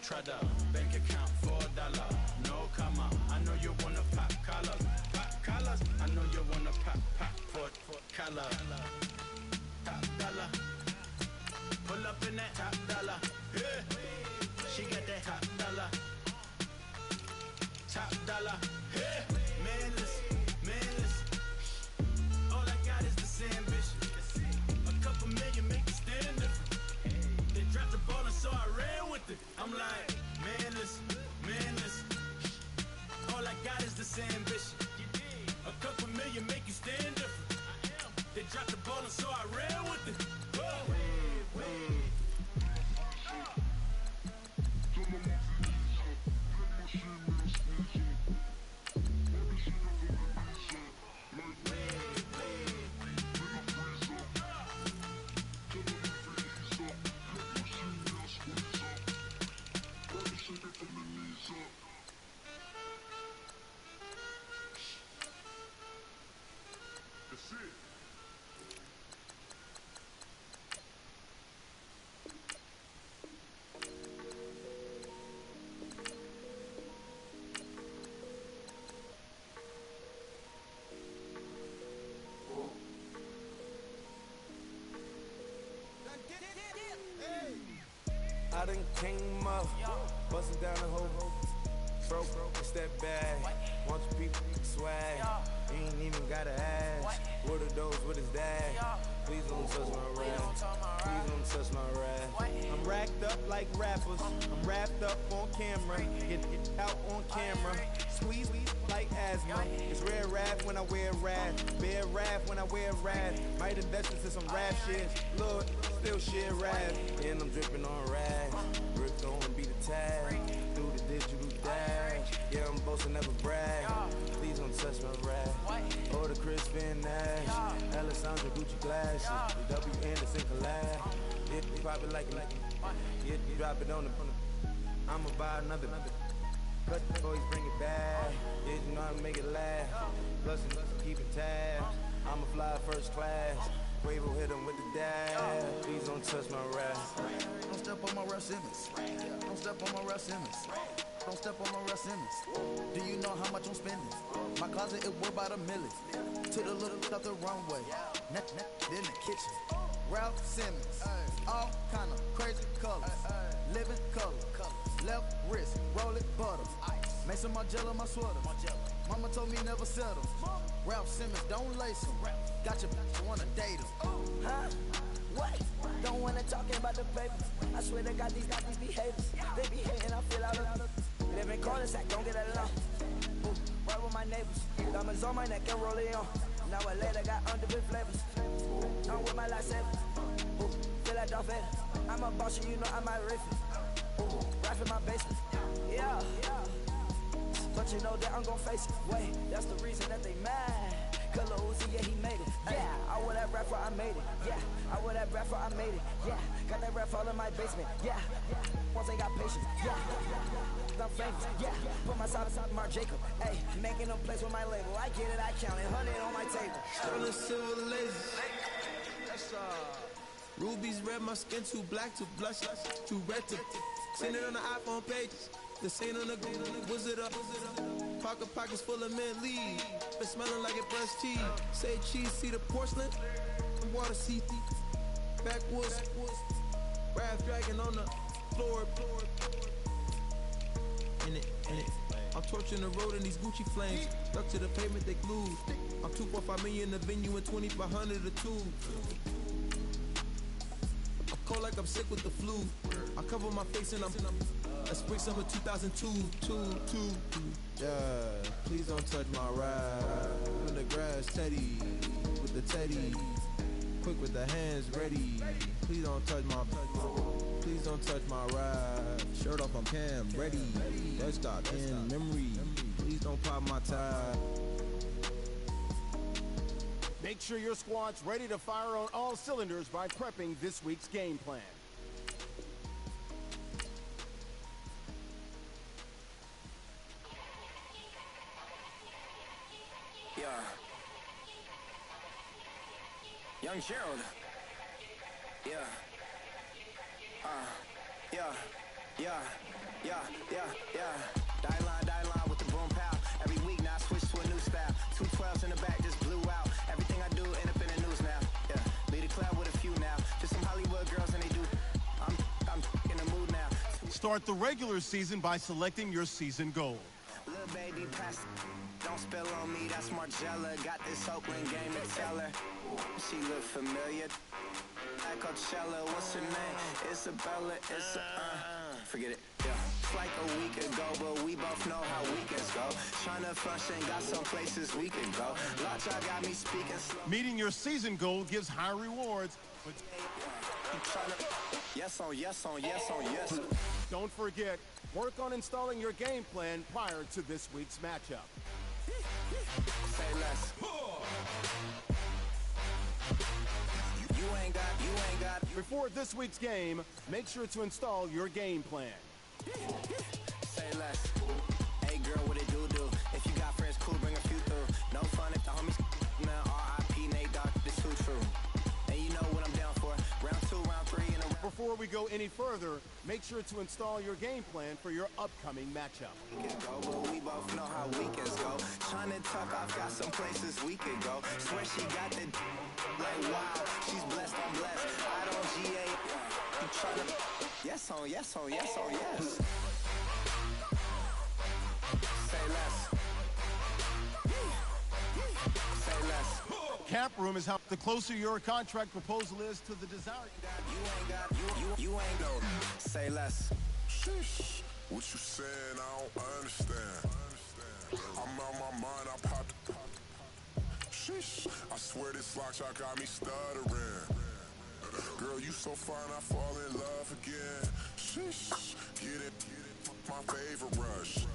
Trada, bank account $4. No comma, I know you wanna pop collars. Pop collars, I know you wanna pop for collar. Top dollar, pull up in that top dollar. Yeah, she got that top dollar. Top dollar, yeah. Manless, manless. All I got is this ambition. A couple million make it stand different. They dropped the ball and so I ran with it. I'm like, manless, manless. All I got is this ambition. A couple million make you stand different. They dropped the ball and so I ran with it. That's it. I done came up, bustin' down the whole throat, step back, want you people swag, ain't even gotta ask, what are those, what is that, please don't touch my rap, please don't touch my rap. I'm racked up like rappers, I'm wrapped up on camera, get out on camera, squeeze like asthma, it's rare rap when I wear rap, bare rap when I wear rap, might invest into some rap shit, Lord, still shit rap, and I'm dripping on rap, Rick gon' be the tag, do the digital dash, yeah I'm boasting never brag, please don't touch my rap, or the Chris Van Nash, Alessandra Gucci glasses, the W Anderson collab, yeah, you pop it like it, yeah, you drop it on the, I'ma buy another, cut the boys bring it back, yeah you know how to make it laugh, plus keep it tabs, I'ma fly first class, Quavo hit him with the dash, please don't touch my rap. Don't step on my Russ Simmons. Don't step on my Russ Simmons. Don't step on my Russ Simmons. Do you know how much I'm spending? My closet is worth by the millions. Took the little out the runway. Then the kitchen. Ralph Simmons. All kind of crazy colors. Living color. Left wrist. Roll it butter. Mason Margiela my sweater. Mama told me never settle. Ralph Simmons don't lace him. Got your wanna date him. Huh? What? Don't wanna talk about the papers. I swear to God, these be haters. They be hating, I feel out of. Living corners, I don't get along. Ooh, right with my neighbors. Diamonds on my neck and roll it on. Now I later got underbit flavors. I'm with my lightsaber. Ooh, feel like Darth Vader. I'm a boss, you know I'm my riffin'. Ooh, right in my basement. Yeah. But you know that I'm gon' face it. Wait, that's the reason that they mad. Color Uzi, yeah, he made it. Yeah, I wear that rap for I made it. Yeah, I wear that rap for I made it. Yeah, got that rap all in my basement. Yeah, once I got patience. Yeah, I'm famous. Yeah, put my side beside Mark Jacob. Hey, making them plays with my label. I get it, I count it. 100 on my table. Sterling silver lasers. That's rubies red, my skin too black to blush, too red to. Send it on the iPhone pages. The saint on the wizard up. Pockets full of mint leaves. Been smelling like it fresh cheese. Say cheese, see the porcelain. Water, see backwoods. Wrath dragging on the floor. In it. I'm torching the road in these Gucci flames. Stuck to the pavement, they glued. I'm 2.5 million in the venue and 2,500 a tube. I'm cold like I'm sick with the flu. I cover my face and I'm spring summer 2002. Yeah, please don't touch my ride. In the grass, Teddy with the Teddy. Quick with the hands ready. Please don't touch my ride. Shirt off, I'm Cam, ready. Let's stop in memory. Please don't pop my tie. Make sure your squad's ready to fire on all cylinders by prepping this week's game plan. Yeah. Young Gerald. Yeah. Yeah. Die line with the boom pow. Every week now I switch to a new style. 212s in the back just blew out. Everything I do end up in the news now. Yeah, lead a club with a few now. Just some Hollywood girls and they do. I'm in the mood now. Start the regular season by selecting your season goal. Little baby pass. Don't spill on me, that's Margella. Got this Oakland game to tell her. She look familiar. Like Coachella, what's her name? Isabella, forget it, yeah. It's like a week ago, but we both know how weekends go. Tryna function, got some places we can go. Lot y'all got me speaking slow. Meeting your season goal gives high rewards, but Yes. don't forget, work on installing your game plan prior to this week's matchup. Say less. You ain't got. Before this week's game, make sure to install your game plan. Say less. Hey girl, what it do? If you got friends, cool, bring a few through. No fun if the homies. Man, R.I.P. Nate Dogg, this too true. And you know what I'm down for. Round 2, round 3, and a round. Before we go any further, make sure to install your game plan for your upcoming matchup. We can go, but we both know how weekends go. Tryna tuck off, got some places we could go. Swear she got the like wow, she's blessed, I'm blessed. I don't GA. You tryna yes. Say less. Say less. Cap room is how the closer your contract proposal is to the desired. You ain't go. Say less. Sheesh, what you saying? I don't understand. I'm out my mind. I popped. Sheesh, I swear this lock y'all got me stuttering. Girl, you so fine, I fall in love again. Sheesh, get it, my favorite rush.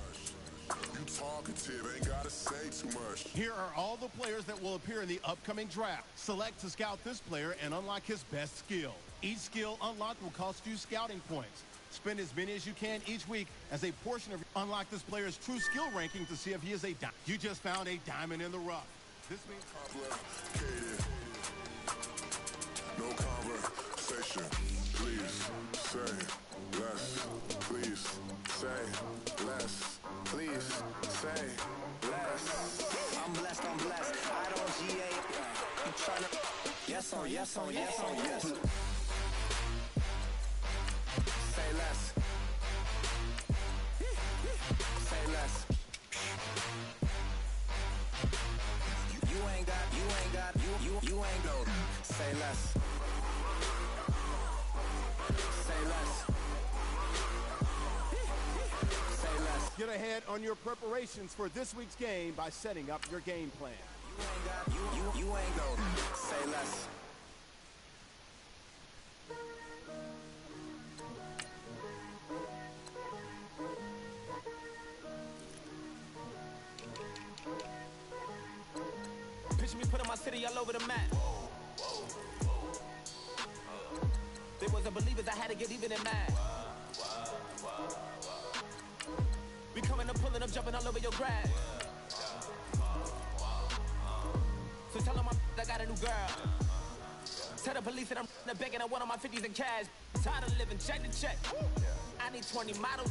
You talkative, ain't gotta say too much. Here are all the players that will appear in the upcoming draft. Select to scout this player and unlock his best skill. Each skill unlocked will cost you scouting points. Spend as many as you can each week as a portion of unlock this player's true skill ranking to see if he is a diamond. You just found a diamond in the rough. This means Complicated. No conversation. Please say less. Please say less. Please say less. I'm blessed. I don't GA. You tryna yes. Say less. Say less. You ain't got. You ain't go. Say less. Say less. Say less. get ahead on your preparations for this week's game by setting up your game plan. You ain't gonna say less. Picture me putting my city all over the map. They wasn't believers, I had to get even in mad. We coming up, pulling up, jumping all over your grass. So tell them I got a new girl. Tell the police that I'm begging, I want all my 50s in cash. Tired of living check to check. I need 20 models.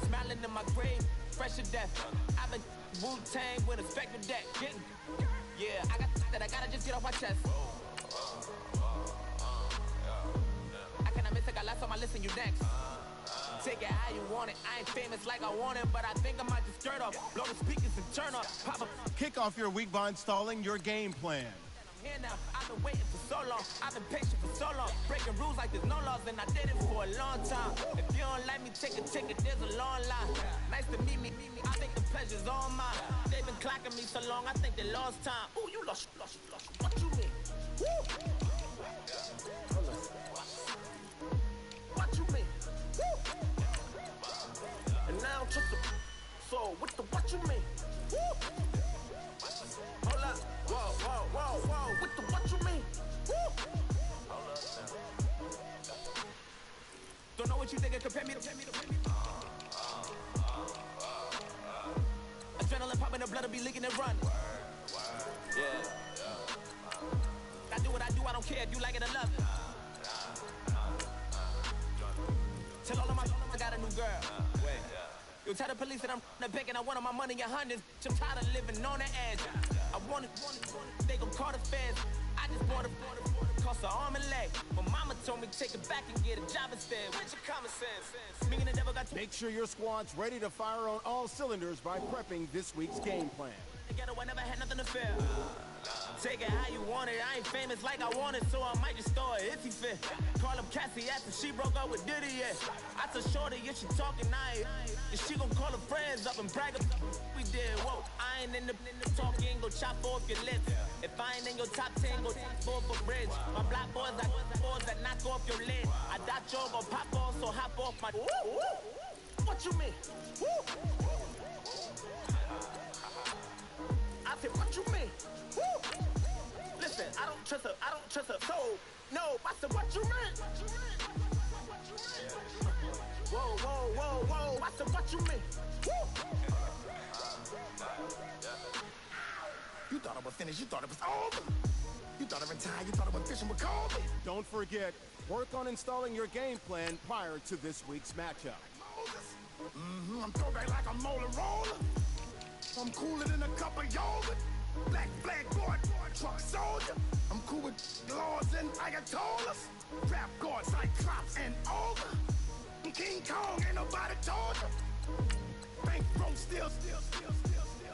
Smiling in my grave, fresh to death. I've been Wu-Tang with a spectrum deck. Yeah, I got that I gotta just get off my chest. I cannot miss, I got lots on my list and you next. Take it how you want it. I ain't famous like I want it, but I think I might just skirt off. Blow the speakers and turn up. Pop up. Kick off your week by installing your game plan. I'm here now. I've been waiting for so long. I've been patient for so long. Breaking rules like there's no laws, and I did it for a long time. If you don't like me, take a ticket. There's a long line. Nice to meet me. I think the pleasure's all mine. They've been clocking me so long, I think they lost time. Ooh, you lost. What you mean? Woo! What you mean? Woo! And now I'm just a so with the what you mean? Woo! Hold up, whoa, with the what you mean? Woo! Don't know what you think, compare me to. Adrenaline popping, the blood will be leaking and run. Yeah. I do what I do, I don't care if you like it or love it. Tell all of my I got a new Tell the police that I'm picking. I want all my money in hundreds. I'm tired of living on the edge. I want it, they gon' call the feds. I just want it, cost an arm and leg. My mama told me take it back and get a job instead. Where's your common sense? Me and the devil got Make sure your squad's ready to fire on all cylinders by prepping this week's game plan. together. I never had nothing to fear. Take it how you want it. I ain't famous like I want it, so I might just throw it if he fit. Call up Cassie after she broke up with Diddy, yeah. I told Shorty if she talking, I ain't. And she gon' call her friends up and brag about we did. Whoa, I ain't in the talking, go chop off your lips. If I ain't in your top 10, go top 4 for bridge. My black boys got boys that knock off your lid. I thought you gon' pop off, so hop off my. What you mean? I said, what you mean? Woo! Listen, I don't trust her, so, no, I said, what you mean? Whoa, I said, what you mean? Woo! You thought it was finished, you thought it was over. You thought it retired, you thought it was fishing with Kobe. Don't forget, work on installing your game plan prior to this week's matchup. I'm throwback like a molar roller. I'm cooler than a cup of yogurt. Black flag board, truck soldier. I'm cool with laws and Ayatollahs. Rap guard, Cyclops and Ogre. I'm King Kong, ain't nobody told you. Bank roll still.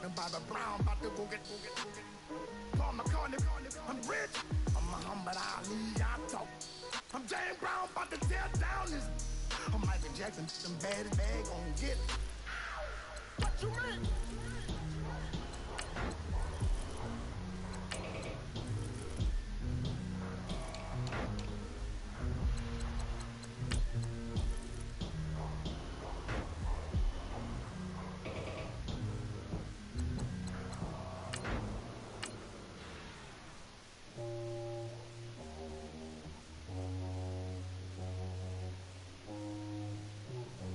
And Bobby Brown about to go get. Paul McCartney, I'm rich. I'm Muhammad Ali, I talk. I'm James Brown, about to tear down this. I'm Michael Jackson, them bad gon' get. What you mean?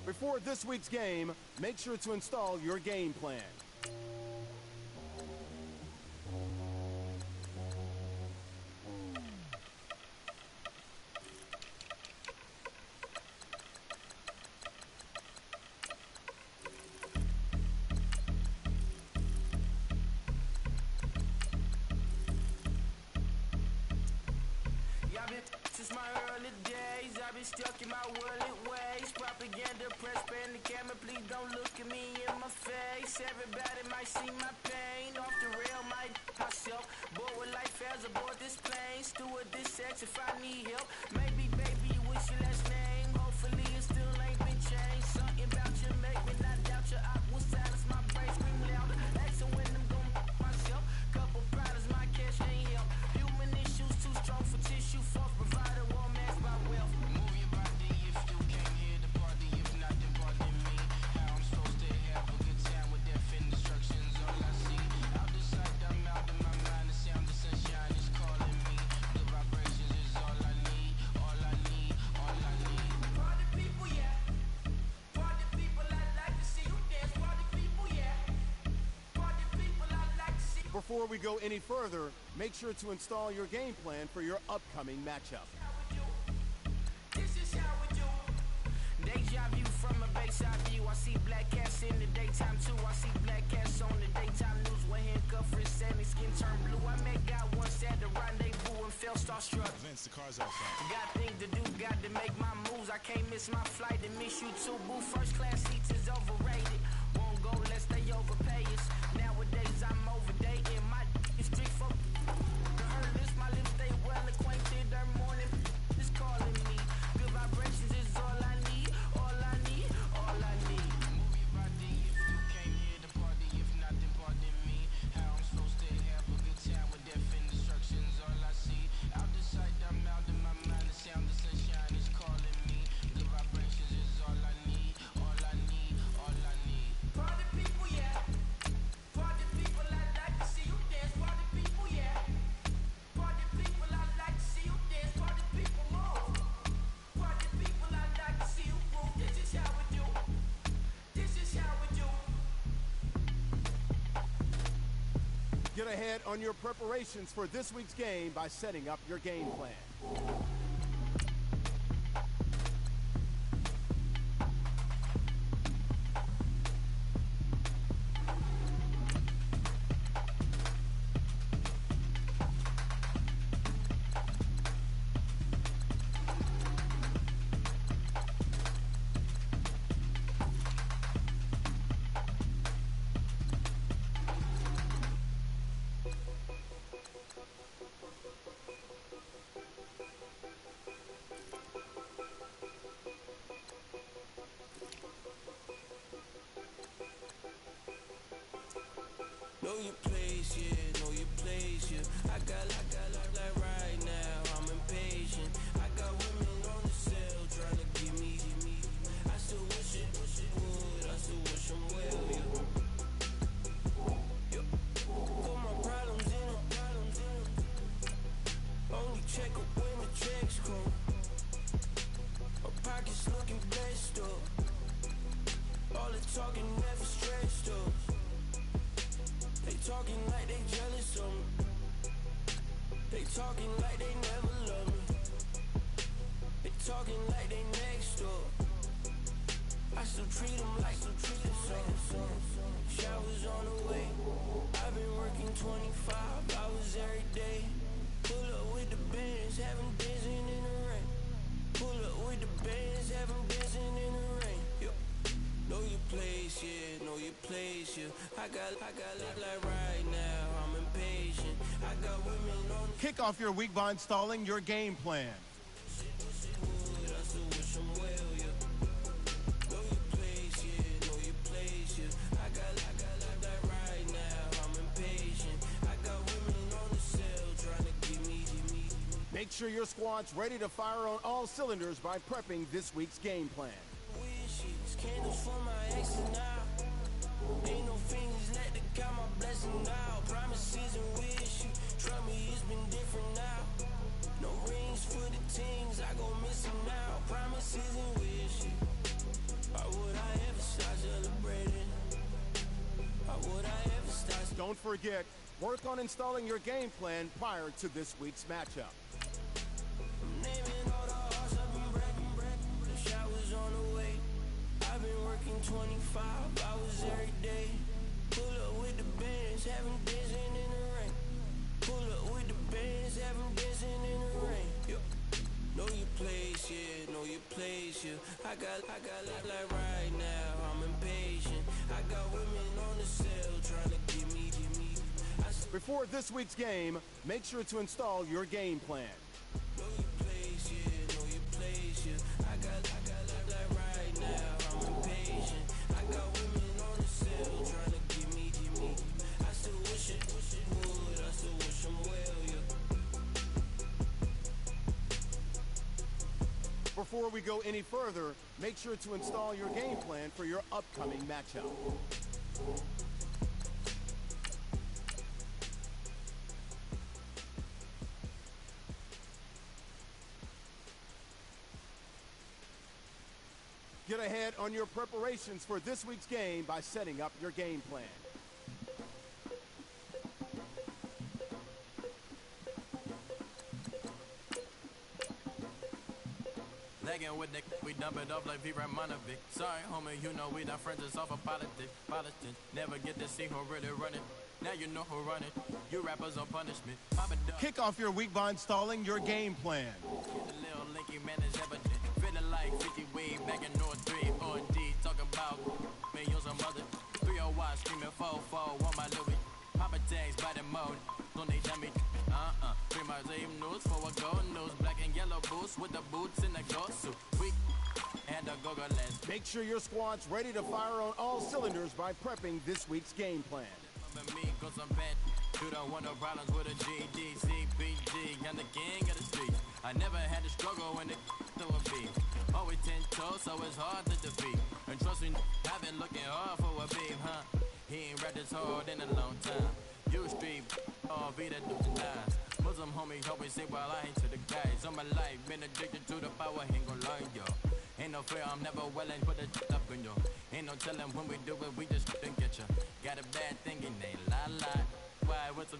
Before this week's game, make sure to install your game plan. Since my early days, I've been stuck in my worldly ways. Propaganda, press, pan the camera, please don't look at me in my face. Everybody might see my pain. Off the rail, might myself. Bored with life as aboard this plane. Steward this sex if I need help. Maybe, baby, what's your last name? Hopefully it still ain't been changed. Something about you make me not doubt your I will silence my brain, scream louder. Asking when I'm gon' myself. Couple problems, my cash ain't help. Human issues too strong for tissue. False provider, war mask my wealth. Move your body if you came here to party. If not, then pardon me. How I'm supposed to have a good time with death and destruction's all I see. Out the sight, I'm out of my mind. The sound of sunshine is calling me. The vibrations is all I need. All I need, all I need. Party people, yeah. Party people, I'd like to see you dance. Party people, yeah. Party people, I'd like to see you. Before we go any further, make sure to install your game plan for your upcoming matchup. This is how we do. Deja vu from a bayside view. I see black cats in the daytime too. I see black cats on the daytime news. When handcuffed, wrist and his skin turned blue. I met God once at the rendezvous and felt starstruck. Vince, the car's outside. Got things to do, got to make my moves. I can't miss my flight and miss you too, boo. First class seats is overrated. Won't go unless they overpay us. Nowadays I'm overdating my street folk. The hurt list, my lips stay well acquainted. Their morning is calling me. Good vibrations is all I need. All I need, all I need. Move your body if you came here to party. If not, then pardon me. How I'm supposed to have a good time with death and destruction's all I see. Out the sight, I'm out of my mind. The sound of sunshine is calling me. The vibrations is all I need. All I need, all I need. Party people, yeah. Party people, I'd like to see you dance. Party people, yeah. Party people, I'd like to see you dance. Party people, move. Party people, I'd like to see you move. This is how we do. This is how we do. Get ahead on your preparations for this week's game by setting up your game plan. talking like they never love me. They talking like they next door. I still treat them like some. Showers on the way. I've been working 25 hours every day. Pull up with the bands, have them dancing in the rain. Pull up with the bands, have them dancing in the rain. Yo. Know your place, yeah, know your place, yeah. I got look like right now, I'm impatient. I got women on the Kick off your week by installing your game plan. wood, I still wish them well, yeah. Know your place, yeah, know your place, yeah. I got look like right now, I'm impatient. I got women on the cell trying to give me. Make sure your squad's ready to fire on all cylinders by prepping this week's game plan. Wishes, candles for my exes now. Ain't no fingers let to count my blessing now. Promises and wish you. Try me, it's been different now. No rings for the teams, I go missing now. Promises and wish you. Why would I ever start celebrating? Why would I ever start? Don't forget, work on installing your game plan prior to this week's matchup. Naming all the hearts I've been breaking. The showers on the way. I've been working 25 hours every day. Pull up with the bands, have them dancing in the rain. Pull up with the bands, have them dancing in the rain. Yo. Know your place, yeah, know your place, yeah. I got look like right now, I'm impatient. I got women on the cell trying to give me. Before this week's game, make sure to install your game plan. Know your place, yeah, know your place, yeah. I got look like right now, I'm impatient. I got women on the cell trying to give me. I still wish it would, I still wish them well, yeah. Before we go any further, make sure to install your game plan for your upcoming matchup. Get ahead on your preparations for this week's game by setting up your game plan. Lagging with the, we dump it off like V. Ramonovic. Sorry, homie, you know we done friends us off of politics. Never get to see who really run it. Now you know who run it. You rappers on punishment. Pop it up. Kick off your week by installing your game plan. The little linky man is evident. Feeling like 50 way back in North 3 or D. Talking about millions of mother. 301 screaming 4-4 on my Louis. Papa tags by the mode. Don't they dummy? Free my same news for a gold news. Black and yellow boots with the boots and the gold suit. We and the go-go lens. Make sure your squad's ready to fire on all cylinders by prepping this week's game plan. Me, cause I'm bad. You don't want no problems with a GD, CPG. I'm the king of the streets. I never had to struggle when it to a beat. Always 10 toes, so it's hard to defeat. And trust me, I've been looking hard for a beat, huh? He ain't rapped this hard in a long time. You street, all be that do the nines. Muslim homies always say, well, I ain't to the guys. All my life, been addicted to the power, ain't gon' lie, yo. Ain't no fear, I'm never willing, put the up in yo. Ain't no telling when we do it, we just didn't get ya. Got a bad thing and they lie. Why, what's a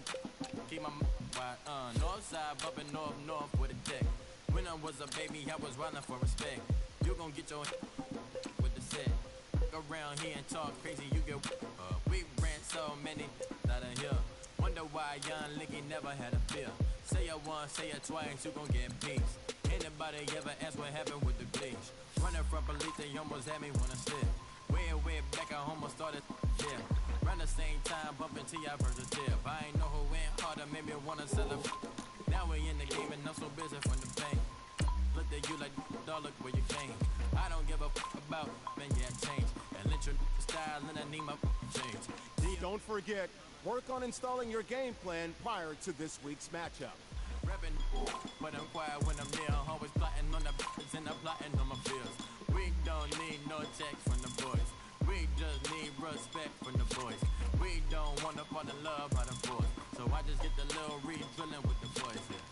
keep my why, north side, bumping north with a deck. When I was a baby, I was running for respect. You gon' get your with the set. Go around here and talk crazy, you get we ran so many out of here. Wonder why young Linky never had a fear. Say it once, say it twice, you gon' get peace. Anybody ever ask what happened with the bleach? Running from police, they almost had me wanna slip. Way back, I almost started, yeah. Around the same time, bumping T.I. versus tip. I ain't know who went harder, made me wanna celebrate. Now we in the game and I'm so busy from the pain. Look at you like, dog, look where you came. I don't give a about, man, yeah, change. And let your style and I need my change. Don't forget, work on installing your game plan prior to this week's matchup. Rapping, but I'm quiet when I'm near. Always plotting on the b****s and I'm plotting on my fears. We don't need no text from the boys. We just need respect from the boys. We don't wanna fall in love by the force. So I just get the little re-drilling with the boys here.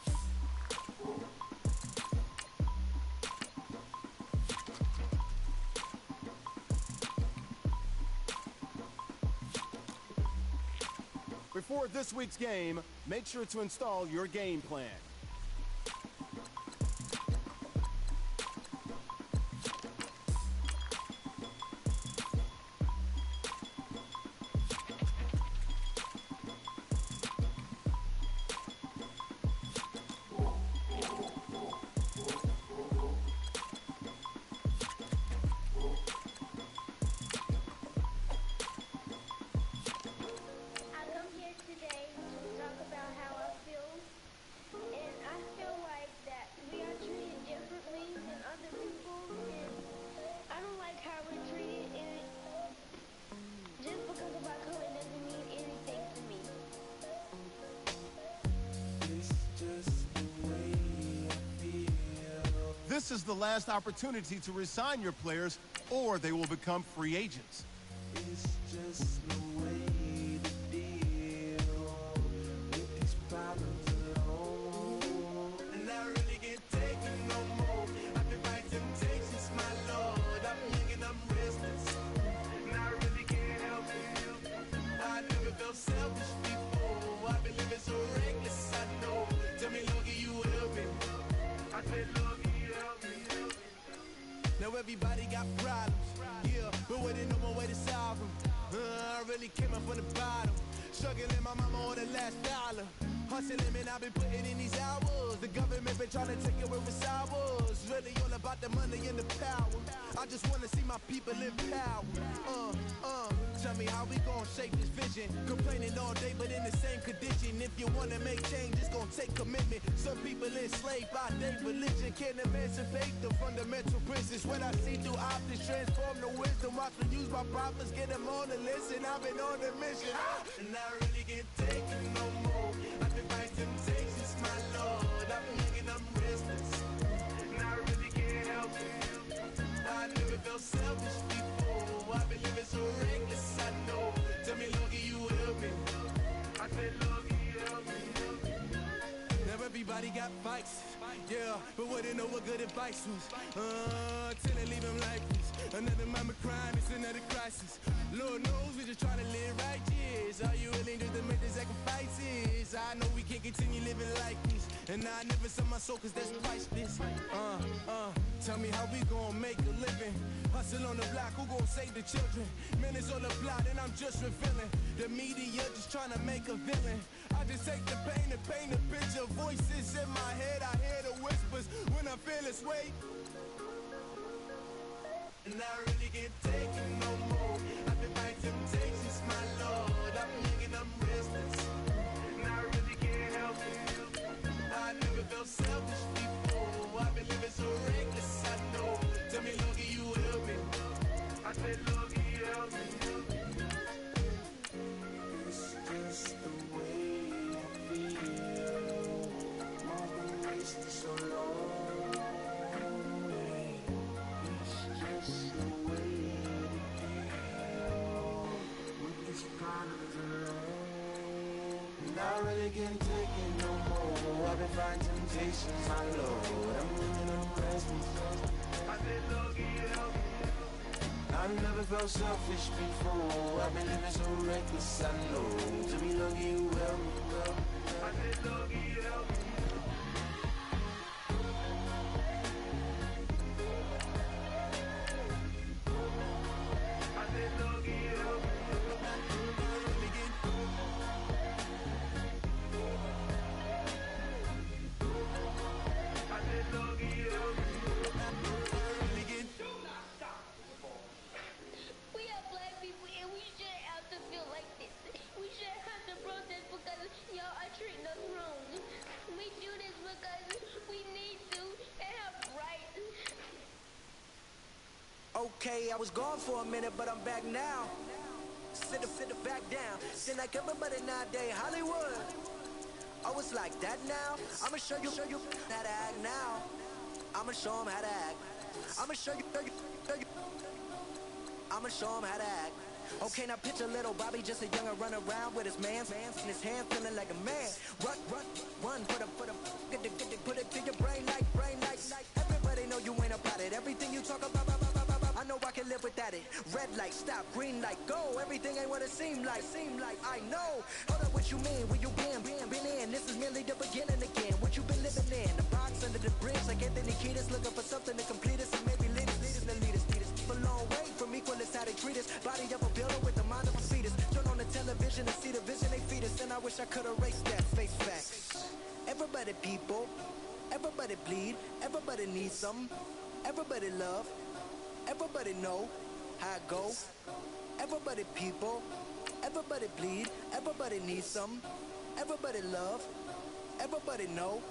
Before this week's game, make sure to install your game plan. This is the last opportunity to resign your players, or they will become free agents. It's just the way to deal with these problems alone. And I really can't take it no more. I've been by temptations, my Lord. I'm young and I'm restless, and I really can't help it. I never felt selfish before. I've been living so reckless, I know. Tell me, Lord, can you help me? I said, Lord, can you help me? Now everybody got problems, yeah, but waiting no more way to solve them. I really came up from the bottom, struggling my mama on the last dollar. Hustling, man, I've been putting in these hours. The government been trying to take away what's ours. Really all about the money and the power. I just wanna see my people in power. Tell me how we gon' shape this vision. Complaining all day, but in the same condition. If you wanna make change, it's gon' take commitment. Some people enslaved by their religion can't emancipate the fundamental principles. What I see through optics transform the wisdom. Watch me use my prophets, get them on the list, and I've been on the mission. And I really can't take it no more. I've been by temptations, my Lord. I'm young and I'm restless, and I really can't help it. I never felt selfish before. I've been living so reckless, I know. Tell me, Lord, can you help me? I said, Lord, can you help me? Now everybody got fights, yeah, but wouldn't know what good advice was. Till they leave them lifeless. Another mama crime, it's another crisis. Lord knows we just trying to live right, yes. Are you willing to make the sacrifices? I know we can't continue living like this, and I never sell my soul cause that's priceless. Tell me how we gon' make a living. Hustle on the block, who gon' save the children? Man, it's on the plot and I'm just revealing. The media just trying to make a villain. I just take the pain and paint a picture. Voices in my head, I hear the whispers when I feel this weight. And I really can't take it no more. I've been by temptations, my Lord. I'm young and I'm restless, and I really can't help it. I never felt selfish before. I've been living so reckless, I know. Tell me, Lord, can you help me? I said, Lord, can you help me? It's just the way I feel. I've been wasting so long. It's just the way to deal with these problems alone. And I really can't take it no more. I've been fighting temptations, my Lord. I'm living on restless. I said, Lord, can you help me? I've never felt selfish before. I've been living so reckless, I know. To be lucky, you help me, girl. I said, Lord, can you help me? I said, Lord, can you help me? I said, Lord, can you help me? We are black people and we shouldn't have to feel like this. We shouldn't have to protest because y'all are treating us wrong. We do this because we need to and have rights. Okay, I was gone for a minute, but I'm back now. Sit back down. Then like everybody nowadays, Hollywood. Oh, it's like that now. I'ma show you how to act now. I'ma show 'em how to act. I'ma show you. I'ma show 'em how to act. Okay, now picture little Bobby, just a younger run around with his man's in his hand, feeling like a man. Run, put it to your brain like. Everybody know you ain't about it. Everything you talk about, I know I can live with that. at it. Red light, stop, green light, go. Everything ain't what it seemed like. I know. Hold up, what you mean? Where you been in? This is merely the beginning again. What you been living in? The box under the bridge, like Anthony Kiedis, looking for something to complete us and maybe lead us. A long way from equal is how they treat us. Body of a builder with the mind of a fetus. Turn on the television and see the vision they feed us, and I wish I could erase that. Face facts. Everybody people, everybody bleed, everybody needs some, everybody love, everybody know how it go. Everybody people, everybody bleed, everybody needs some, everybody love, everybody know.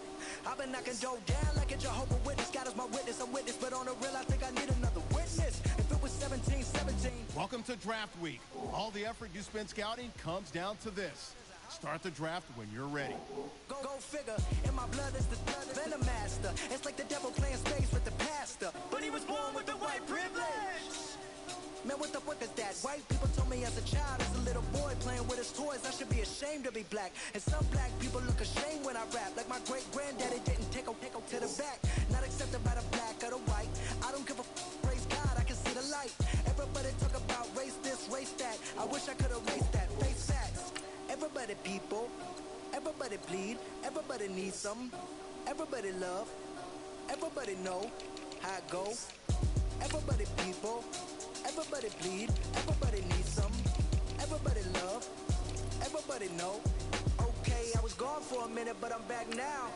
I've been knocking Joe down like a Jehovah's Witness. God is my witness, I'm witness, but on the real I think I need another witness. If it was 17-17. Welcome to Draft Week. All the effort you spend scouting comes down to this. Start the draft when you're ready. Go figure, in my blood is the venom master. It's like the devil playing space with the pastor. But he was born with the white privilege. Man, what the fuck is that? White people told me as a child, as a little boy playing with his toys, I should be ashamed to be black. And some black people look ashamed when I rap, like my great granddaddy didn't take a to the back. Not accepted by the black or the white. I don't give a praise God, I can see the light. Everybody talk about race this, race that. I wish I could erase that. Face facts. Everybody people, everybody bleed, everybody needs some, everybody love, everybody know how it go. Everybody people, everybody bleed, everybody needs some, everybody love, everybody know. Okay, I was gone for a minute, but I'm back now.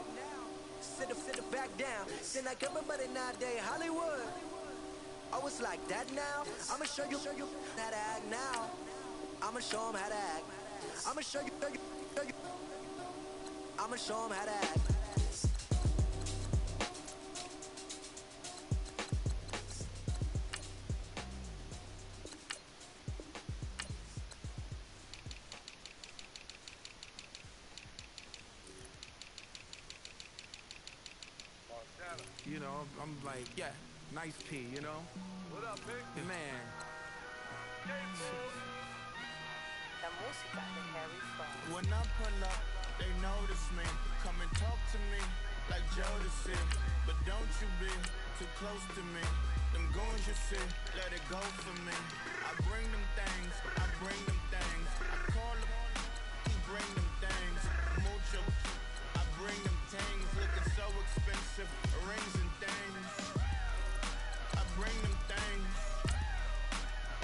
Sit back down. Seem like everybody nowadays Hollywood. Oh, it's like that now. I'ma show you how to act now. I'ma show 'em how to act. I'ma show you. I'ma show 'em how to act. You know, I'm like, yeah, nice P, you know? What up, Pick? Man. When I pull up, they notice me. Come and talk to me like Jodeci. But don't you be too close to me. Them goons you see, let it go for me. I bring them things, I bring them things. I call them, he bring them things. Mucho, I bring them things. Looking so expensive, rings and things. I bring them things.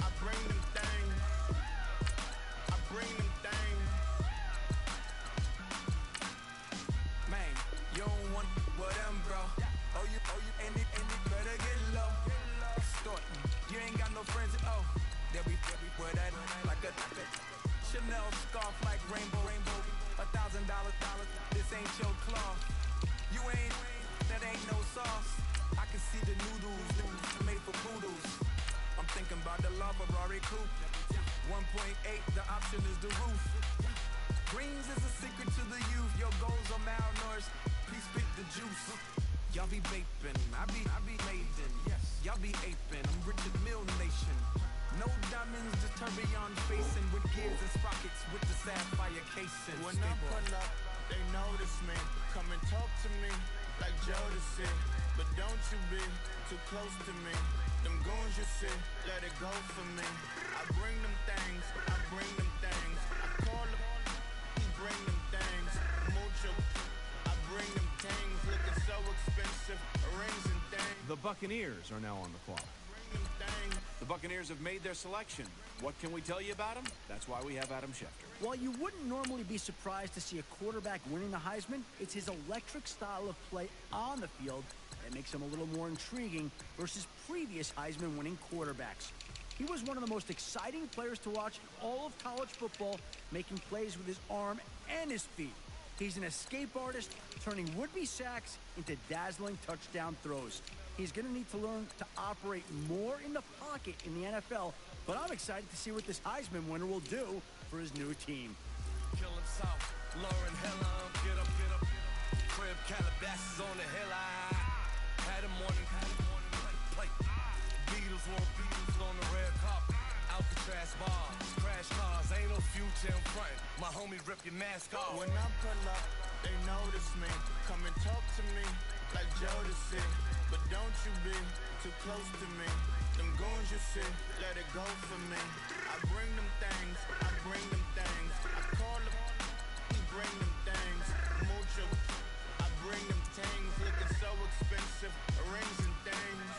I bring them things. I bring them things. Man, you don't want with them, bro. Oh, you, and it better get low. Extorting, you ain't got no friends at all. They'll be with that like a Chanel scarf like rainbow. $1,000, this ain't your cloth. You ain't, that ain't no sauce. I can see the noodles made for poodles. I'm thinking about the LaFerrari coupe. 1.8, the option is the roof. Greens is a secret to the youth. Your goals are malnourished. Please spit the juice. Y'all be vaping, I be mazing. Yes, y'all be aping. I'm Richard Mill Nation. No diamonds, just tourbillon facing with gears and sprockets with the sapphire casing. When I pull up, they notice me. Come and talk to me like Jodeci. But don't you be too close to me. Them goons you see, let it go for me. I bring them things, I bring them things. I call them, he bring them things. Mucho, I bring them things. Looking so expensive, rings and things. The Buccaneers are now on the clock. The Buccaneers have made their selection. What can we tell you about them? That's why we have Adam Schefter. While you wouldn't normally be surprised to see a quarterback winning the Heisman, it's his electric style of play on the field that makes him a little more intriguing versus previous Heisman-winning quarterbacks. He was one of the most exciting players to watch in all of college football, making plays with his arm and his feet. He's an escape artist, turning would-be sacks into dazzling touchdown throws. He's going to need to learn to operate more in the pocket in the NFL, but I'm excited to see what this Heisman winner will do for his new team. Kill him south, Lauren Hella, get up. Crib Calabasas on the hill, I had a morning play. Beatles want Beatles on the red carpet. Alcatraz bars, crash cars, ain't no future in front. My homie rip your mask off. When I pull up, they notice me. Come and talk to me like Jodeci. But don't you be too close to me. Them goons you see, let it go for me. I bring them things, I bring them things. I call them, we bring them things. Mucho, I bring them things. Looking so expensive, rings and things.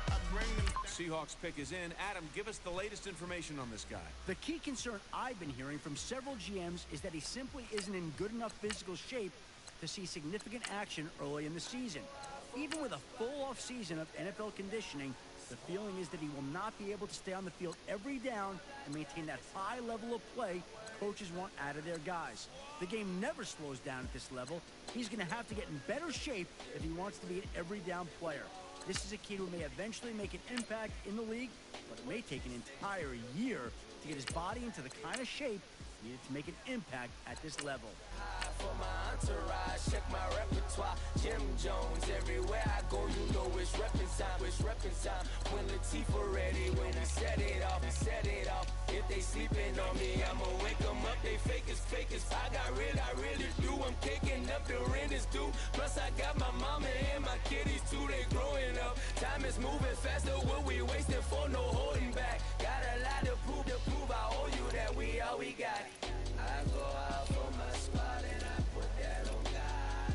I bring them. Seahawks pick is in. Adam, give us the latest information on this guy. The key concern I've been hearing from several GMs is that he simply isn't in good enough physical shape to see significant action early in the season. Even with a full off season of NFL conditioning, the feeling is that he will not be able to stay on the field every down and maintain that high level of play coaches want out of their guys. The game never slows down at this level. He's going to have to get in better shape if he wants to be an every down player. This is a kid who may eventually make an impact in the league, but it may take an entire year to get his body into the kind of shape needed to make an impact at this level. For my entourage, check my repertoire. Jim Jones, everywhere I go, you know it's reppin' time, it's reppin' time. When Latifah ready, when he set it off, he set it off. If they sleeping on me, I'ma wake them up, they fakers. I got real, I really do. I'm kicking up, the rent is due. Plus I got my mama and my kiddies too, they growing up. Time is moving faster, what we wasting for, no holding back. Got a lot to prove, I owe you that we all we got. I go out for my squad and I put that on God.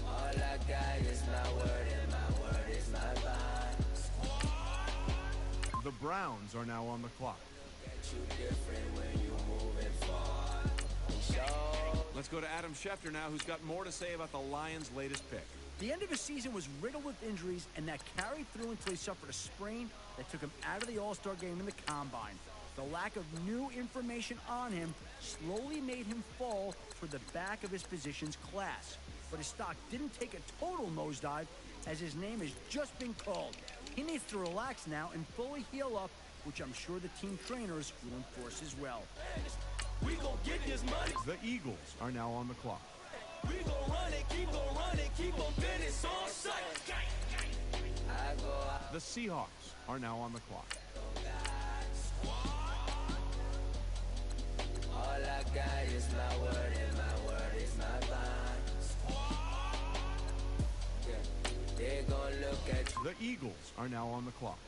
All I got is my word and my word is my bond. The Browns are now on the clock. Get you different when you moving forward. Let's go to Adam Schefter now, who's got more to say about the Lions' latest pick. The end of his season was riddled with injuries, and that carried through until he suffered a sprain that took him out of the All-Star game in the Combine. The lack of new information on him slowly made him fall toward the back of his position's class. But his stock didn't take a total nosedive, as his name has just been called. He needs to relax now and fully heal up, which I'm sure the team trainers will enforce as well. We gon' get this money. The Eagles are now on the clock. We gon' run it, keep on business on sight. I go out. The Seahawks are now on the clock. All I got is my word and my word is my bond. Yeah, they gon' look at you. The Eagles are now on the clock.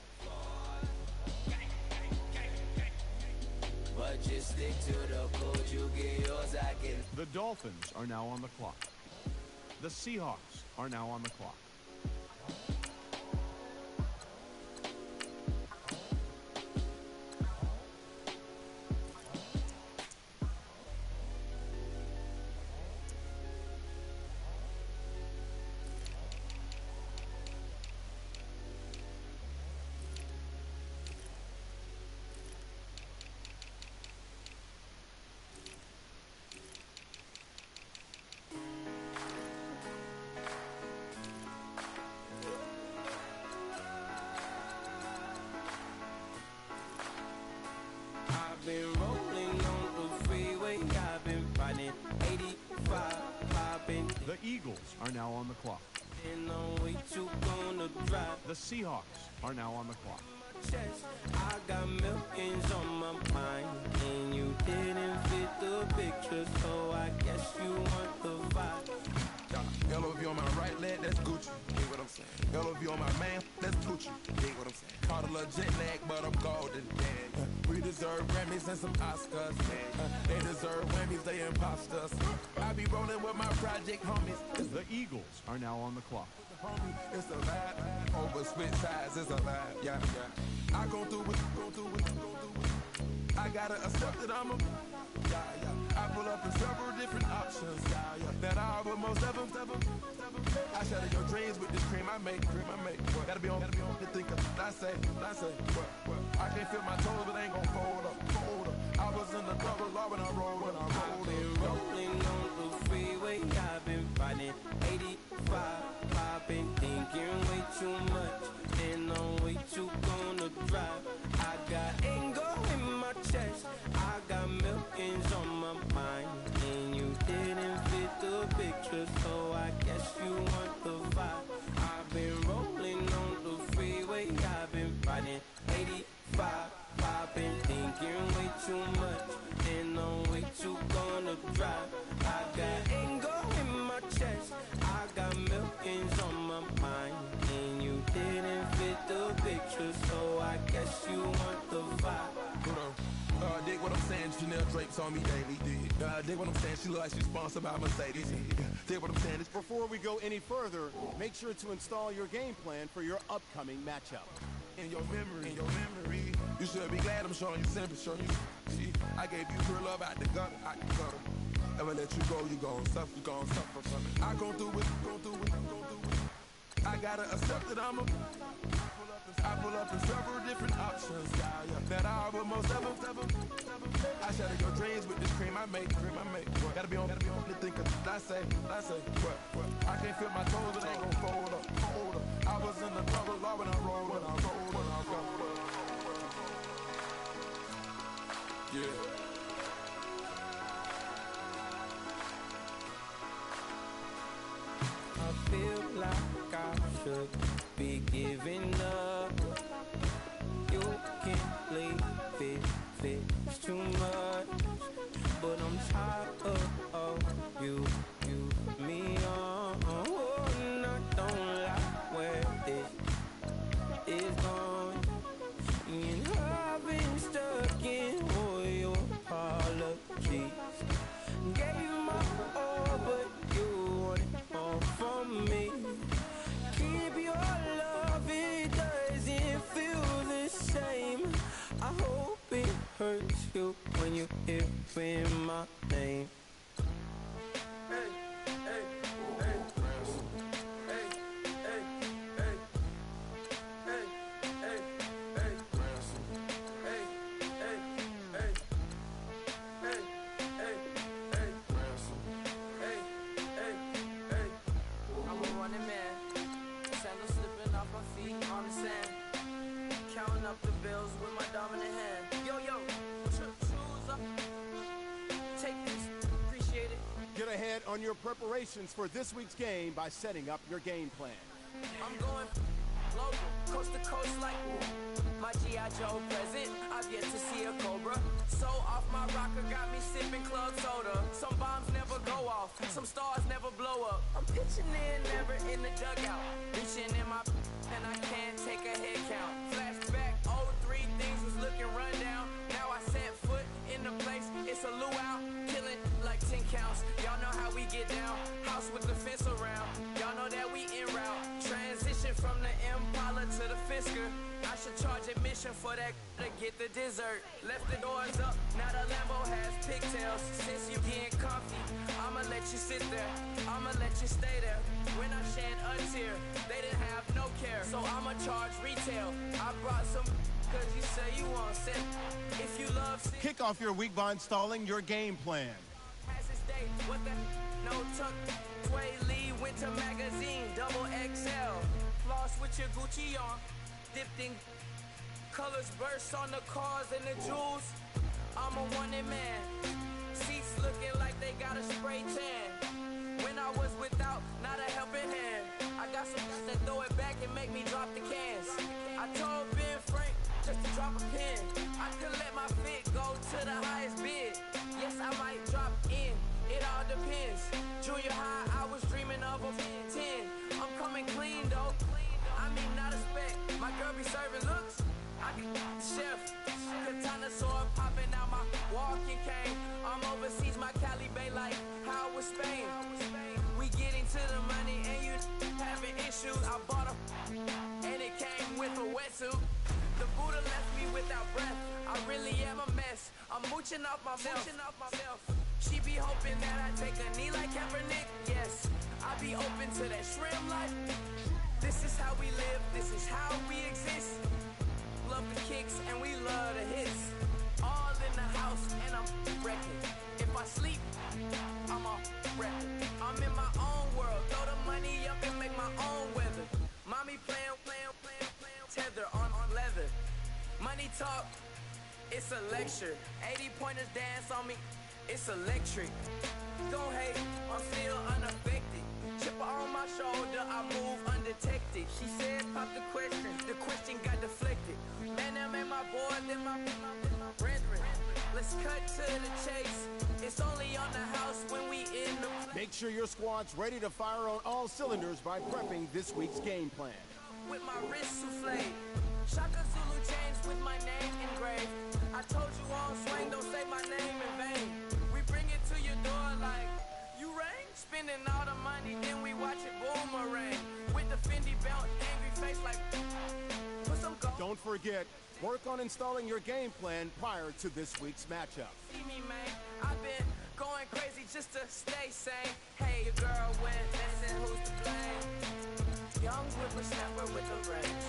But just stick to the code, you get yours, I get. The Dolphins are now on the clock. The Seahawks are now on the clock. Been rolling on the freeway, I've been riding 85, popping. The Eagles are now on the clock. And I'm way too gonna drive. The Seahawks are now on the clock. Chest. I got millions on my mind, and you didn't fit the picture, so I guess you want the vibe. LOV on my right leg, that's Gucci. Dig what I'm saying? LOV on my man, that's Gucci. Dig what I'm saying? Caught a little jet lag, but I'm golden. We deserve Grammys and some Oscars. They deserve Grammys, they imposters. I be rolling with my project homies. The Eagles are now on the clock. Homie, it's a vibe. Over switch sides, it's a vibe. Yeah. I go through it. I gotta accept that I'm a. I pull up in several different options. That I will most ever. I shatter your dreams with this cream I make. Gotta be on the thinker. I say. I can't feel my toes, but ain't gon' fold up. I was in the double law when I rolled. I've been rolling on the freeway, I've been riding 85, popping, thinking way too much, and I'm way too gonna drive. I got anger in my chest, I got millions on my mind, and you didn't fit the picture, so I guess you want the vibe. I've been rolling on the freeway, I've been riding 85, popping, thinking way too much, and I'm way too gonna drive. I got anger in my chest, I got millions guess you want the vibe. Hold on. Dig what I'm saying, Chanel drapes on me daily. Dig what I'm saying, she look like she's sponsored by Mercedes. Dig what I'm saying. Before we go any further, make sure to install your game plan for your upcoming matchup. In your memory, you should be glad I'm showing you sympathy, showing you. See, I gave you pure love out the gutter. Ever let you go, you gon' suffer from it. I go through it. I gotta accept that I pull up in several different options, that I will most ever. I shatter your dreams with this cream I make. Gotta be on the thinker. I say, what? I can't feel my toes, it ain't gon' fold up. I was in the trouble, law when I rolled. Yeah. I feel like I should be giving up. You can't leave it's too much. But I'm tired of you, me on. Oh, and I don't like where this is going. And I've been stuck in all your apologies. Gave you my all, but you want it all from me. Keep your love, it doesn't feel the same. I hope it hurts you when you hear my name. On your preparations for this week's game by setting up your game plan. I'm going global, coast to coast like my G.I. Joe present. I've yet to see a Cobra. So off my rocker got me sipping club soda. Some bombs never go off, some stars never blow up. I'm pitching in, never in the dugout. Reaching in my and I can't take a head count. Flashback, 03, things was looking run down. Now I set foot in the place, it's a luau. Killing like 10 counts. Y'all know how we get down. House with the fence around. Y'all know that we en route. Transition from the Impala to the Fisker. I should charge admission for that to get the dessert. Left the doors up, now the Lambo has pigtails. Since you getting comfy, I'ma let you sit there. I'ma let you stay there. When I shed a tear, they didn't have no care. So I'ma charge retail. I brought some cause you say you want set. If you love kick off your week by installing your game plan. What the no tuck, Tway Lee winter magazine, double XL. Floss with your Gucci on, dipped in colors burst on the cars and the jewels. I'm a wanted man. Seats looking like they got a spray tan. When I was without, not a helping hand. I got some guys that throw it back and make me drop the cans. I told Ben Frank just to drop a pin. I could let my fit go to the highest bid. Yes, I might drop in. It all depends. Junior high, I was dreaming of a 10. I'm coming clean though. I mean, not a spec. My girl be serving looks. I can chef. Katana sword popping out my walking cane. I'm overseas, my Cali Bay like how was Spain. We getting to the money and you having issues. I bought a and it came with a wetsuit. The Buddha left me without breath. I really am a mess. I'm mooching off myself. She be hoping that I take a knee like Kaepernick. Yes, I be open to that shrimp life. This is how we live. This is how we exist. Love the kicks and we love the hits. All in the house and I'm wrecking. If I sleep, I'm a wrecker. I'm in my own world. Throw the money up and make my own weather. Mommy playing. Tether on leather. Money talk. It's a lecture. 80 pointers dance on me. It's electric. Don't hate, I'm still unaffected. Chipper on my shoulder, I move undetected. She said, pop the question got deflected. Man, that made my boy, then my rendering. Let's cut to the chase. It's only on the house when we in the Make sure your squad's ready to fire on all cylinders by prepping this week's game plan. With my wrist souffle, Shaka Zulu chains with my name engraved. I told you on swing, don't say my name in vain. We bring it to your door like, you rang? Spending all the money, then we watch it boomerang. With the Fendi belt, angry face like, put some gold. Don't forget, work on installing your game plan prior to this week's matchup. See me, man, I've been going crazy just to stay sane. Hey, your girl went missing, who's to blame? Young whippersnapper with the rage.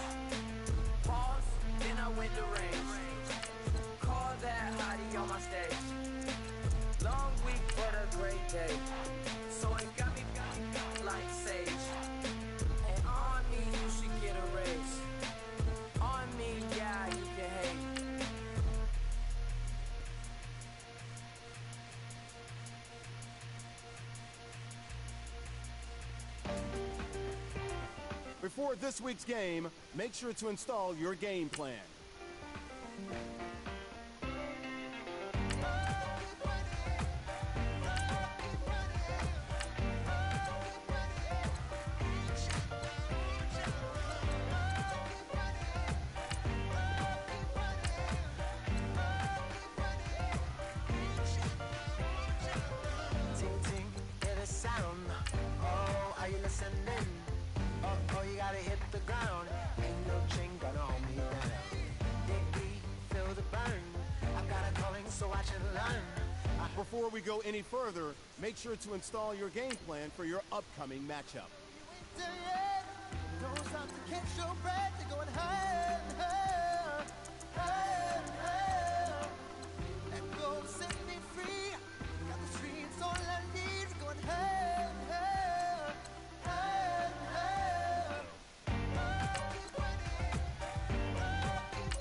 Pause, then I went to range. Call that hottie on my stage. Long week, but a great day. So it got me like sage. And on me, you should get a raise. On me, yeah, you can hate. Before this week's game, make sure to install your game plan. Ting ting, hear the sound. Oh, are you listening? Oh, you gotta hit the ground. Ain't no chain gonna hold me down. Dig deep, feel the burn. I've got a calling, so watch and learn. Before we go any further, make sure to install your game plan for your upcoming matchup. Don't stop to catch your breath. You're going higher and higher, higher and higher. Let go, set me free. Got the streets all I need. Going higher and higher, higher and higher. Keep running, keep running, keep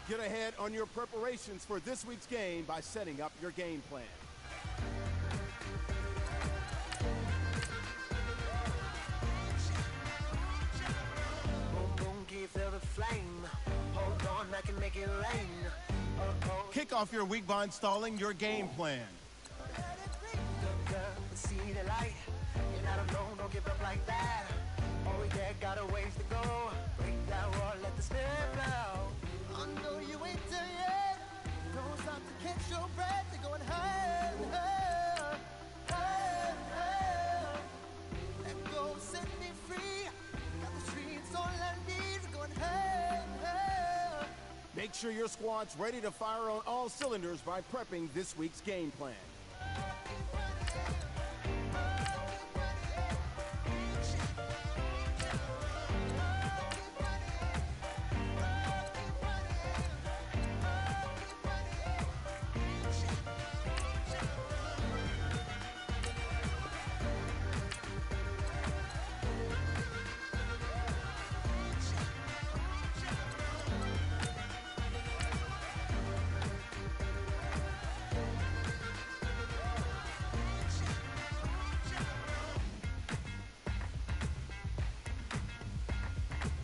Get ahead on your preparations for this week's game by setting up your game plan. boom, boom, can you feel the flame? Hold on, I can make it rain. Oh, Kick off your week by installing your game plan. good girl, see the light. You're not alone, don't give up like that. Oh, yeah, got a ways to go. Break that wall, let the spirit blow. I know you ain't done yet. Don't stop to catch your breath. You're going higher and higher, higher and higher. Let go, set me free. Got the streets all I need. Going higher and higher. Make sure your squad's ready to fire on all cylinders by prepping this week's game plan.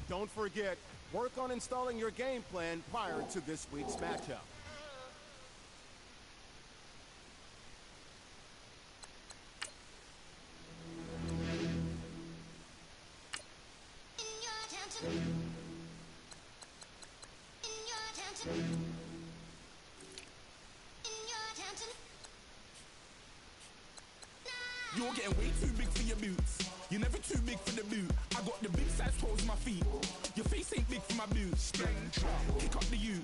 Don't forget, work on installing your game plan prior to this week's matchup. You're getting way too big for your boots. You're never too big for the boot. I got the big size toes on my feet. Your face ain't big for my boots. Kick up the you.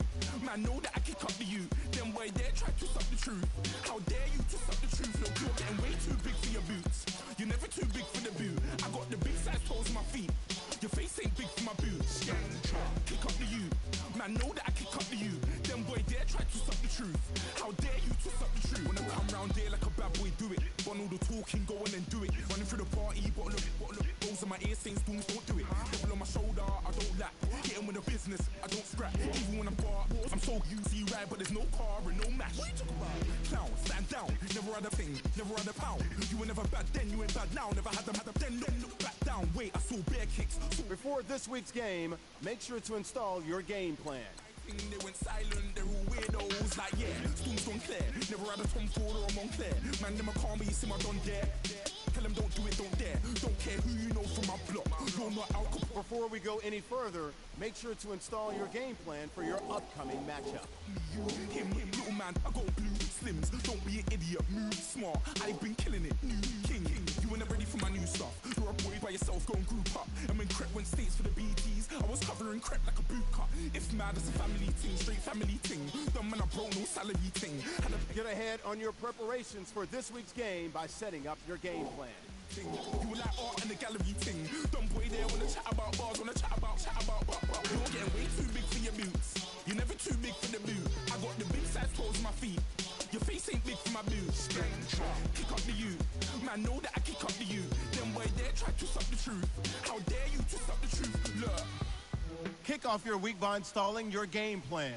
Man, know that I kick up the you. Then why dare try to suck the truth? How dare you to suck the truth? Look, you're getting way too big for your boots. You're never too big for the boot. I got the big size toes on my feet. Your face ain't big for my boots. Kick up the you. Man, know that I kick up the you. Then boy dare try to suck the truth. How dare you to suck the truth? When I come round there like a bad boy, do it. Want all the talking, go on and do it. Running through the party, bottle up. Rolls in my ear, saying spoons, don't do it. Double on my shoulder, I don't lap. Getting with the business, I don't scrap. Even when I'm bar, I'm so easy ride, but there's no car and no match. What you talking about? Clown, stand down. Never never had a thing, never had a pound. You were never bad then, you ain't bad now. Never had them, then look back down. Wait, I saw bare kicks. Before this week's game, make sure to install your game plan. They went silent, they're all weirdos. Like, yeah, Storm's gone clear. Never had a Tom Ford or a Montclair. Man, them a call me, you see my done there. Tell them don't do it, don't dare. Don't care who you know from my block. You're not alcohol. Before we go any further, make sure to install your game plan for your upcoming matchup. You, him, little man, I got blue slims. Don't be an idiot, move smart. I've been killing it, new king. You were never ready for my new stuff. You're a boy by yourself, go and group up. And when Crep went states for the BTs, I was covering Crep like a boot cut. If mad, it's a family thing, straight family thing. Dumb man, I broke no salary thing. Get ahead on your preparations for this week's game by setting up your game plan. You were like art in the gallery thing. Dumb boy there wanna chat about bars, wanna chat about. You're getting way too big for your boots. You're never too big for the boot. I got the big size toes on my feet. Your face ain't big for my boots. Kick up the you. Man, know that I kick up the you. Then boy there try to suck the truth. How dare you to suck the truth? Look. Kick off your week by installing your game plan.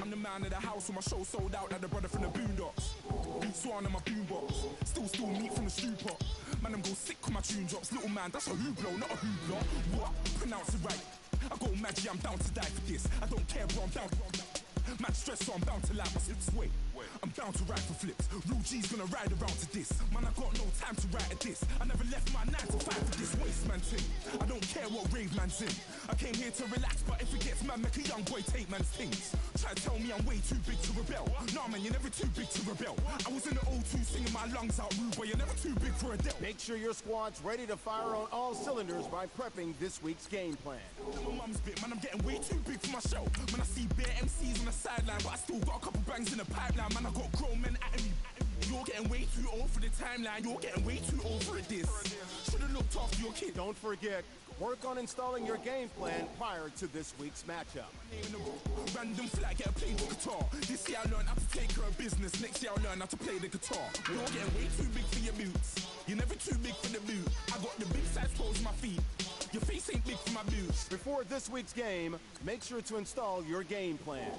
I'm the man of the house when my show sold out like the brother from the Boondocks. Beat Swan in my boombox. Still meat from the stew pot. Man, I'm go sick when my tune drops. Little man, that's a hooplo, not a hoopla. What? Pronounce it right. I go Maggie, I'm down to die for this. I don't care, bro, I'm down. Man, stress, so I'm bound to like my slips. Wait, I'm bound to ride for flips. Real G's gonna ride around to this. Man, I got no time to write at this. I never left my 9 to 5 for this waste man thing. I don't care what rave man's in. I came here to relax, but if it gets mad, make a young boy take man's things. Try to tell me I'm way too big to rebel. Nah, man, you're never too big to rebel. I was in the O2 singing my lungs out, rude, but you're never too big for a del. Make sure your squad's ready to fire on all cylinders by prepping this week's game plan. My mum's bit, man, I'm getting way too big for my show. Man, I see bare MCs on the sideline, but I still got a couple bangs in the pipeline. Man, I got grown men at me. You're getting way too old for the timeline. You're getting way too old for this. Should've looked after your kid. Don't forget, work on installing your game plan prior to this week's matchup. Random flag, get a play the guitar. This year I learned how to take care of business. Next year I learn how to play the guitar. You're getting way too big for your boots. You're never too big for the boot. I got the big size toes on my feet. Your face ain't big for my boots. Before this week's game, make sure to install your game plan.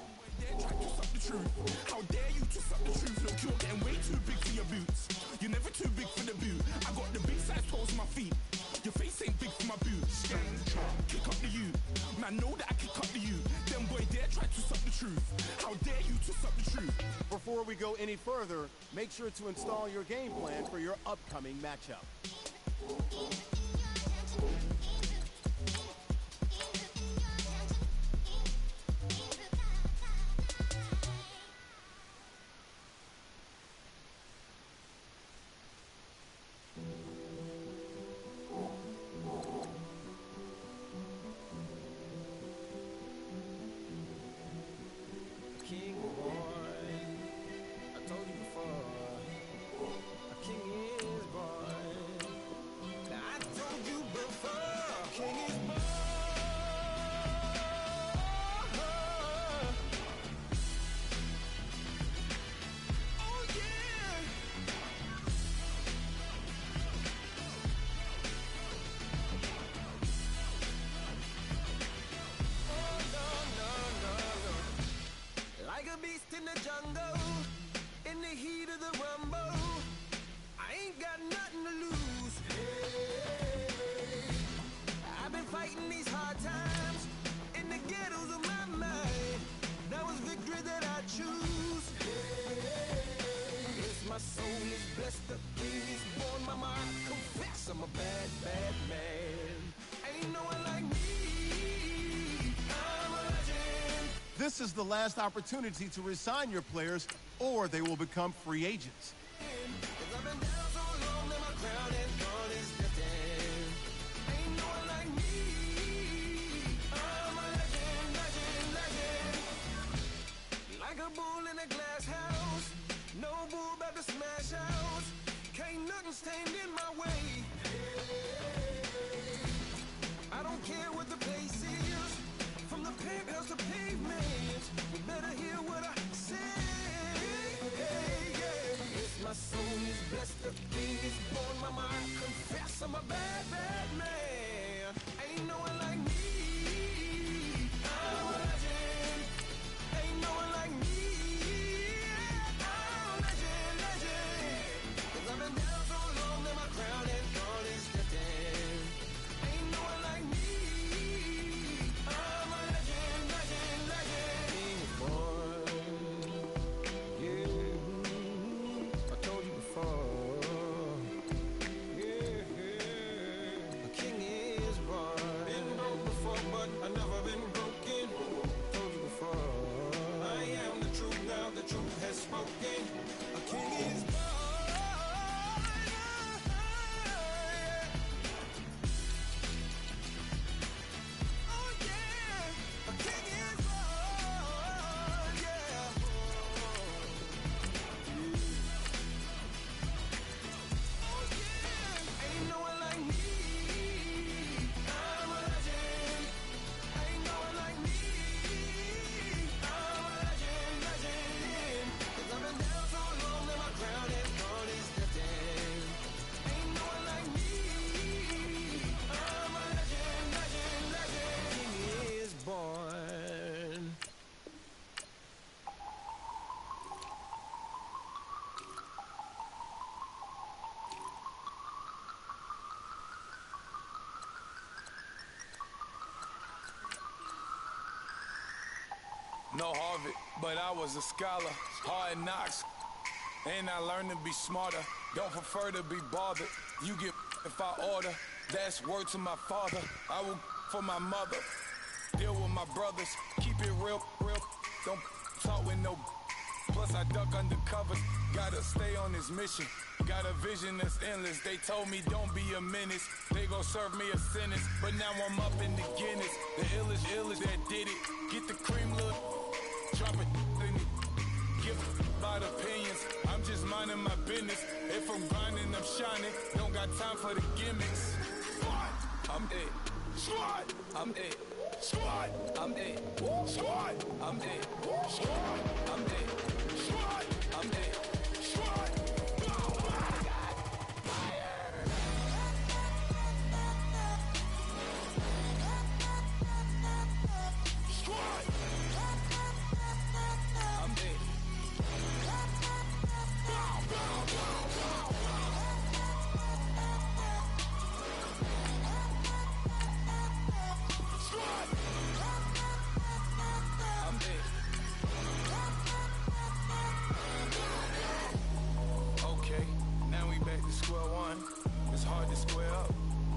Try to suck the truth. How dare you to suck the truth? Look, you're getting way too big for your boots. You're never too big for the boot. I got the big size toes on my feet. Your face ain't big for my boots. Kick up the you. Man, know that I kick up the you. Them boy dare try to suck the truth. How dare you to suck the truth? Before we go any further, make sure to install your game plan for your upcoming matchup. King boy, I told you before, a king is born. Now I told you before, king is born. Oh yeah. Oh no. Like a beast in the jungle, in the heat of the rumble, I ain't got nothing to lose. Hey, I've been fighting these hard times in the ghettos of my mind. Now it's victory that I choose. Hey, yes, my soul is blessed, the king is born. Mama, I confess I'm a bad, bad man. Ain't no one like me. I'm a legend. This is the last opportunity to resign your players, or they will become free agents. I've been down so long that my crown and throne is lifted. Ain't no one like me. I'm a legend, legend, legend. Like a bull in a glass house, no bull about to smash out. Can't nothing stand in my way. I don't care what the place is, from the penthouse to pavement. You better hear what I say. Hey, yeah. Yes, my soul is blessed, the king is born. Mama, I confess I'm a bad, bad man. Ain't no one like me. I'm a legend. Ain't no one like me. I'm a legend, legend. no Harvard, but I was a scholar. Hard knocks, and I learned to be smarter. Don't prefer to be bothered. You get if I order. That's word to my father. I will for my mother. Deal with my brothers. Keep it real. Don't talk with no. Plus I duck undercovers. Gotta stay on this mission. Got a vision that's endless. They told me don't be a menace. They gon' serve me a sentence. But now I'm up in the Guinness. The illest that did it. Get the cream, look. Drop it. Give about opinions. I'm just minding my business. If I'm grinding, I'm shining. Don't got time for the gimmicks. I'm dead. Squad. I'm dead. Squad. I'm dead. Squad. I'm dead. Squad. I'm dead. Squad. I'm dead. Squad.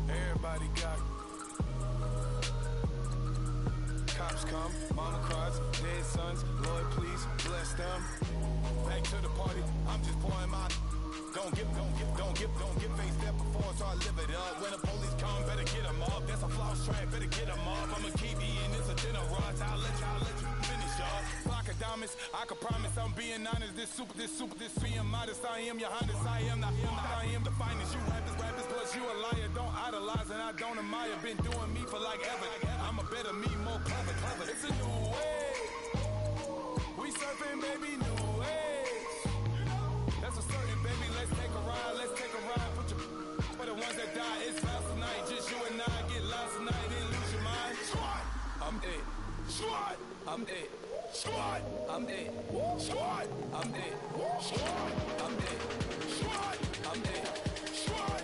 Everybody got cops come, mama cries, dead sons, Lord please bless them. Back to the party, I'm just pouring my. Don't get faced that before, so I live it up. When the police come, better get them up. That's a floss track, better get them up. I'ma keep eating, it's a dinner rush. I'll let you finish up. Block of diamonds, I can promise I'm being honest. This being modest. I am your highness, I am the finest. You rappers, plus you a liar. Don't idolize and I don't admire. Been doing me for like ever. I'm a better me, more clever. It's a new way. We surfing, baby, new age. That's a certain, baby. Let's take a ride. Put your for the ones that die. It's last tonight. Just you and I get lost tonight. Then lose your mind. Squad. I'm dead. Squad. I'm dead. Squad. I'm dead. Squad. I'm dead. Squad. I'm dead. Squad. I'm dead. Squad.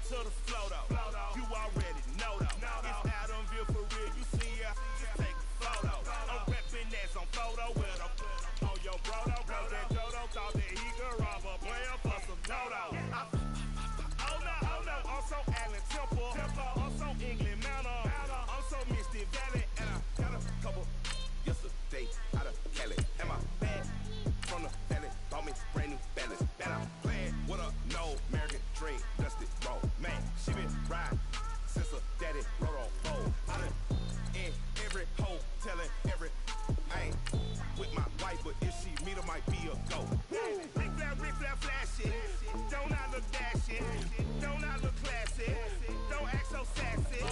To the flow though, you already know though. It's Adamville for real, you see ya, just take a photo. I'm reppin' that's on photo with a on your bro though. Cause that Jodo thought that he could rob a player for some dodo. Oh no, I'm so Allen Temple, I'm so England Manor, I'm so Misty Valley, and I got a couple yesterday out of Cali. And my bag from the valley, bought me brand new balance. And I'm playing with a no American dream, dusty roll. Man, she been riding since her daddy rode on fold. I done in every hole, telling every I ain't with my wife, but if she meet her, might be a go. Big flat, flashy. Don't I look dashy? Don't I look classy? Don't act so sassy.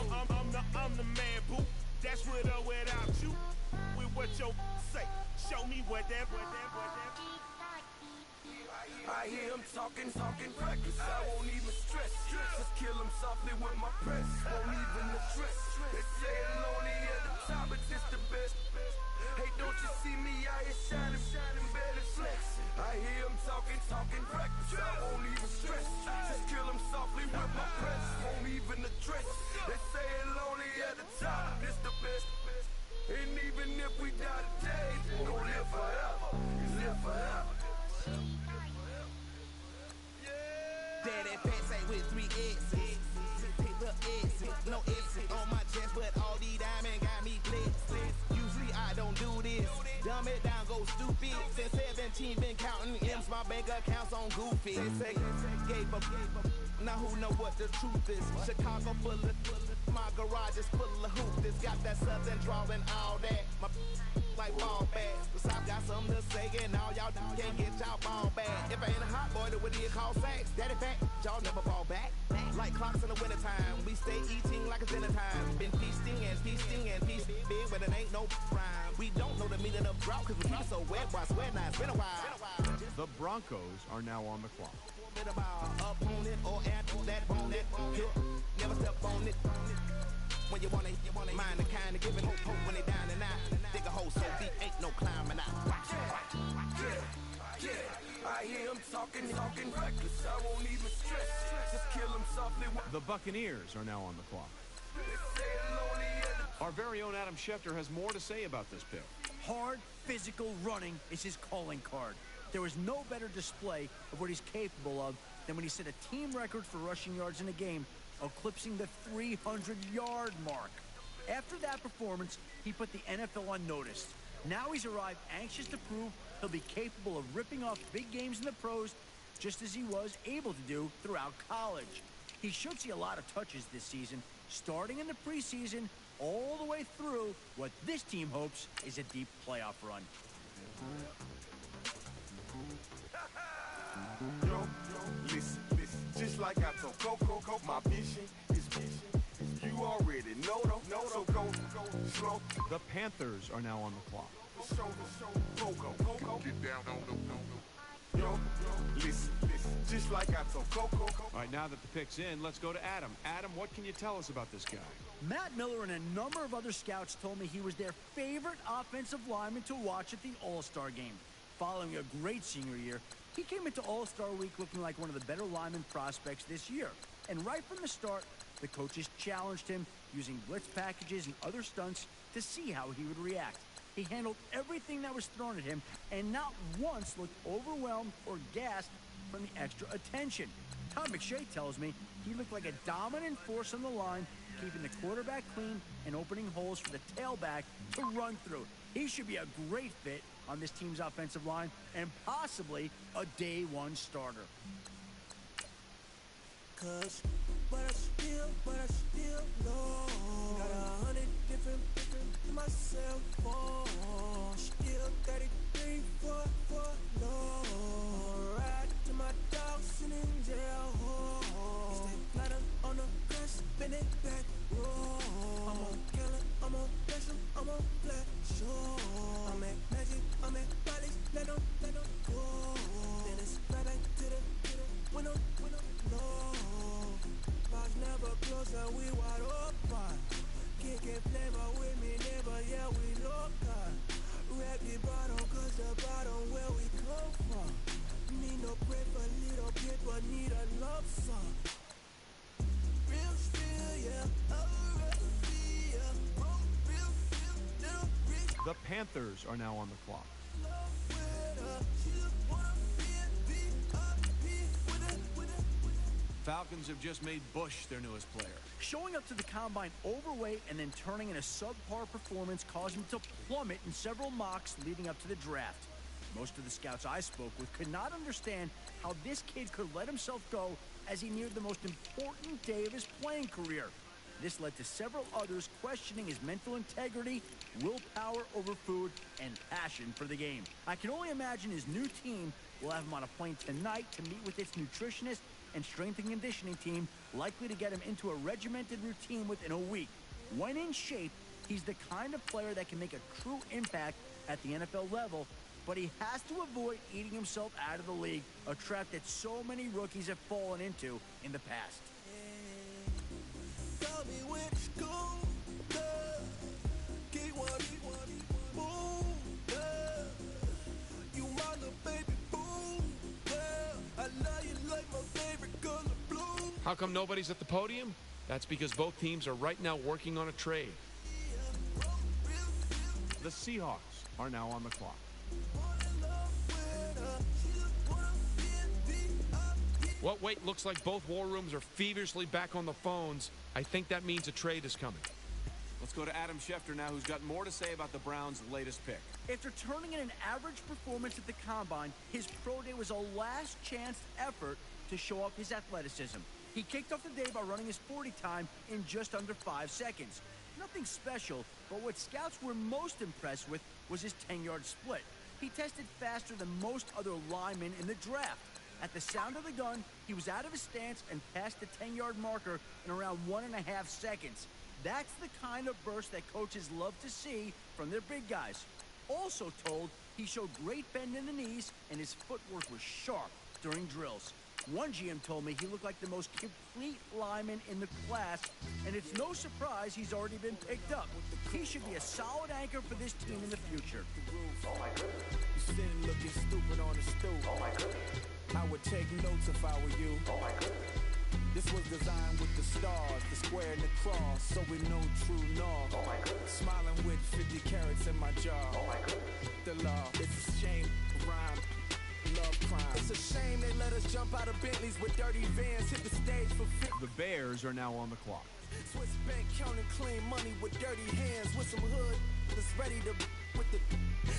I'm the man, boo. That's with or without you. With what your say. Show me what that. I hear him talking reckless. I won't even stress. Just kill him softly with my press. Won't even address. They say it lonely at the top, but this the best. Hey, don't you see me out here shining, barely flexing. I hear him talking reckless. I won't even stress. Just kill him softly with my press. Won't even address. They say it lonely at the top, this the best. And even if we die today, we gon' live forever. Live forever. Daddy fat say with 3 X's. Pick the X's, no X's on my chest, but all these diamonds got me blitzed. Usually I don't do this. Dumb it down, go stupid. Since 17 been counting M's, my bank account's on goofy. Say gave up. Now who know what the truth is? Chicago full of, my garage is full of hoops. Got that southern draw and all that. My like ball bags. But I've got something to say, and all y'all can't get y'all ball back. If I ain't a hot boy, then what do you call sacks? Daddy fact, y'all never fall back. Like clocks in the wintertime, we stay eating like it's dinner time. Been feasting and feasting and feasting big, but it ain't no rhyme. We don't know the meaning of drought, cause we keep it so wet, why sweat now, it's been a while. The Broncos are now on the clock. Opponent or that bonnet, never step on it. When you want it, mind the kind of giving hope when they down and out. Dig a hole so deep, ain't no climbing out. Yeah, I hear him talking reckless. I won't even stress. Just kill him softly. The Buccaneers are now on the clock. Our very own Adam Schefter has more to say about this pick. Hard, physical running is his calling card. There was no better display of what he's capable of than when he set a team record for rushing yards in a game, eclipsing the 300-yard mark. After that performance, he put the NFL on notice. Now he's arrived anxious to prove he'll be capable of ripping off big games in the pros, just as he was able to do throughout college. He should see a lot of touches this season, starting in the preseason all the way through what this team hopes is a deep playoff run. Yo, listen, just like I told Coco, my vision is vision. You already know, so go slow. The Panthers are now on the clock. Go. Get down on the Yo, listen, just like I told Coco. All right, now that the pick's in, let's go to Adam. Adam, what can you tell us about this guy? Matt Miller and a number of other scouts told me he was their favorite offensive lineman to watch at the All-Star game. Following a great senior year, he came into All-Star Week looking like one of the better lineman prospects this year. And right from the start, the coaches challenged him using blitz packages and other stunts to see how he would react. He handled everything that was thrown at him and not once looked overwhelmed or gassed from the extra attention. Tom McShay tells me he looked like a dominant force on the line, keeping the quarterback clean and opening holes for the tailback to run through. He should be a great fit on this team's offensive line and possibly a day one starter. But I still know. Got 100 different in my cell phone. Still 33 for no. Ride to my dog sitting in jail. Stay flatter on the grass, bend it back, roll. I'm on killer, I'm on pressure, I'm on flat, sure. I'm at magic, I'm at bodies, let them go. Then it's right back to the window, no. Box never close and we wide open. Kicking flavor with me, neighbor, yeah, we local. Rap the bottom, cause the bottom where we come from. Need no bread for little bit, but need a love song. Real spill, yeah, The Panthers are now on the clock. Falcons have just made Bush their newest player. Showing up to the combine overweight and then turning in a subpar performance caused him to plummet in several mocks leading up to the draft. Most of the scouts I spoke with could not understand how this kid could let himself go as he neared the most important day of his playing career. This led to several others questioning his mental integrity, willpower over food, and passion for the game. I can only imagine his new team will have him on a plane tonight to meet with its nutritionist and strength and conditioning team, likely to get him into a regimented routine within a week. When in shape, he's the kind of player that can make a true impact at the NFL level but he has to avoid eating himself out of the league, a trap that so many rookies have fallen into in the past. Tell me which school, keep one, boom, you my little baby, boom, I know you like my favorite color, blue. How come nobody's at the podium? That's because both teams are right now working on a trade. The Seahawks are now on the clock. Well, wait, looks like both war rooms are feverishly back on the phones. I think that means a trade is coming. Let's go to Adam Schefter now, who's got more to say about the Browns' latest pick. After turning in an average performance at the Combine, his pro day was a last-chance effort to show off his athleticism. He kicked off the day by running his 40 time in just under 5 seconds. Nothing special, but what scouts were most impressed with was his 10-yard split. He tested faster than most other linemen in the draft. At the sound of the gun, he was out of his stance and passed the 10-yard marker in around 1.5 seconds. That's the kind of burst that coaches love to see from their big guys. Also told, he showed great bend in the knees and his footwork was sharp during drills. One GM told me he looked like the most complete lineman in the class, and it's no surprise he's already been picked up. He should be a solid anchor for this team in the future. Oh my goodness. You sitting looking stupid on the stoop. Oh my goodness. I would take notes if I were you. Oh my goodness. This was designed with the stars, the square and the cross, so we know true north. Oh my goodness. Smiling with 50 carats in my jaw. Oh my goodness. The law, it's a shame, rhyme. Love crime. It's a shame they let us jump out of Bentleys with dirty vans, hit the stage for The Bears are now on the clock. Swiss bank counting clean money with dirty hands, with some hood that's ready to with the.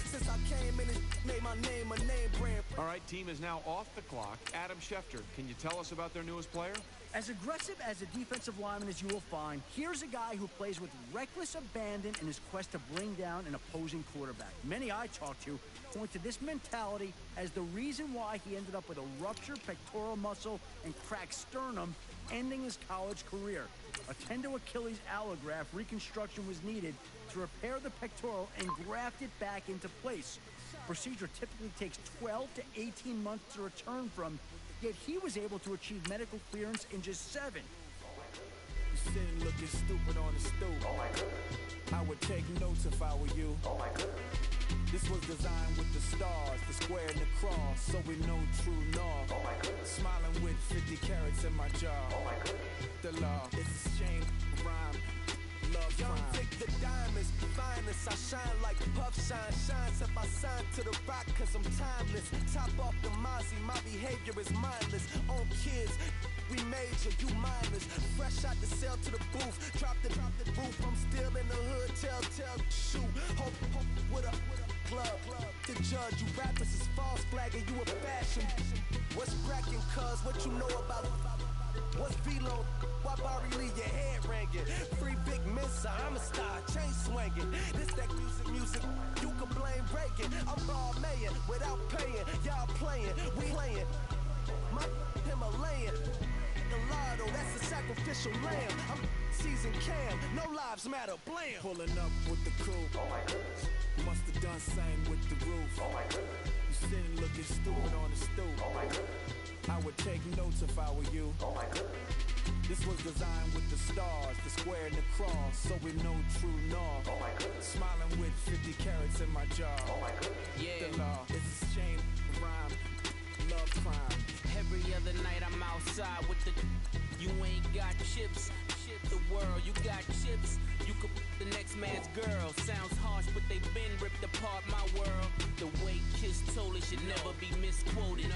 Since I came in, it made my name a name brand. All right, team is now off the clock. Adam Schefter, can you tell us about their newest player? As aggressive as a defensive lineman as you will find, here's a guy who plays with reckless abandon in his quest to bring down an opposing quarterback. Many I talk to point to this mentality as the reason why he ended up with a ruptured pectoral muscle and cracked sternum, ending his college career. A tendo Achilles allograft reconstruction was needed to repair the pectoral and graft it back into place. Procedure typically takes 12 to 18 months to return from, yet he was able to achieve medical clearance in just 7. You sitting looking stupid on the stoop. Oh my goodness. I would take notes if I were you. Oh my goodness. This was designed with the stars, the square and the cross, so we know true north. Oh my goodness. Smiling with 50 carats in my jaw. Oh my goodness. The law, it's a shame, rhyme. Love young Vic the diamonds, finest. I shine like puff shine, shines if I sign to the rock cause I'm timeless. Top off the Mozzie, my behavior is mindless. On kids, we major, you minors. Fresh out the cell to the booth, drop the roof. I'm still in the hood, tell, shoot. Hope with a club. The judge, you rappers is false flagging, you a fashion. What's cracking, cuz? What you know about? What's V-Lo? Why Barry leave your head ringing? Free Big Mensa, I'm a star, chain swinging. This that music, you can blame Reagan. I'm raw mayor without paying. Y'all playing, we playing. My Himalayan. Gallardo, that's a sacrificial lamb. I'm seasoned Cam, no lives matter, blam. Pulling up with the crew. Oh my goodness. Must have done same with the roof. Oh my goodness. You sitting looking stupid on the stoop. Oh my goodness. I would take notes if I were you. Oh my goodness. This was designed with the stars, the square and the cross, so we know true north. Oh my goodness. Smiling with 50 carats in my jaw. Oh my goodness. Yeah. The law, it's a shame, rhyme, love crime. Every other night I'm outside with the. You ain't got chips. The world, you got chips. You could the next man's girl. Sounds harsh, but they been ripped apart my world. The way Kiss told it should never be misquoted.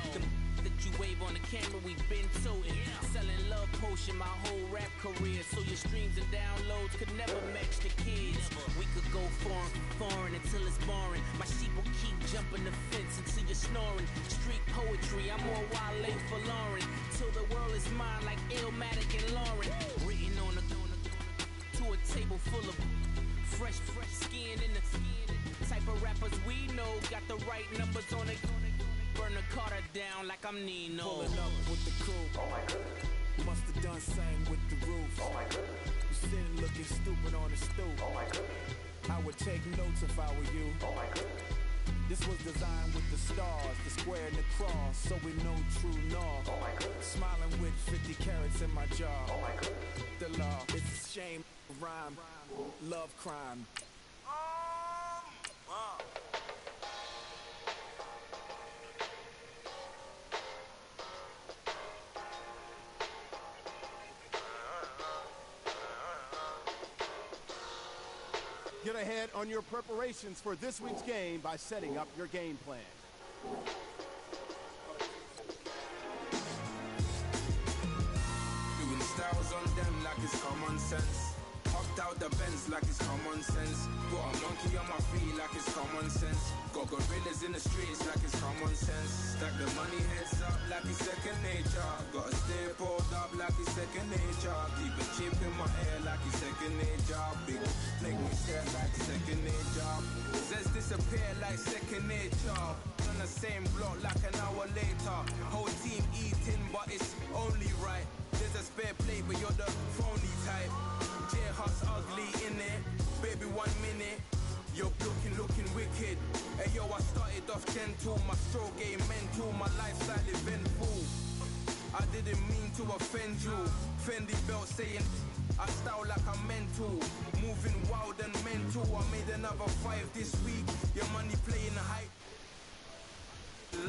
The that you wave on the camera, we've been toting. Selling love potion my whole rap career, so your streams and downloads could never match the kids. We could go foreign until it's boring. My sheep will keep jumping the fence until you're snoring. Street poetry, I'm more Wale for Lauren. Till the world is mine like Illmatic and Lauren. Written on to a table full of fresh skin in the type of rappers we know. Got the right numbers on it. Burn the Carter down like I'm Nino. Pulling up with the crew. Oh my goodness. Must have done same with the roof. Oh my goodness. You sitting looking stupid on the stoop. Oh my goodness. I would take notes if I were you. Oh my goodness. This was designed with the stars, the square and the cross, so we know true north. Smiling with 50 carats in my jaw. The law, it's a shame, rhyme, love crime. Get ahead on your preparations for this week's game by setting up your game plan. Doing styles on them like it's common sense. Hopped out the Benz like it's common sense. Put a monkey on my feet like it's common sense. Got gorillas in the streets like it's common sense. Stack the money heads up like it's second nature. Gotta stay pulled up like it's second nature. Keep a chip in my hair like it's second nature. Big make me stare like second nature. Says disappear like second nature. On the same block like an hour later. Whole team eating but it's only right. There's a spare plate but you're the phony type. J-Hut's ugly in it. Baby 1 minute. You're looking wicked. Hey yo, I started off gentle. My stroke game mental. My lifestyle eventful. I didn't mean to offend you. Fendi belt saying I style like I'm mental. Moving wild and mental. I made another 5 this week. Your money playing high.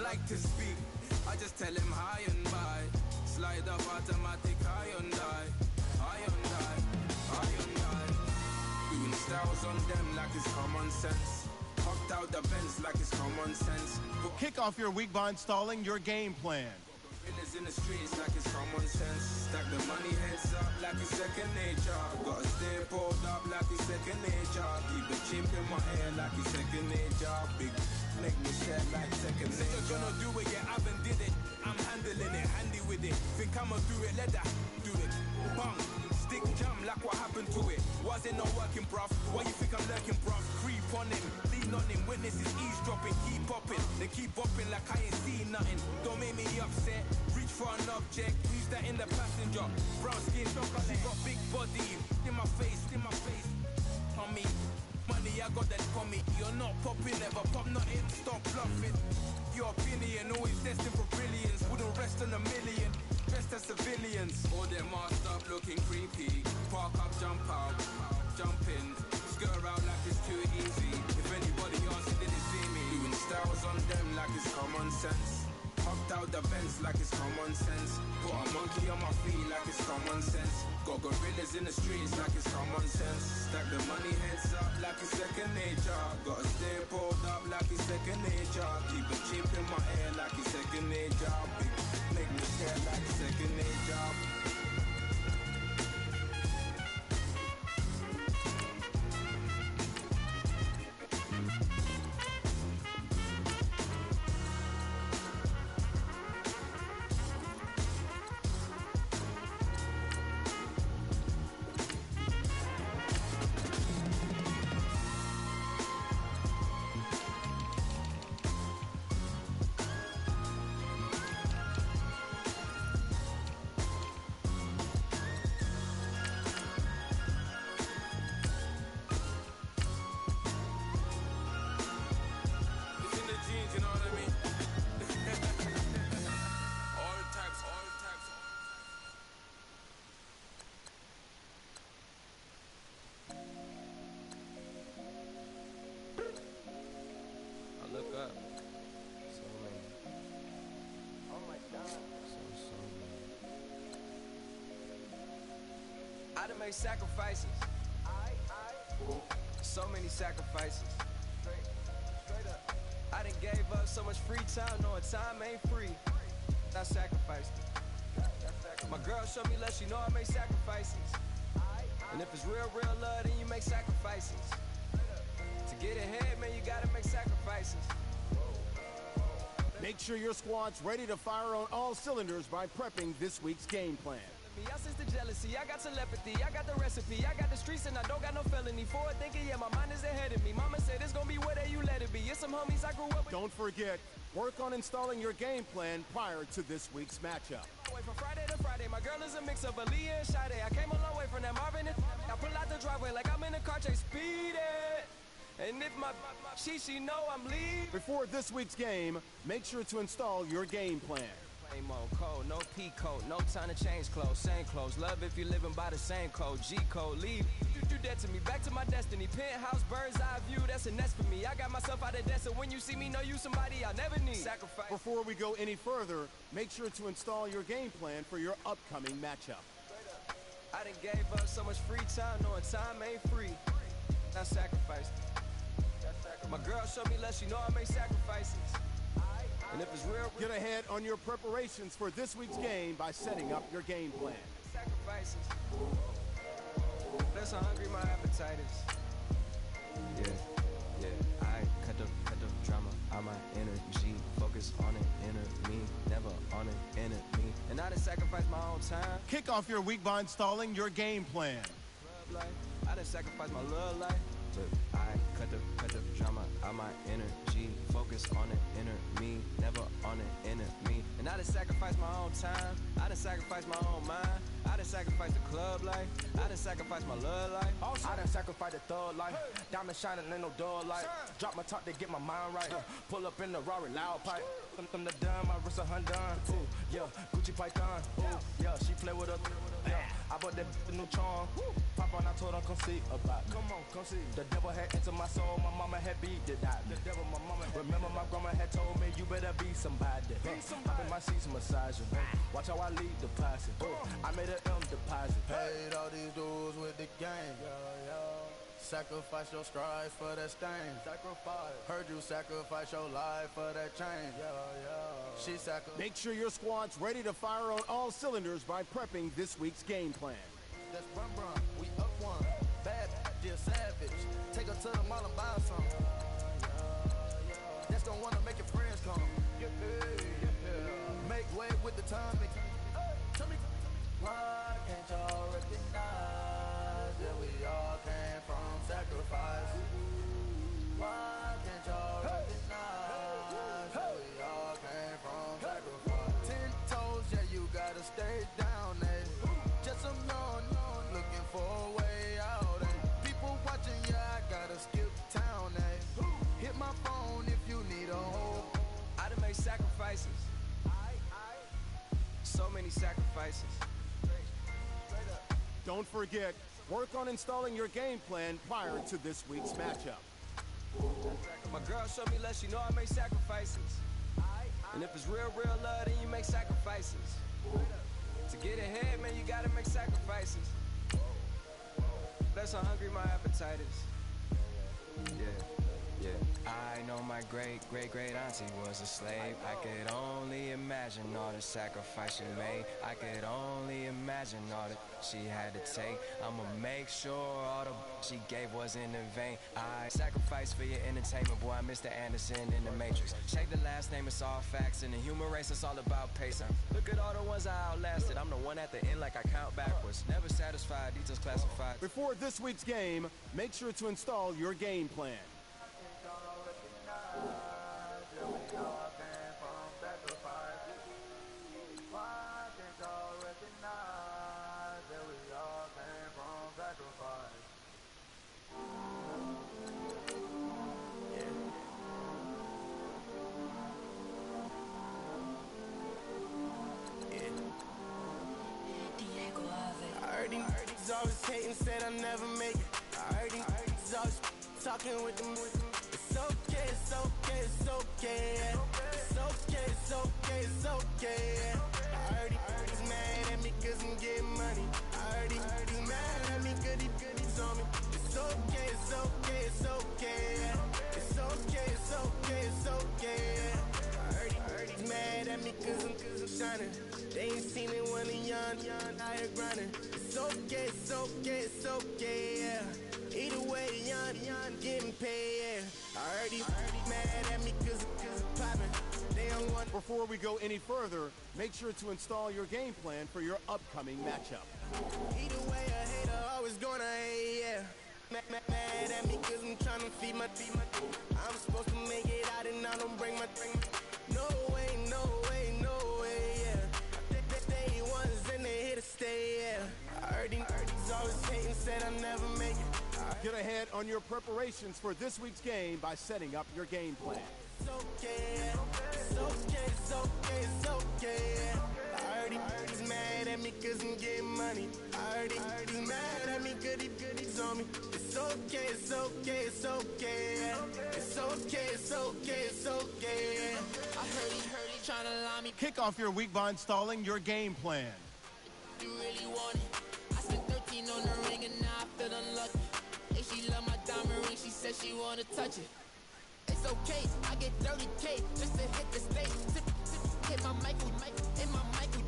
Like to speak. I just tell him high and by. Slide up automatic high and die. High and die. High and die. Doing styles on them like it's common sense. Hopped out the Benz like it's common sense. Kick off your week by installing your game plan. Gorillas in the streets like it's common sense. Stack the money heads up like it's second nature. Gotta stay pulled up like it's second nature. Keep the chip in my hair like it's second nature. Big make me share like second nature. You're gonna do it, yeah, I haven't did it. I'm handling it, handy with it. Think I'ma do it, let that do it. Bang, stick jam like what happened to it. Was it not working, bruv? Why you think I'm lurking, bruv? Creep on him, lean on him. Witnesses eavesdropping, keep popping. They keep bopping like I ain't seen nothing. Don't make me upset. Reach for an object, use that in the passenger. Brown skin, she got big body. In my face, on me. Money, I got that for me. You're not popping, never pop nothing. Stop bluffing. Your opinion, always destined for brilliance. Wouldn't rest on a million. Rest as civilians. All them masked up looking creepy. Park up, jump out, jump in. Skirt out like it's too easy. If anybody else didn't see me. Doing styles on them like it's common sense. Hopped out the Benz like it's common sense. Put a monkey on my feet like it's common sense. Got gorillas in the streets like it's common sense. Stack the money heads up like it's second nature. Gotta stay pulled up like it's second nature. Keep a chip in my hair like it's second nature. Big make me stare like second nature. I done made sacrifices. So many sacrifices. Straight up. I done gave up so much free time, knowing time ain't free. I sacrificed it. My girl showed me love, she know I make sacrifices. And if it's real love, then you make sacrifices. To get ahead, man, you gotta make sacrifices. Make sure your squad's ready to fire on all cylinders by prepping this week's game plan. I sense the jealousy, I got telepathy, I got the recipe, I got the streets and I don't got no felony. Forward thinking, yeah, my mind is ahead of me. Mama said it's gonna be where you let it be. It's some homies I grew up with. Don't forget, work on installing your game plan prior to this week's matchup. From Friday to Friday, my girl is a mix of Aaliyah and Sade. I came a long way from that Marvin and I pull out the driveway like I'm in a car chase, speed it. And if my she know I'm leaving. Before this week's game, make sure to install your game plan. Play mode, code, no P code, no time to change clothes, same clothes. Love if you're living by the same code, G code, leave. You do that to me, back to my destiny. Penthouse, bird's eye view, that's a nest for me. I got myself out of debt, so when you see me, know you somebody I never need. Sacrifice. Before we go any further, make sure to install your game plan for your upcoming matchup. I done gave up so much free time, knowing time ain't free. I sacrificed. My girl showed me love, she know I make sacrifices. And if it's real, get ahead on your preparations for this week's game by setting up your game plan. Sacrifices. That's how hungry my appetite is. Yeah. I cut the drama out my energy. Focus on an inner me, never on an enemy. And I done sacrificed my own time. Kick off your week by installing your game plan. I done sacrificed my love life. But I cut the drama out my energy. Focus on an inner me, never on an enemy. And I done sacrificed my own time. I done sacrificed my own mind. I done sacrificed the club life. I done sacrificed my love life. I done sacrificed the thug life. Diamond shining, ain't no dull light. Drop my top to get my mind right. Pull up in the Rari loud pipe. From the dime, my wrist a Hyundai. Ooh, yeah, Gucci Python. Ooh, yeah, she play with her. Yeah, I bought that new charm. Pop on, I told her come see about it. Come on, come see. The devil had entered my soul. My mama had beat it out. The devil, my mama. Remember my grandma had told me you better be somebody. Hop in my seats massaging. Watch how I lead the passing. I made an M deposit. Paid all these dudes with the game. Sacrifice your strides for that stain. Sacrifice. Heard you sacrifice your life for that change. She sacrificed. Make sure your squad's ready to fire on all cylinders by prepping this week's game plan. That's run. We up one. Bad, dear savage. Take her to the mall and buy some. That's gonna wanna make your friends come. Make way with the time. Tell me, why can't y'all recognize that we all came from sacrifice? Why can't y'all recognize that we all came from sacrifice? 10 toes, yeah, you gotta stay down there. Just some known, looking for a way out. People watching, yeah, I gotta skip town. Hit my phone if you need a hope. I done made sacrifices. So many sacrifices. Don't forget, work on installing your game plan prior to this week's matchup. My girl showed me love, she know I make sacrifices. And if it's real love, then you make sacrifices. To get ahead, man, you gotta make sacrifices. That's how hungry my appetite is. Yeah. I know my great auntie was a slave. I could only imagine all the sacrifice she made. I could only imagine all that she had to take. I'ma make sure all the she gave wasn't in vain. I sacrificed for your entertainment, boy. I'm Mr. Anderson in the Matrix. Check the last name, it's all facts. In the human race, it's all about pacing. Look at all the ones I outlasted. I'm the one at the end like I count backwards. Never satisfied, details classified. Before this week's game, make sure to install your game plan. Always hating, said I never make it. I heard he's always talking with them. It's okay, it's okay, it's okay. It's okay, it's okay, it's okay. I heard he's mad at me cause I'm getting money. I heard he's mad at me cause he's on me. It's okay, it's okay, it's okay. It's okay, it's okay, it's okay. I heard he's mad at me cause I'm shining. They ain't seen it when I'm young, I here grinding. It's okay, it's okay, it's okay, yeah. Either way, young, getting paid, yeah. I heard he's mad at me cause I'm popping. They don't want. Before we go any further, make sure to install your game plan for your upcoming matchup. Either way, a hater always gonna hate, yeah. Mad at me cause I'm trying to feed my I'm supposed to make it out and I don't bring my No way, yeah. They ones and they here to stay, yeah. I heard he's always hating, said I never make it. Get ahead on your preparations for this week's game by setting up your game plan. It's okay, it's okay, it's okay, it's okay. I heard he's mad at me cause I'm getting money. I heard he's mad at me cause he's on me. It's okay, it's okay, it's okay. It's okay, it's okay, it's okay. I heard he trying to lie me. Kick off your week by installing your game plan. You really want it. I spent 13 on the ring and now I feel unlucky. Hey, she love my diamond ring, she said she wanna touch it. It's okay, I get 30K just to hit the stage. Hit my Michael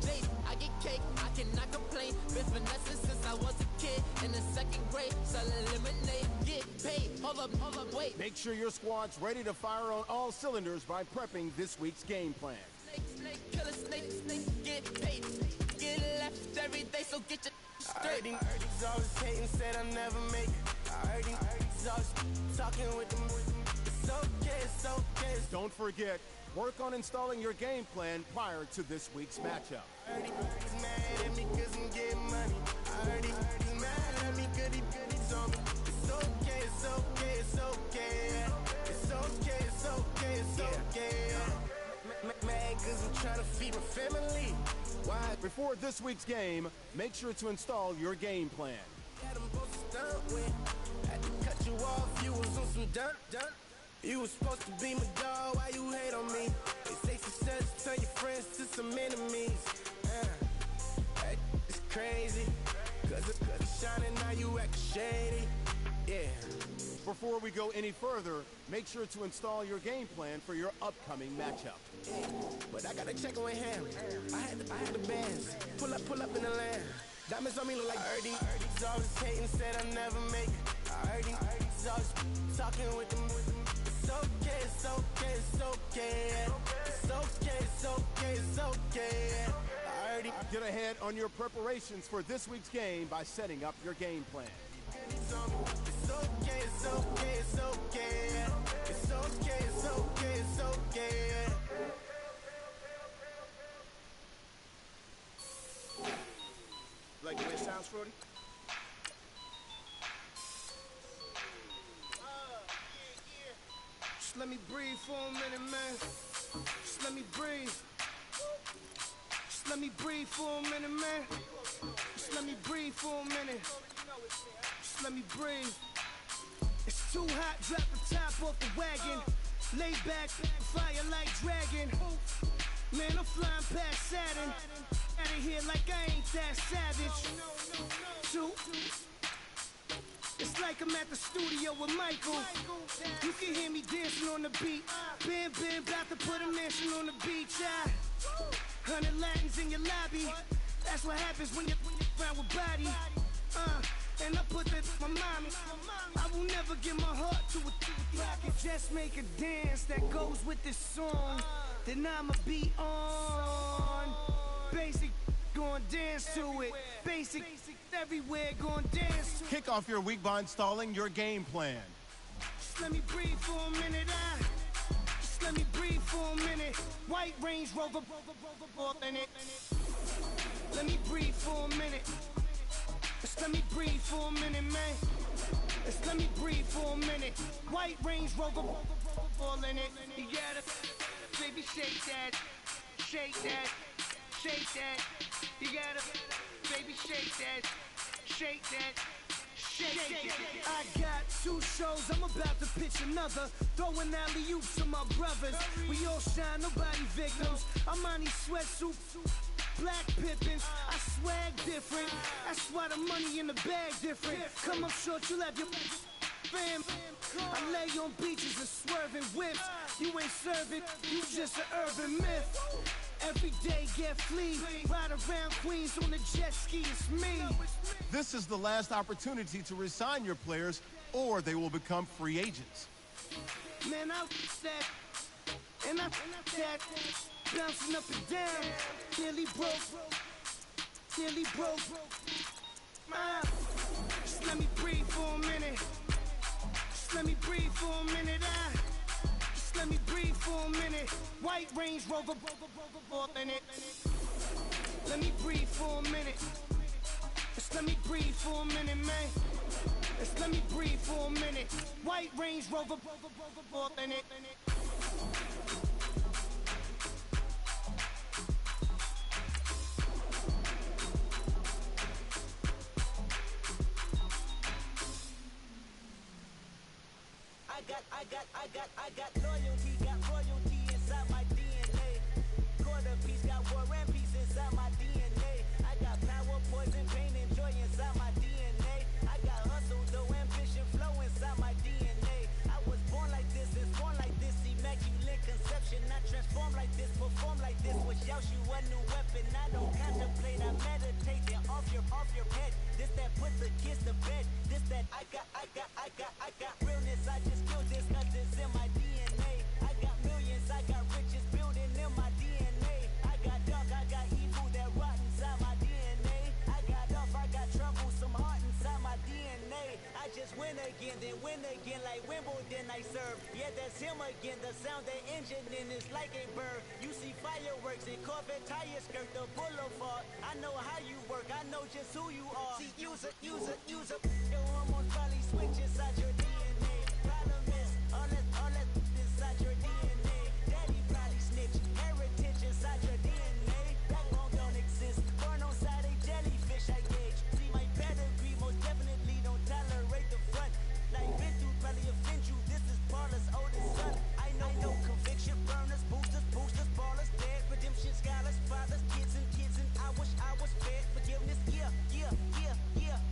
J. I get cake, I cannot complain. Been finessing since I was a kid in the 2nd grade. Selling lemonade, get paid. Hold up, wait. Make sure your squad's ready to fire on all cylinders by prepping this week's game plan. Snake, killer snake, get paid. Get left every day, so get your straight. I heard he's always hating, said I'll never make it. I heard he's always talking with them. It's okay, it's okay. Don't forget, work on installing your game plan prior to this week's matchup. I heard he's mad at me cause I'm getting money. I heard he's mad at me cause he's on me. It's okay, it's okay, it's okay. It's okay, it's okay, it's okay. Mad cause I'm trying to feed my family. Why? Before this week's game, make sure to install your game plan. Had them both stunt with. Had to cut you off, you was on some dun. You was supposed to be my dog, why you hate on me? They say success turn your friends to some enemies. It's crazy, cause it's shining, now you act shady. Yeah. Before we go any further, make sure to install your game plan for your upcoming matchup. Yeah, but I gotta check with him. I had the bands. Pull up in the land. Diamonds on me look like Erdy. He's always hating, said I'll never make it. I heard he's always talking with them. It's okay, it's okay, it's okay. It's okay, it's okay, it's okay. I heard Get ahead on your preparations for this week's game by setting up your game plan. It's okay, it's okay, it's okay. It's okay, it's okay, it's okay. Like the way it sounds, Shorty? Just let me breathe for a minute, man. Just let me breathe. Just let me breathe for a minute, man. Just let me breathe for a minute. Just let me breathe. It's too hot, drop the top off the wagon. Lay back, fire like dragon. Man, I'm flying past Saturn. Out of here like I ain't that savage. Two. It's like I'm at the studio with Michael. You can hear me dancing on the beat. Ben, about to put a mansion on the beach. 100 Latins in your lobby. That's what happens when you're around with body. And I put that my mommy. I will never give my heart to a I can just make a dance that goes with this song. Then I'ma be on. Basic, gon' dance to it. Basic, everywhere, gon' dance to it. Kick off your week by installing your game plan. Just let me breathe for a minute. Just let me breathe for a minute. White Range Rover, in it. Let me breathe for a minute. Just let me breathe for a minute, man. Just let me breathe for a minute. White Range Rover, in it. You gotta, baby, shake that, shake that, shake that. You gotta, baby, shake that, shake that. Shake it. I got 2 shows, I'm about to pitch another. Throwing alley-oops to my brothers. We all shine, nobody victims. I'm on these sweatsuits, black pippins. I swag different. That's why the money in the bag different. Come up short, you'll have your fam. I lay on beaches and swerving whips. You ain't serving, you just an urban myth. Every day get flea, ride around Queens on a jet ski, it's me. This is the last opportunity to resign your players or they will become free agents. Man, I that, and I that, bouncing up and down, nearly broke. Just let me breathe for a minute. Just let me breathe for a minute. Just let me breathe for a minute. White Range Rover, in it. Let me breathe for a minute. Just let me breathe for a minute, man. Just let me breathe for a minute. White Range Rover, off in it. I got loyalty, got royalty inside my DNA. Quarter piece, got war and peace inside my DNA. I got power, poison, pain, and joy inside my DNA. I got hustle, though, ambition, flow inside my DNA. I was born like this, and born like this, immaculate conception. I transform like this, perform like this, was Yaoshu a new weapon. I don't contemplate, I meditate, and off your head. This that put the kids to bed. This that I got realness. I just killed this 'cause it's in my DNA. I got millions, I got riches building in my DNA. I got dark, I got evil that rot inside my DNA. I got off, I got trouble, some heart inside my DNA. I just win again, then win again like Wimbledon I serve. Yeah, that's him again. The sound the engine in is like a bird. You see fireworks and Corvette tires skirt the boulevard. I know how you work, I know just who you are. See, use it. Your hormones probably switch inside your DNA. Problem is, all that inside your DNA. Daddy probably snitch, heritage inside your DNA. Backbone don't exist, born on side a jellyfish I gauge. See my pedigree, most definitely don't tolerate the front. Like been through, probably offend you, this is Paula's oldest son. I know conviction burners, boosters, ballers, dead, redemption scholars, fathers, kids and I wish I was fed. Forgiveness, yeah.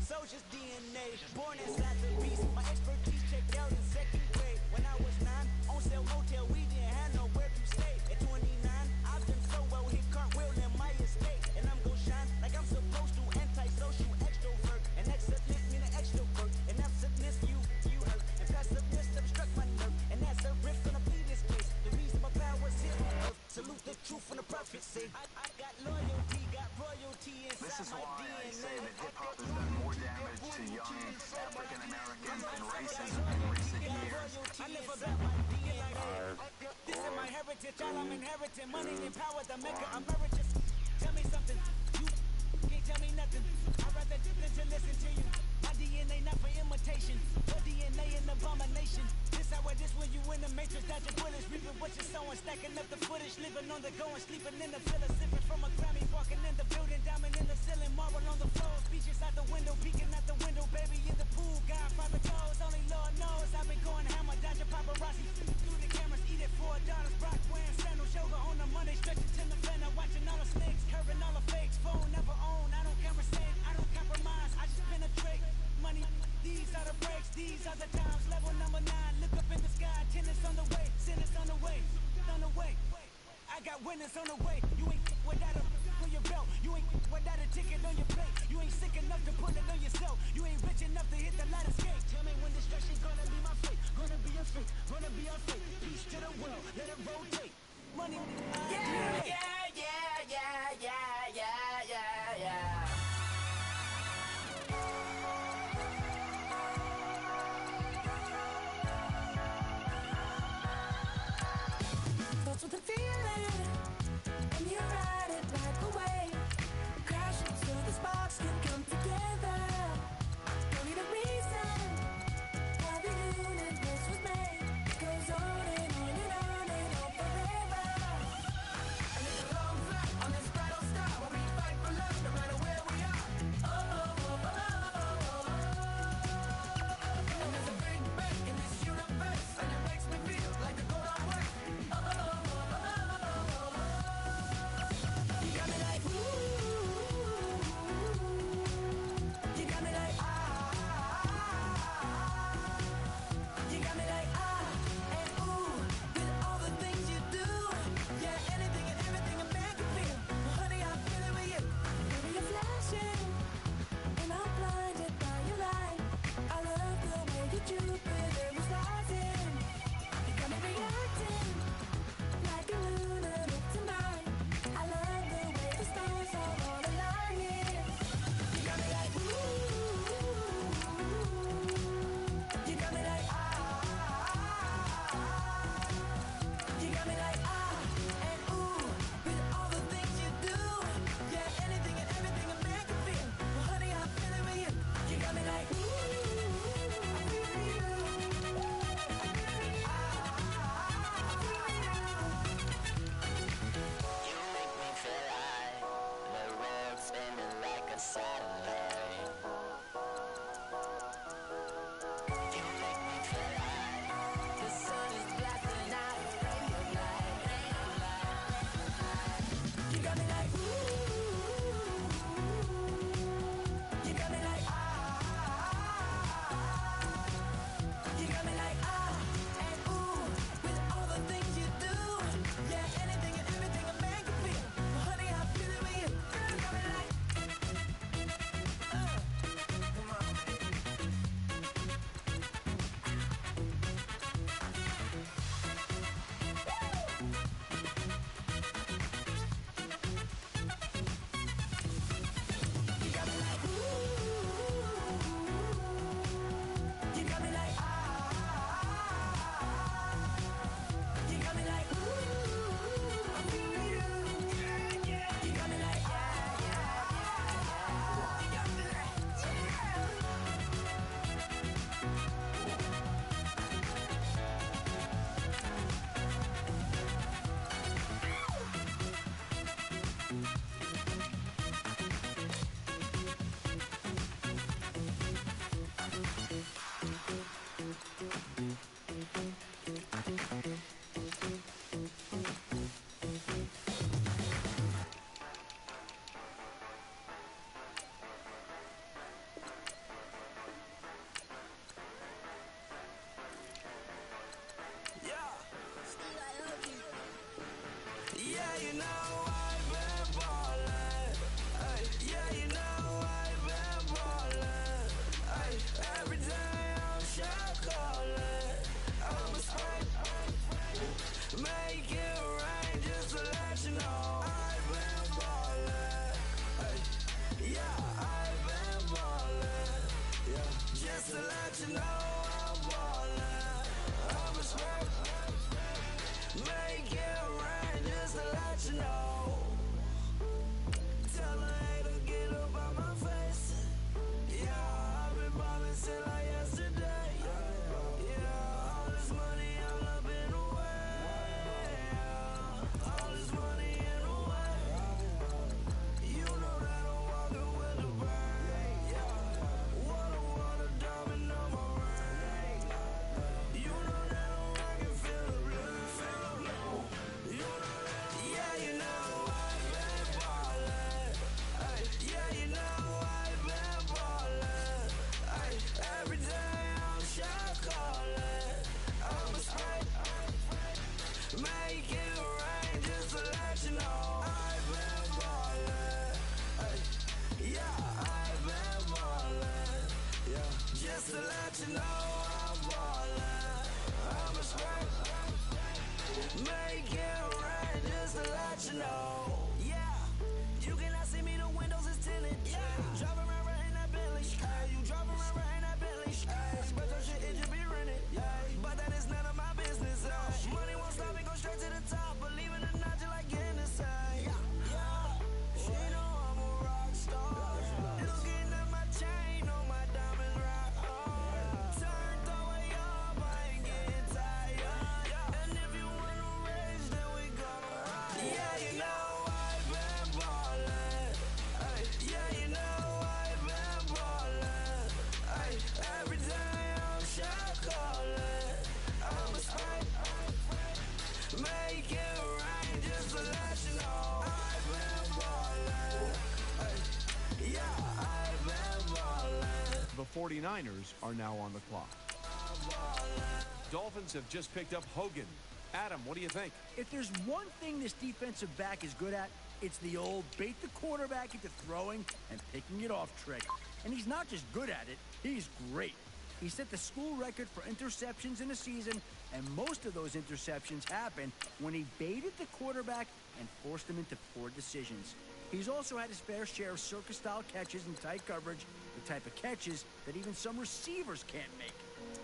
Soldier's DNA, born inside the beast. My expertise checked out in second grade. When I was 9, on sale motel, we didn't have nowhere to stay. At 29, I've done so well, hit cartwheel in my estate. And I'm gon' shine like I'm supposed to, antisocial extrovert. And excellent mean an extrovert. And absentness, you hurt. And passiveness obstruct my nerve. And that's a riff gonna be this case. The reason my power's here on earth. Salute the truth when the prophets say. I got loyalty, got royalty inside This is my why DNA. I say that hip-hop has done more damage to young African Americans than racism in recent years. I live about my DNA. This is my heritage, all I'm inheriting. Money and power, the maker emeritus. Tell me something, you can't tell me nothing. I'd rather than to listen to you. My DNA not for imitation. Your DNA an abomination. This hour, this when you in the matrix, dodging bullets, reaping what you're sowing, stacking up the footage, living on the go and sleeping in the villa, sipping from a Grammy, walking in the building, diamond in the ceiling, marble on the floor, beaches out the window, peeking out the window, baby in the pool, Godfather toes, only Lord knows I've been going hammer, dodging paparazzi through the cameras, eat it $4, Brock wearing sandals, yoga on a Monday, stretching to the fan, watching all the snakes, curving all the fakes, phone never own, I don't conversate, I don't compromise, I just penetrate. Money, these are the breaks, these are the times. Level number 9, look up in the sky. Tennis on the way, sinners on the way, on the way. I got winners on the way. You ain't without a on your belt. You ain't without a ticket on your plate. You ain't sick enough to put it on yourself. You ain't rich enough to hit the ladder skate. Tell me when destruction's gonna be my fate. Gonna be a fate, gonna be our fate. Peace to the world, let it rotate. Money, yeah. With the feeling, let you know I'm ballin'. I'm a spread. Make it rain just to let you know. Tell a hater get up out my face. Yeah, I've been ballin' since like yesterday. Yeah, all this money all up in the way. All this money in the way. You know that I'm walking with the brain. Yeah, water diamond on my ring. You know that I'm rockin', feel the blue. You know that, yeah, you know I've been ballin'. Ay, yeah, you know I've been ballin'. Ay, every day I'm shot callin'. I'm a straight, make it rain just to let you know I've been ballin'. Ay, yeah, I've been ballin'. Yeah, just to let you know I'm ballin'. I'm a straight, make it rain just to let you know. Yeah, you cannot see me, the windows is tinted. Yeah, driving around right in that Bentley. Hey, you driving around right in that Bentley. Hey, but your shit, it just be rented. Hey, but that is none of my business. Money won't stop me, go straight to the top. Believe it or not, just like Guinness. Yeah, she know I'm a rock star. Looking at my chain on my diamond rock hard. Turned the way up, I ain't getting tired. And if you wanna race, then we gonna ride. Yeah, you know I've been ballin'. Ay, yeah, you know I've been ballin'. Ay, every day I'm shot callin'. I'm a straight, make it rain just to let you know I've been ballin'. Ay, yeah, I've been ballin'. The 49ers are now on the clock. Dolphins have just picked up Hogan. Adam, what do you think? If there's one thing this defensive back is good at, it's the old bait the quarterback into throwing and picking it off trick. And he's not just good at it, he's great. He set the school record for interceptions in a season, and most of those interceptions happened when he baited the quarterback and forced him into poor decisions. He's also had his fair share of circus-style catches in tight coverage, the type of catches that even some receivers can't make.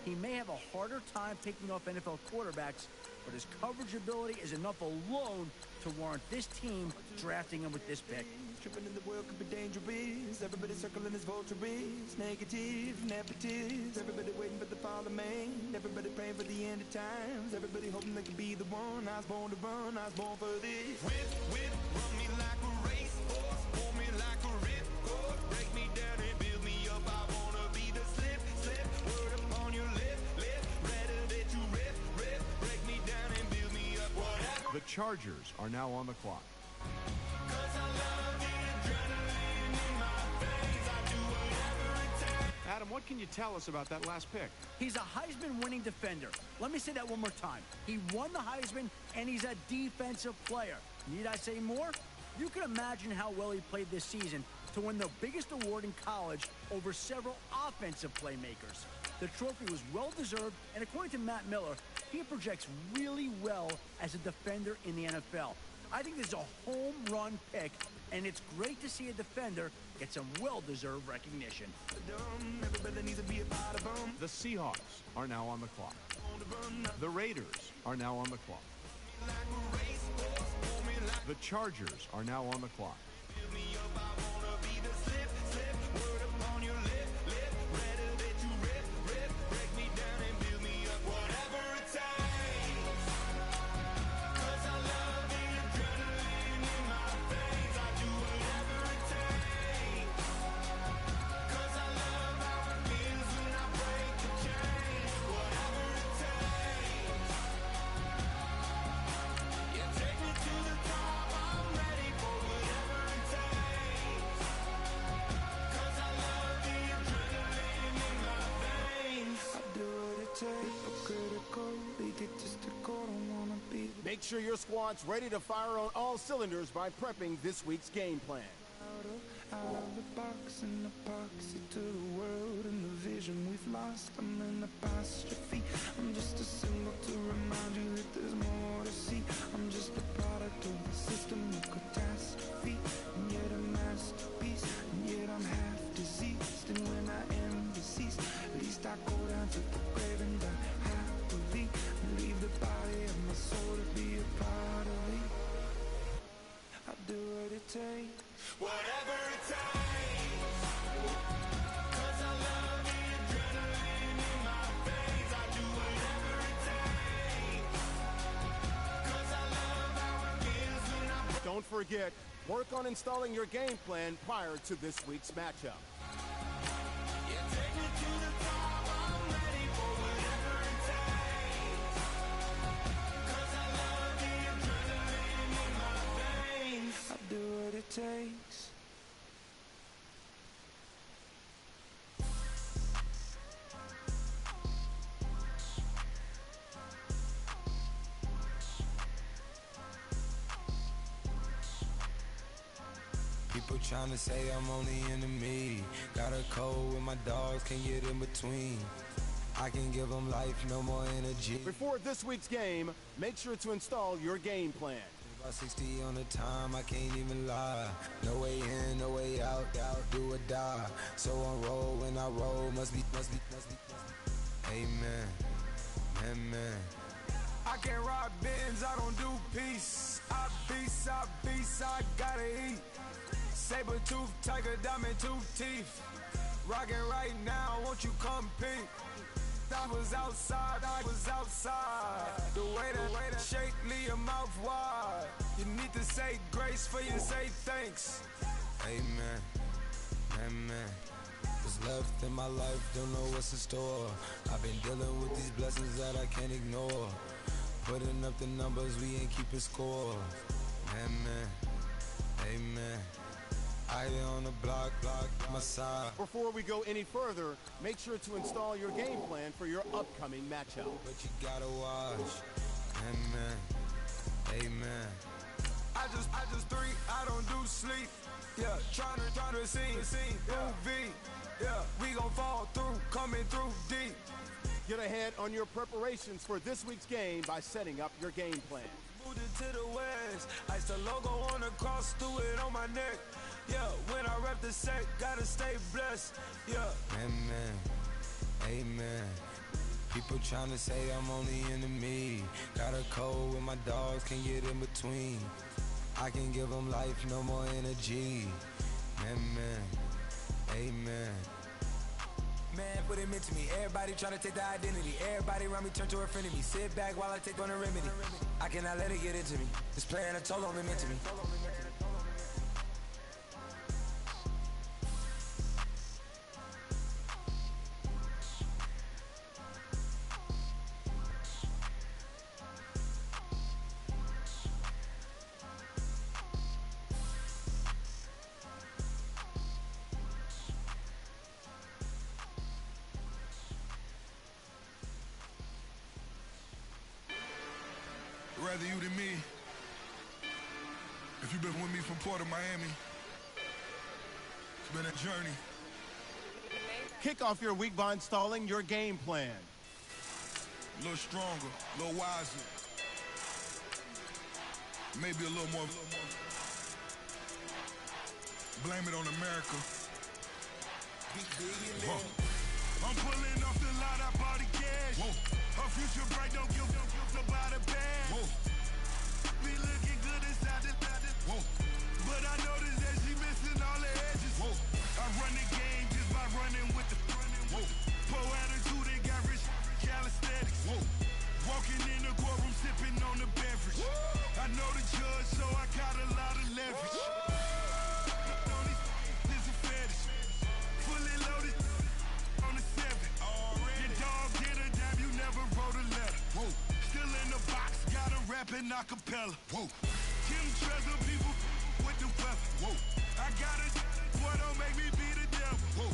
He may have a harder time picking off NFL quarterbacks, but his coverage ability is enough alone to warrant this team drafting him with this pick. Tripping in the world could be dangerous. Everybody circling this vulture is negative, nepotist. Everybody waiting for the fall of man. Everybody praying for the end of times. Everybody hoping they could be the one. I was born to run, I was born for this. Whip, run me like a racehorse, pull me like a ripcord, break me down and build me up. I wanna be the slip, word upon your lip, rather that you rip, break me down and build me up. Whatever. The Chargers are now on the clock. Adam, what can you tell us about that last pick? He's a Heisman-winning defender. Let me say that one more time. He won the Heisman, and he's a defensive player. Need I say more? You can imagine how well he played this season to win the biggest award in college over several offensive playmakers. The trophy was well-deserved, and according to Matt Miller, he projects really well as a defender in the NFL. I think this is a home run pick, and it's great to see a defender get some well-deserved recognition. The Seahawks are now on the clock. The Raiders are now on the clock. The Chargers are now on the clock. Make sure your squad's ready to fire on all cylinders by prepping this week's game plan. Out of the box and epoxy to the world and the vision we've lost. I'm in apostrophe. I'm just a symbol to remind you that there's more to see. I'm just a product of the system of catastrophe, and yet a masterpiece, and yet I'm half diseased. And when I am deceased, at least I go down forget, work on installing your game plan prior to this week's matchup. I'll do what it takes. People tryna say I'm only enemy. Got a cold with my dogs, can't get in between. I can give them life, no more energy. Before this week's game, make sure to install your game plan. About 60 on the time, I can't even lie. No way in, no way out, do or die. So on roll when I roll, must be. Amen, amen. I can't rob Benz, I don't do peace. I beast, I gotta eat. Saber tooth, tiger, diamond tooth teeth. Rockin' right now, won't you come peek? I was outside. The way to shake, leave your mouth wide. You need to say grace for you say thanks. Amen, amen. What's left in my life, don't know what's in store. I've been dealing with these blessings that I can't ignore. Putting up the numbers, we ain't keeping score. Amen, amen. I on the block, my side. Before we go any further, make sure to install your game plan for your upcoming matchup. But you gotta watch. Amen, amen. I just three, I don't do sleep. Yeah, trying to see UV. Yeah, we gon' fall through, coming through deep. Get ahead on your preparations for this week's game by setting up your game plan. Moved it to the west. Iced the logo on the cross, threw it on my neck. Yeah, when I rep the set, gotta stay blessed. Yeah. Amen, amen. People tryna say I'm only enemy. Got a cold with my dogs, can't get in between. I can give them life, no more energy. Amen, amen. Man, what it meant to me. Everybody tryna take the identity. Everybody around me turn to a friend of me. Sit back while I take on a remedy. I cannot let it get into me. This playing a toll on me meant to me. Rather you than me. If you've been with me from Port of Miami, it's been a journey. Kick off your week by installing your game plan. A little stronger, a little wiser. Maybe a little more. Blame it on America. I'm pulling off the lot, I bought the cash. Her future bright, don't give about a bag. Be looking good inside this. But I noticed that she missing all the edges. I run the game just by running with the poor attitude, they got rich calisthenics. Walking in the courtroom, sipping on the beverage. I know the judge, so I got a lot of leverage. This is a fetish. Fully loaded on the 7. Your dog did a dime, you never wrote a letter. Still in the box, got a rapping acapella. Kim Treasure, people with the weapon. I got a boy, don't make me be the devil.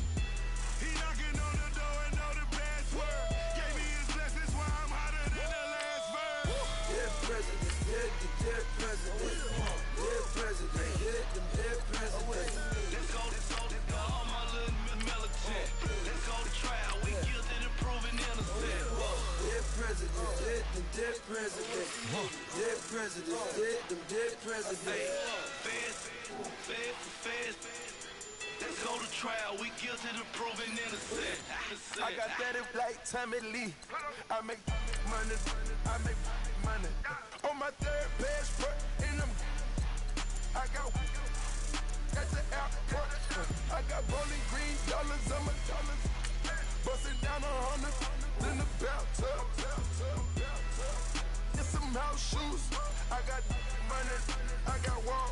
He knocking on the door and know the password. Gave me his blessings while I'm hotter than the last verse. Dead president, dead president. Dead president, dead president. Let's go, all my little militant. Let's go to trial, we guilty to proving innocent. Dead president, dead president. Dead president, dead president. Feds. Let's go to trial, we guilty to proving innocent. I got that in like Tommy Lee. I make money. On my third passport, and I got at the airport. I got rolling green dollars on my dollars. Busting down 100 in the bathtub. Get some house shoes. I got money. I got war.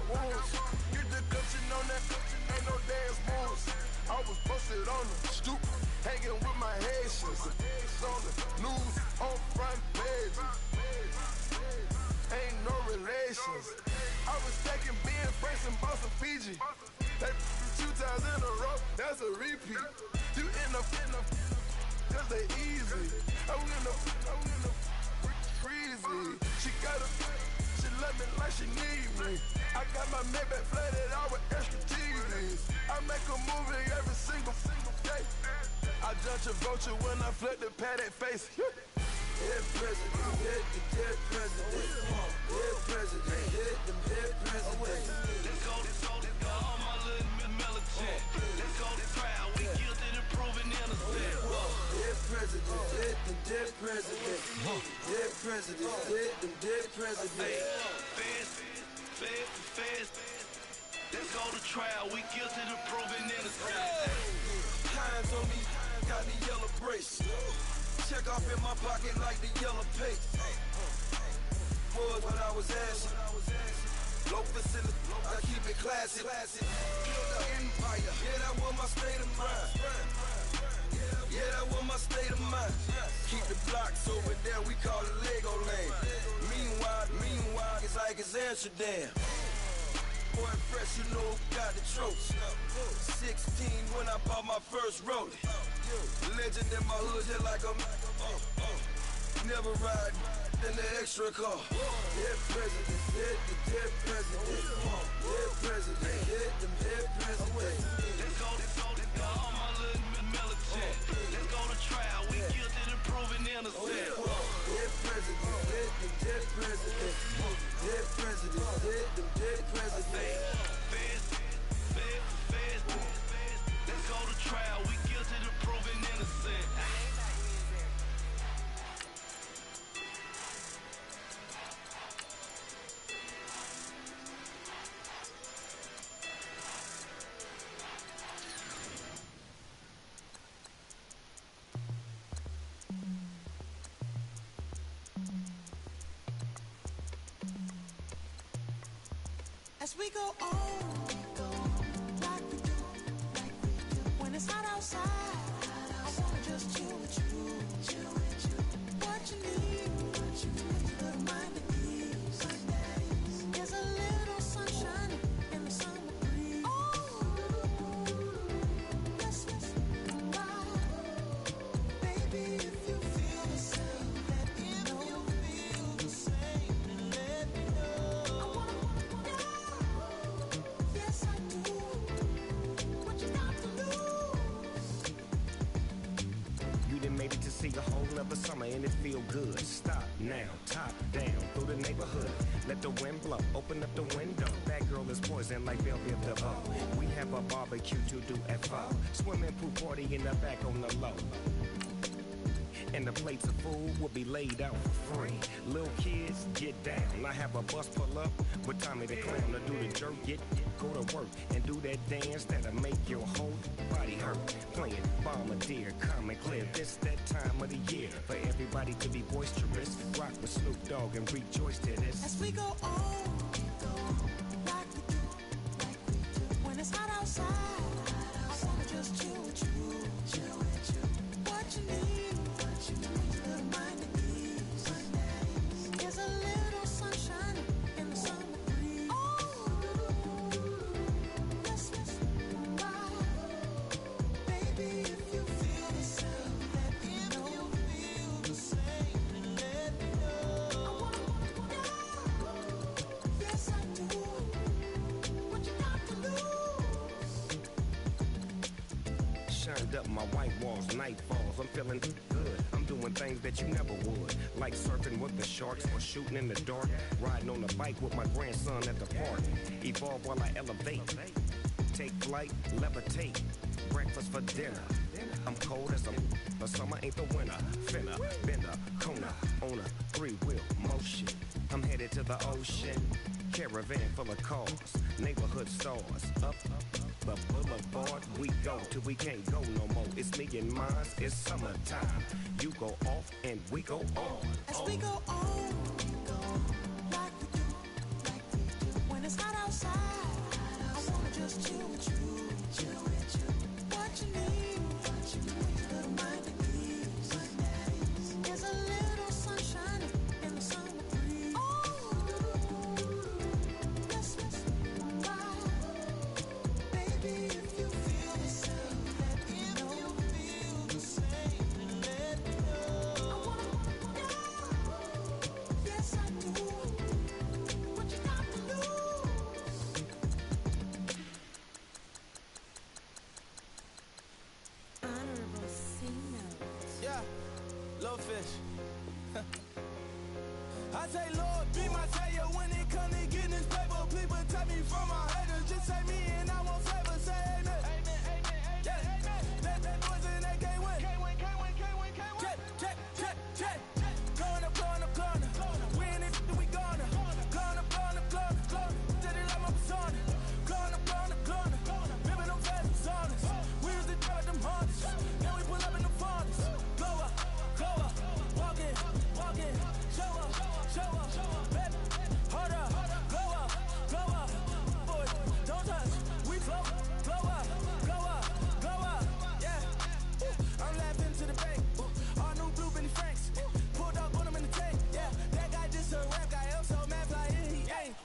Fiji. They 2 times in a row, that's a repeat. You in the cause they easy. I'm in the freezy. She love me like she need me. I got my Maybach flooded out with extra TVs. I make a movie every single day. I judge a vulture when I flip the paddock face. Dead president, dead president, dead president, dead president. Let's go, all my little militant. Let's go to trial, we guilty to proving innocent. Dead president, dead president, dead president, dead president. Fast. Let's go to trial, we guilty to proving innocent. Hands on me, got the yellow brace. Check off in my pocket like the yellow paste. Was when I was asking. Low facility, I keep it classy. Build an empire, yeah, that was my state of mind. Yeah, that was my state of mind. Keep the blocks over there, we call it Lego Land. Meanwhile, it's like it's Amsterdam. Boy, fresh, you know, got the tropes. 16 when I bought my first rollie. Legend in my hood, just like a never ride in the extra car. Dead president, dead president, dead president, dead president. Let's go, all my little militant. Let's go to trial, we guilty to proving innocent. Dead president, dead president, dead president, dead president. Fast. Let's go to trial, we guilty to proving innocent. As we go on, like we do, when it's hot outside, I wanna just chill with you. What you need, little mind at ease. There's a little sunshine in the summer breeze. Yes, baby, if you feel the same, let me know. If you feel the same, then let me know. Yes, I do. What you got to lose? You done made it to see a whole nother summer and it feel good. Stop now, top down through the neighborhood. Let the wind blow, open up the window. That girl is poison like Velvet DeVoe. We have a barbecue to do at 4. Swimming pool party in the back on the low. And the plates of food will be laid out for free. Little kids, get down. I have a bus pull up with Tommy the Clown to do the jerk. Go to work and do that dance that'll make your whole body hurt. Playing Bombardier, calm and clear. This that time of the year for everybody to be boisterous. Rock with Snoop Dogg and rejoice to this. As we go on, like we do, when it's hot outside, I wanna just chill with you. What you need, little mind at ease. There's a little sunshine in the summer breeze. Yes, baby, if you feel the same, let me know. If you feel the same, then let me know. Yes, I do. What you got to lose? Shined up my white walls, night falls. I'm feeling good. I'm doing things that you never would, like surfing with the sharks or shooting in the dark, riding on a bike with my grandson at the park. Evolve while I elevate, take flight, levitate, breakfast for dinner. I'm cold as a summer ain't the winter. Finna, bender, Kona, on a 3-wheel motion. I'm headed to the ocean, caravan full of cars, neighborhood stars. Up the boulevard we go till we can't go no more. It's me and mine, it's summertime. You go off and we go on. As we go on, like we do, when it's hot outside, I wanna just chill with you. What you need, little mind at ease. There's a little sunshine in the summer breeze. Yes, little fish. I say, Lord, be my savior when it comes to getting this paper. Please protect me from my haters. Just say me and I won't favor. Say amen. Amen, amen, amen. Yeah. That boys in that can't win. Can't win, can't win, can't win, can't win. Check, check, check, check. Going up, going up, going up. We in it, we gonna. Going up, going up, going up, going up. Did it like my persona. Going up, going up, going up. Ripping them fast personas. We used to drive them Hondas. Now we pull up in the Fondas. Glow up, walking, walking. Show up, show up, baby. Hold up, glow up, glow up. Boy, don't touch. We flow, glow up, glow up, glow up. Yeah. I'm laughing to the bank. All new blue Benny Franks. Pulled up on him in the tank. Yeah, that guy just a rap guy. I'm so mad fly in, he ain't.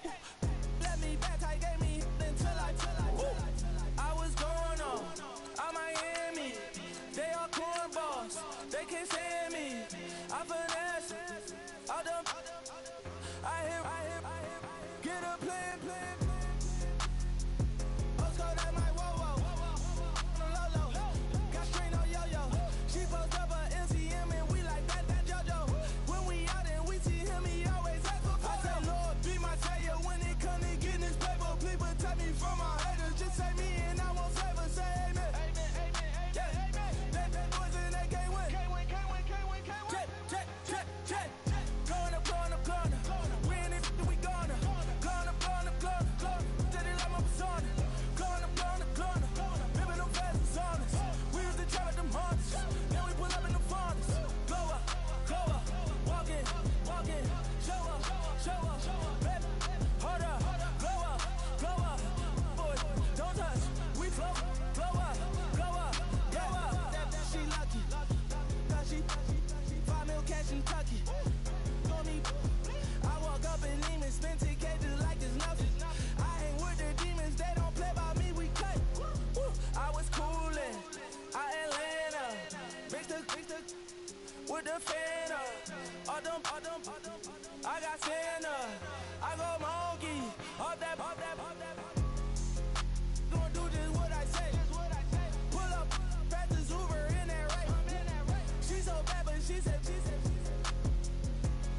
Let me back, I gave me until I was going on Miami. They all cornballs. They can't stand me. I finesse. I done. I hear. Get a plan. Let's go that my whoa. No Lolo. Got screen on yo-yo. She post up a MCM and we like that JoJo. When we out and we see him, he always ask for photo. I say, Lord, be my savior when it come to getting this paper. Please protect me from my haters. Just say me and I won't favor. Say amen. Amen, amen, amen. Yeah. That boys in that can't win. Can't win, can't win, can't win, can't win. Check, check, check, check. Going up, going up, going up. We in it, we gonna. Going up, going up, going up, going up. Did it like my persona. Going up, going up, going up. Ripping them fast personas. We used to drive them Hondas. Now we pull up in the Fondas. Glow up, walking, walking. Show up, baby. Hold up, glow up. Boy, don't touch. We flow, glow up, glow up, glow up. She lucky, cause she 5 mil cash in Kentucky. On me, I walk up in Lehman, spend 10K just like it's nothing. I hang with the demons, they don't play by me, we cut. I was coolin', out Atlanta, mixed with the Fanta. All them, I got Santa, I go monkey, all that. Gonna do just what I say. Pull up, practice Uber in that right. She so bad, but she said.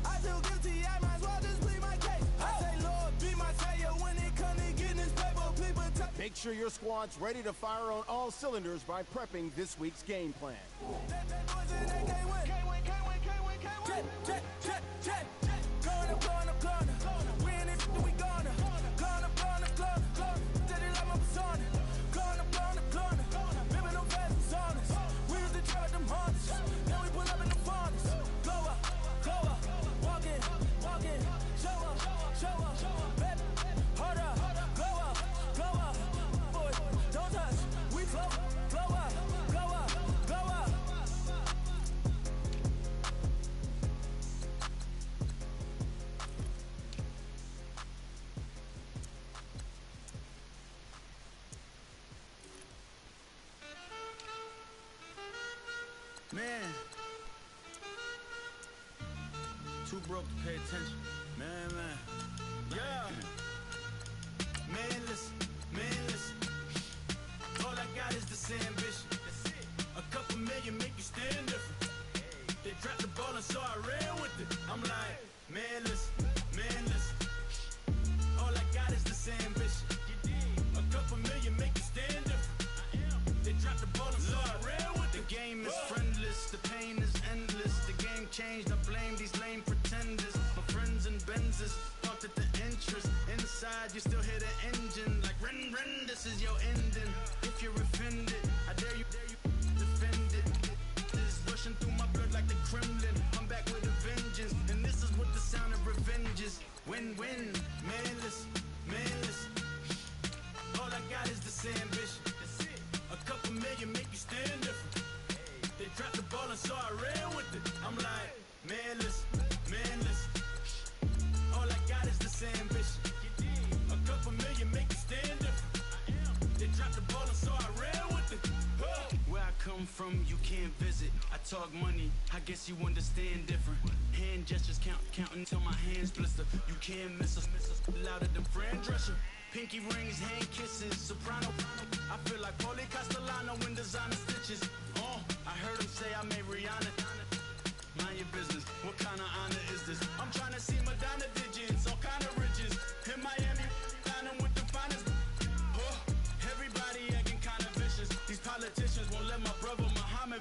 I feel guilty, I might as well just plead my case. I say, Lord, be my savior when it come to getting this paper. Please protect. Make sure your squad's ready to fire on all cylinders by prepping this week's game plan. That boys in that can't win. Can't win. Check. Going up, going up. We in it, we gonna. Going up, going up. Did it like my persona. Going up, going up. Ripping them fast personas. We used to drive them Hondas. Now we pull up in the Fondas. Glow up, walking. Show up, baby. Hold up, glow up. Boy, don't touch. We flow, glow up. Man, too broke to pay attention. Man. Yeah. Man, listen. All I got is this ambition. A couple million make you stand different. They dropped the ball and so I ran with it. I'm like, man, listen. All I got is this ambition. A couple million make you stand different. They dropped the ball and so I ran with it. The game is friendless, the pain is endless. The game changed, I blame these lame pretenders. My friends and Benzes thought that the interest inside, you still hear the engine. Like, ren, this is your ending. If you're offended, I dare you defend it. This rushing through my blood like the Kremlin. I'm back with a vengeance, and this is what the sound of revenge is. Win-win, man, listen. All I got is this ambition. A couple million make you stand different. They dropped the ball and so I ran with it. I'm like, man, listen. All I got is this ambition. A couple million make you stand different. They dropped the ball and so I ran with it. Where I come from, you can't visit. I talk money, I guess you understand different. Hand gestures counting till my hands blister. You can't miss us, louder than Fran Drescher. Pinky rings, hand kisses, soprano. I feel like Paulie Castellano in designer stitches. I heard him say I made Rihanna. My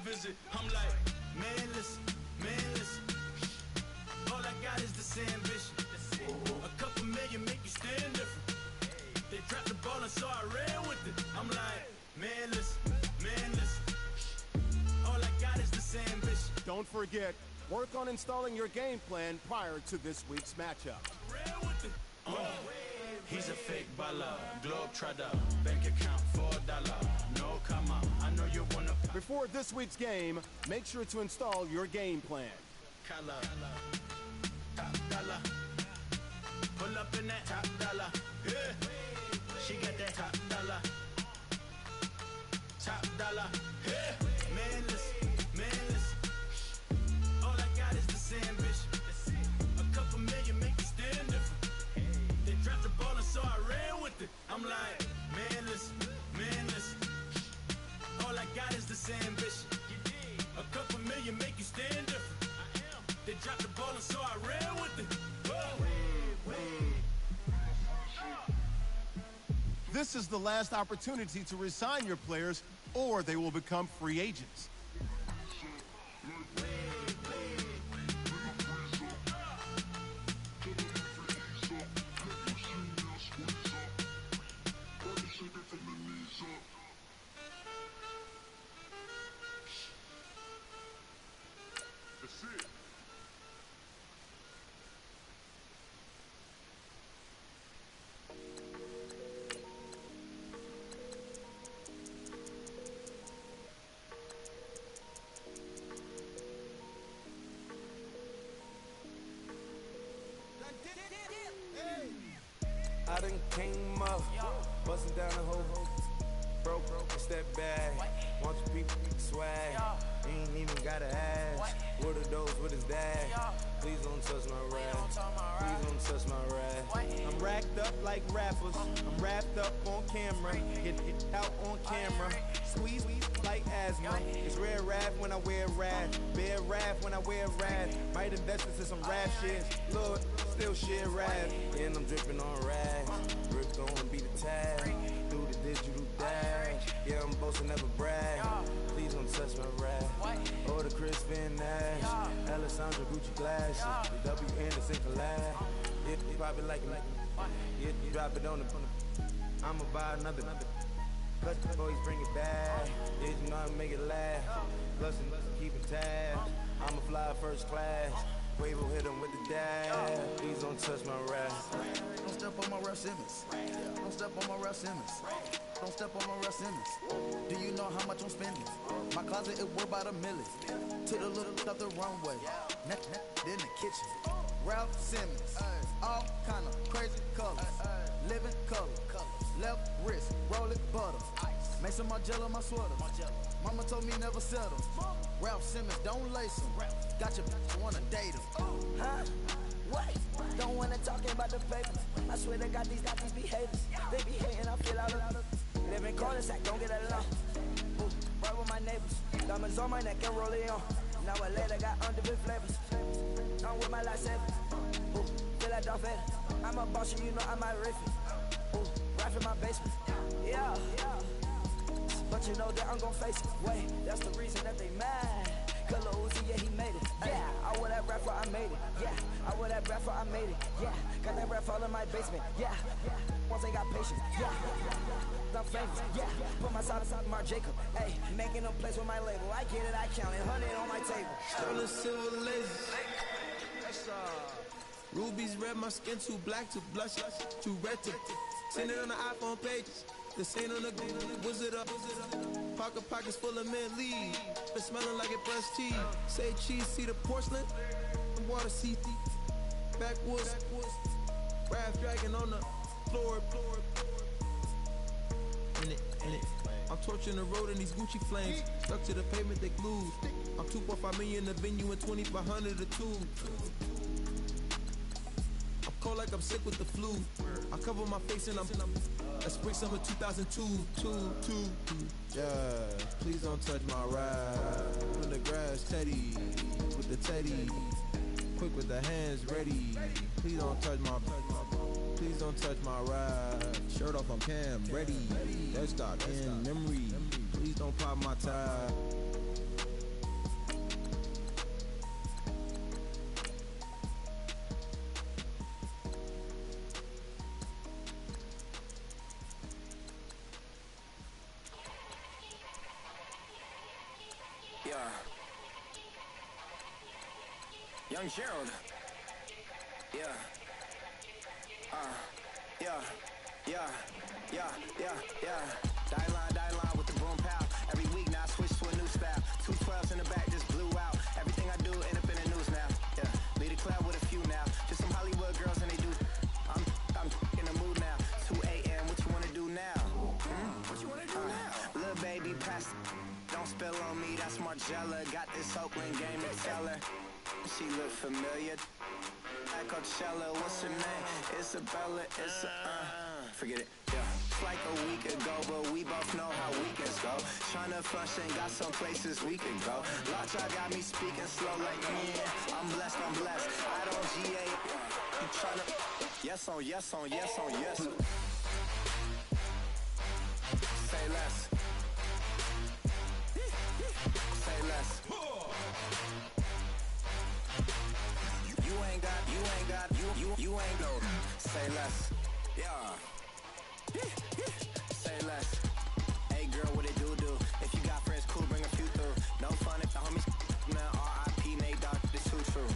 visit. I'm like, man, listen. All I got is this ambition. A couple million make you stand different. They dropped the ball and so I ran with it. I'm like, man, listen. All I got is this ambition. Don't forget, work on installing your game plan prior to this week's matchup. He's a fake baller, globetrotter, bank account $4. No, come on, I know you wanna. Before this week's game, make sure to install your game plan. Color, top dollar, pull up in that top dollar. Yeah, she got that top dollar. Yeah, man, listen. All I got is this ambition. A couple million make you stand different. They dropped the ball and so I ran with it. I'm like, man, listen. All I got is this ambition. A couple million make you stand different. They dropped the ball and so I ran with it. This is the last opportunity to resign your players, or they will become free agents. I done came up, bustin' down the whole broke, it's that bag. Want your people swag, ain't even gotta ask. What are those, what is that? Please don't touch my rag, please don't touch my rag. I'm racked up like rappers, I'm wrapped up on camera, get out on camera. Squeeze like asthma, it's rare rap when I wear rap, bare rap when I wear rap. Might invest into some rap shit, Lord, still shit rap. And I'm dripping on rags, Rip gon' be the tag, do the digital dash. Yeah, I'm boasting, never brag, please don't touch my rap. Or the Chris Van Nash, Alessandra Gucci glasses, the W Anderson collab. Yeah, you probably like it, yeah, you drop it on the, I'ma buy another. Cut the boys, bring it back. Yeah, you know I make it laugh. Plus and keep it tabs. I'ma fly first class. Wave will hit him with the dash. Please don't touch my rap. Don't step on my Ralph Simmons. Don't step on my Ralph Simmons. Don't step on my Ralph Simmons. Do you know how much I'm spending? My closet is worth about $1 million. To the little up the runway. In the kitchen. Ralph Simmons. All kind of crazy colors. Living color. Left wrist, roll it butter. Make some Margiela my sweater. Mama told me never settle. Ralph Simmons, don't lace him. Got your bitch, wanna date him. Huh? What? Don't wanna talk about the papers. I swear to God, these be haters. They be hating, I feel out of. Live in cul-de-sac, don't get along. Ooh, right with my neighbors. Diamonds on my neck and roll it on. Now I later got underbit flavors. I'm with my lifesaver. Ooh, feel like Darth Vader. I'm a boss, you know I'm a riffy. Ooh, right in my basement. Yeah. But you know that I'm gon' face it. Wait, that's the reason that they mad. Color Uzi, yeah, he made it. Yeah, I wear that rapper, I made it. Yeah, I wear that rapper, I made it. Yeah, got that rap all in my basement. Yeah, once I got patience. Yeah, I'm famous. Yeah, put my side aside Mark Jacob. Hey, making a place with my label. I get it, I count it. 100 on my table. Stolen silver lasers. Rubies red, my skin too black to blush, too red to. Send it on the iPhone pages. This ain't on the wizard up. Pockets full of mint leaves. It's smelling like it brushed tea. Say cheese, see the porcelain. Water, see backwoods. Raft dragging on the floor. In it. I'm torching the road in these Gucci flames. Stuck to the pavement, they glued. I'm 2.5 million in the venue and 2,500 a tube. I'm cold like I'm sick with the flu. I cover my face and I'm spring summer 2002. Yeah, please don't touch my ride. In the grass, Teddy, with the Teddy. Quick with the hands ready. Please don't touch my ride. Shirt off on cam, ready. Desktop in memory. Please don't pop my tie. Yeah. Young Gerald. Yeah. Yeah. Die line with the boom pow. Every week now I switch to a new style. 212s in the back just blew out. Everything I do end up in the news now. Yeah. Lead a club with a few now. Just some Hollywood girls and they do. I'm in the mood now. 2 a.m. What you wanna do now? What you wanna do now? Little baby, pass. Don't spill on me. That's Margella. Got this Oakland game to tell her. She look familiar. At Coachella, what's her name? Isabella. Forget it. Yeah. It's like a week ago, but we both know how weekends go. Tryna function, got some places we could go. Lockjaw got me speaking slow like, yeah, I'm blessed. I don't GA. You tryna, yes on yes. Say less. Say less. You ain't go. Say less. Yeah. Say less. Hey girl, what it do? If you got friends, cool, bring a few through. No fun if the homies now R.I.P. Nate Dogg, it's too true.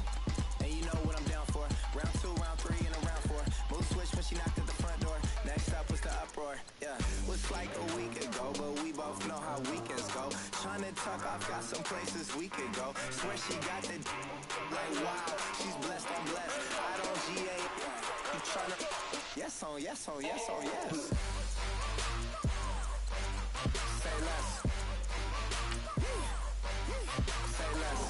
And you know what I'm down for. Round 2, round 3, and a round 4. Move switch when she knocked at the front door. Next up was the uproar. Yeah, was like a week ago, but we both know how weekends go. Tryna tuck off, got some places we could go. Swear she got the like wow, she's blessed, I'm blessed. I don't GA. You tryna yes on yes. Say less. Say less.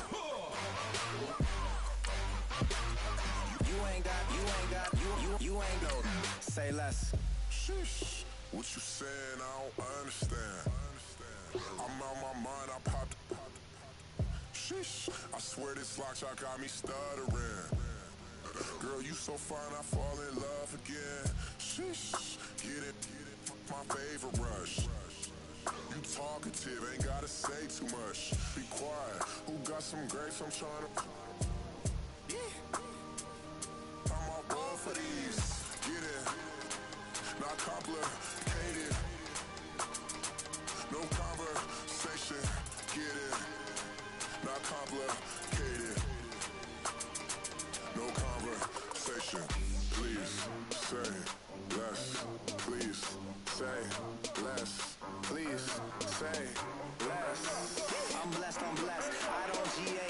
You ain't go. Say less. Sheesh. What you saying? I don't understand. I'm out my mind. I popped. Sheesh. I swear this lockjaw got me stuttering. Girl, you so fine, I fall in love again. Sheesh. Get it. My favorite rush. You talkative, ain't gotta say too much. Be quiet. Who got some grapes? I'm trying to. I'm all ball for these. Get it. Not complicated. No conversation. Get it. Not complicated. No conversation. Please say less. Please say less. Please say less. I'm blessed. I don't GA.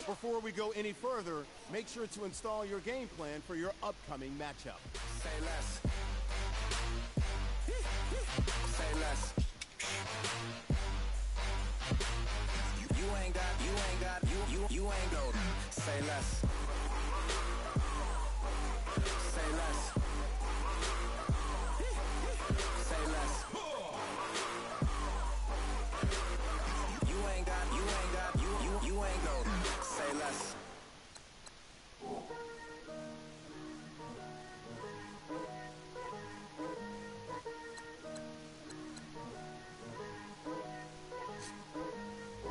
Before we go any further, make sure to install your game plan for your upcoming matchup. Say less. Say less. You ain't go. Say less. Say less. Say less. You ain't go. Say less.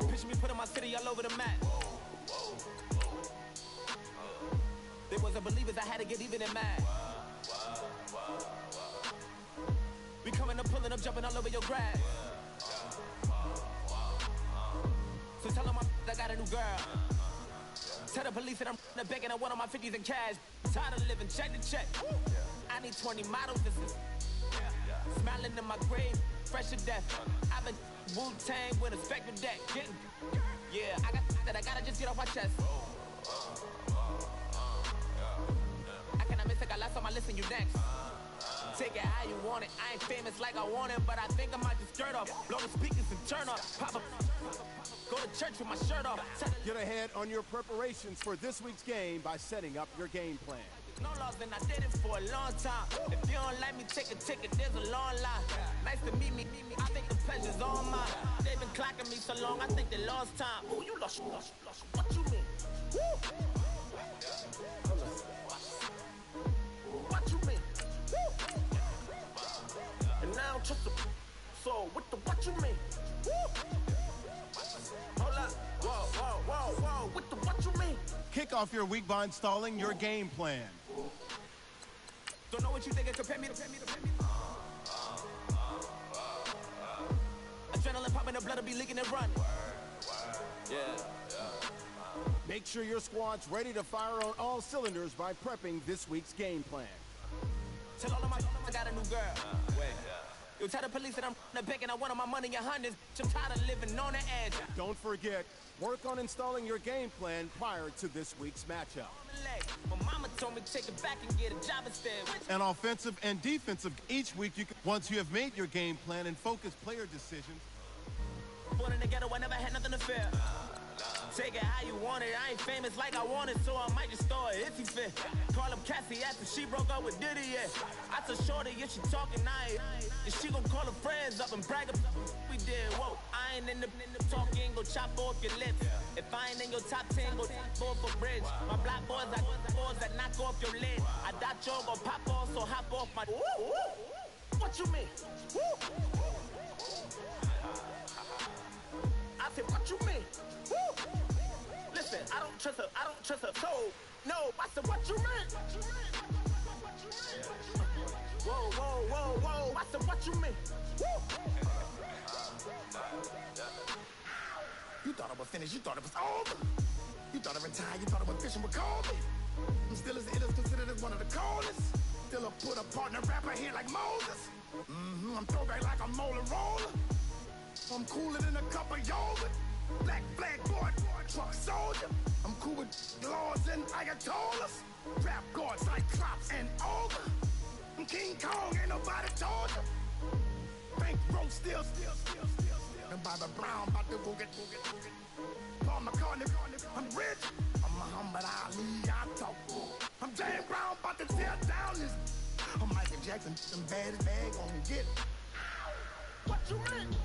Picture me putting my city all over the map. They wasn't believers, I had to get even in mad. We coming up, pulling up, jumping all over your grass. So tell them I got a new girl. Tell the police that I'm begging, I want all my 50s in cash. Tired of living check to check. I need 20 models, this is smiling in my grave, fresh to death. I've been Wu-Tang with a spectrum deck. Yeah, I got that, I gotta just get off my chest. I cannot miss it, got last on my list and you next. Take it how you want it, I ain't famous like I want it, but I think I might just skirt off. Blow the speakers and turn up, pop up. Go to church with my shirt off. Get ahead on your preparations for this week's game by setting up your game plan. No loss, and I did it for a long time. If you don't like me, take a ticket, there's a long line. Nice to meet me. I think the pleasure's all mine. They've been clocking me so long, I think they lost time. Oh, you lost. What you mean? Woo! What you mean? Woo! And now I don't trust the so what you mean? Woo! Hold up. Whoa. What you mean? Kick off your week by installing your game plan. Don't know what you think, compare me to Adrenaline popping, the blood will be leaking and run. Make sure your squad's ready to fire on all cylinders by prepping this week's game plan. Tell all of my I got a new girl. You tell the police that I'm the big and I want all my money in hundreds. I'm tired of living on the edge. Don't forget, work on installing your game plan prior to this week's matchup. My mama told me to take it back and get a job instead. An offensive and defensive each week. Once you have made your game plan and focus player decisions. Born in the ghetto, I never had nothing to fear. Take it how you want it. I ain't famous like I want it, so I might just throw it if he fit. Call up Cassie after she broke up with Diddy, yeah. I told Shorty if she talking nice, and she gon' call her friends up and brag about we did. Whoa, I ain't in the talking, go chop off your lips. If I ain't in your top 10, go for bridge. My black boys, I got boys that knock off your lid. I doubt you're gon' pop off, so hop off my. What you mean? I said, what you mean? Listen, I don't trust her, so no, I said, what you mean? Whoa, I said, what you mean? You thought it was finished, you thought it was over. You thought it retired, you thought it was fishing with Kobe. I'm still as ill as considered as one of the coldest. Still a put a partner rapper here like Moses. I'm throwback like a molar roller. I'm cooler than a cup of yogurt. Black flag boy, truck soldier. I'm cool with laws and Ayatollahs. Rap gods like Cyclops and Ogre. I'm King Kong, ain't nobody told you. Bank road still. And Bobby Brown about to go get. Paul McCartney, I'm rich. I'm Muhammad Ali, I talk. I'm James Brown about to tear down this. I'm Michael Jackson, some bad gon' get. What you mean?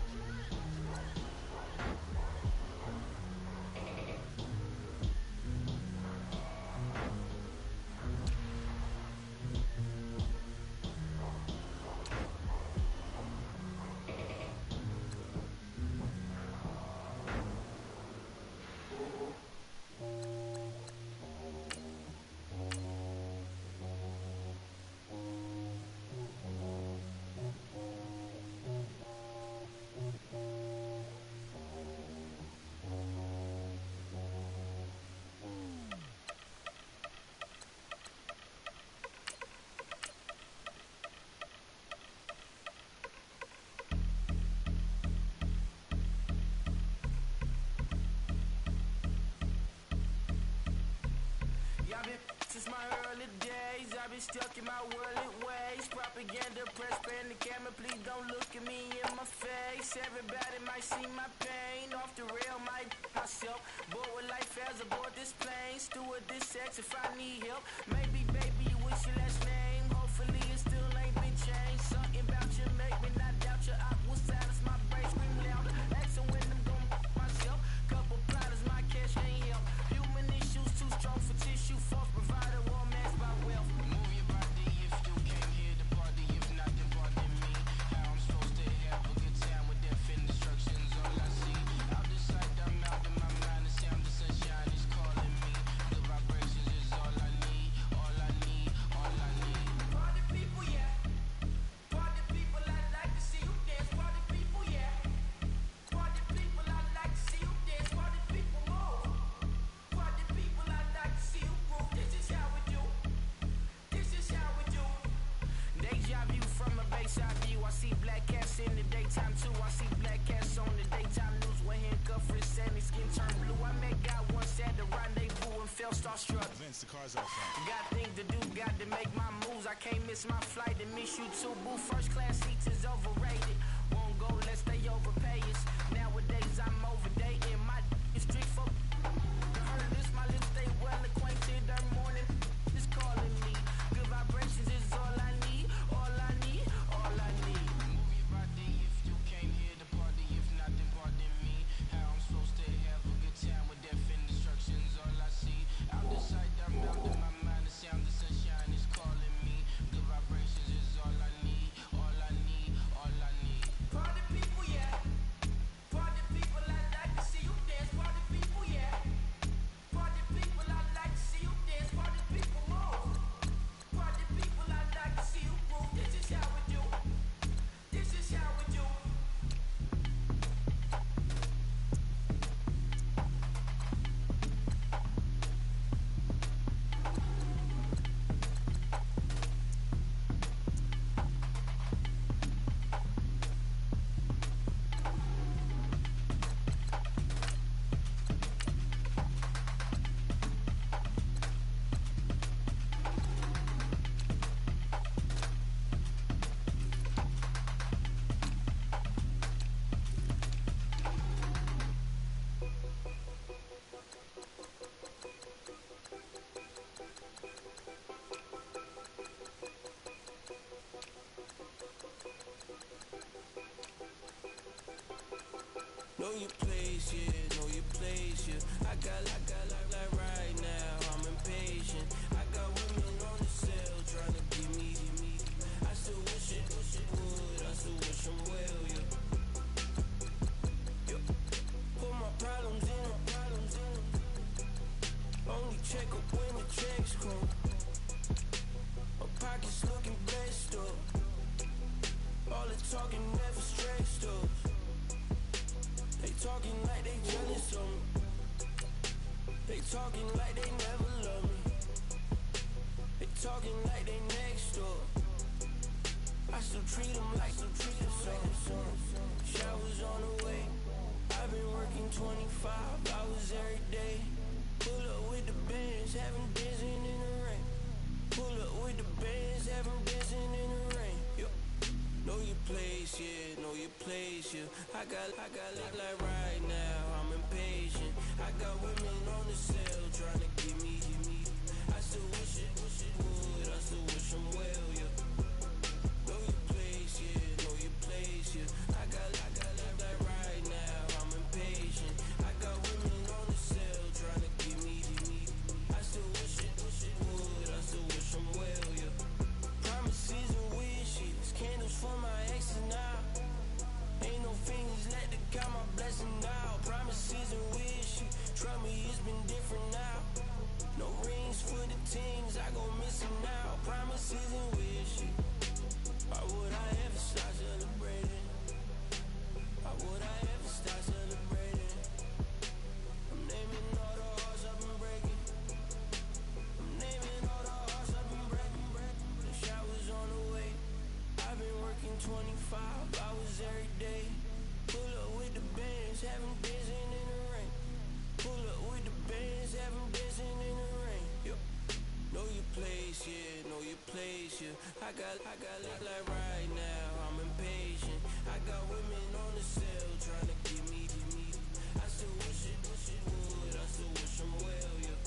Since my early days, I've been stuck in my worldly ways. Propaganda, press, pen, the camera, please don't look at me in my face. Everybody might see my pain. Off the rail, might myself. Bored with life as aboard this plane. Steward this sex if I need help. Maybe, baby, you wish your last name. Hopefully it still ain't been changed. Something about you make me not doubt your I will silence my brain, scream louder. Asking when I'm gon' myself. Couple platters, my cash ain't help. Human issues too strong for tissue. False provider, war mask by wealth. Move your body if you came here to party. If not, then pardon me. How I'm supposed to have a good time with death and destruction's all I see. Out the sight, I'm out in my mind. The sound, the sunshine is calling me. The vibrations is all I need. All I need, all I need. Party people, yeah. Party people, I'd like to see you dance. Party people, yeah. Party people, I'd like to see you dance. Party people, move. Party people, I'd like to see you groove. This is how we do. This is how we do. Deja vu from a bayside view. I see black cats in the daytime too. I see black cats on the daytime news. When handcuffed, wrist and his skin turned blue. I met God once at the rendezvous and felt starstruck. Vince, the car's outside. Got things to do, got to make my moves. I can't miss my flight and miss you too. Boo, first class seats is overrated. Won't go, let's stay overpay us. Nowadays I'm overdating. My street folk. Heard this, my lips stay well acquainted. Every morning is calling me. Good vibrations is all I need. All I need, all I need. Move your body if you came here to party. If not, then pardon me. How I'm supposed to have a good time with death and destruction's all I see. Out the sight, I'm out in my mind. The sound, the sunshine is calling me. Good vibrations is all I need. All I need, all I need. Party people, yeah. Know your place, yeah, know your place, yeah. I got like right now, I'm impatient. I got women on the cell trying to give me. I still wish it would, I still wish them well, yeah. Put my problems in. Only check up when the checks come. My pockets looking best up. All the talking never stressed up. They talking like they jealous of me. They talking like they never love me. They talking like they next door. I still treat them like some son. Showers on the way. I've been working 25 hours every day. Pull up with the bands, having dancing in the rain. Pull up with the bands, having dancing in the rain. Yo. Know your place, yeah, know your place, yeah. I got like right now, I'm impatient. I got women on the cell trying to give me. I still wish it would, I still wish them well, yeah. Know your place, yeah, know your place, yeah. I got like right now, I'm impatient. I got women on the cell trying to give me. I still wish it would, I still wish them well, yeah. Promises and wishes, candles for my exes now. Ain't no fingers let to count my blessing now. Promises and wishes, trust me, it's been different now. No rings for the teams, I go missing now. Promises and wishes, why would I ever stop celebrating? Why would I ever stop celebrating? I'm naming all the hearts I've been breaking. I'm naming all the hearts I've been breaking. The shower's on the way. I've been working 25 hours every day. Pull up with the bands, having dancing in the rain. Pull up with the bands, having dancing in the rain. Yo. Know your place, yeah, know your place, yeah. I got like right now, I'm impatient. I got women on the cell trying to give me. I still wish it would, I still wish them well, yeah.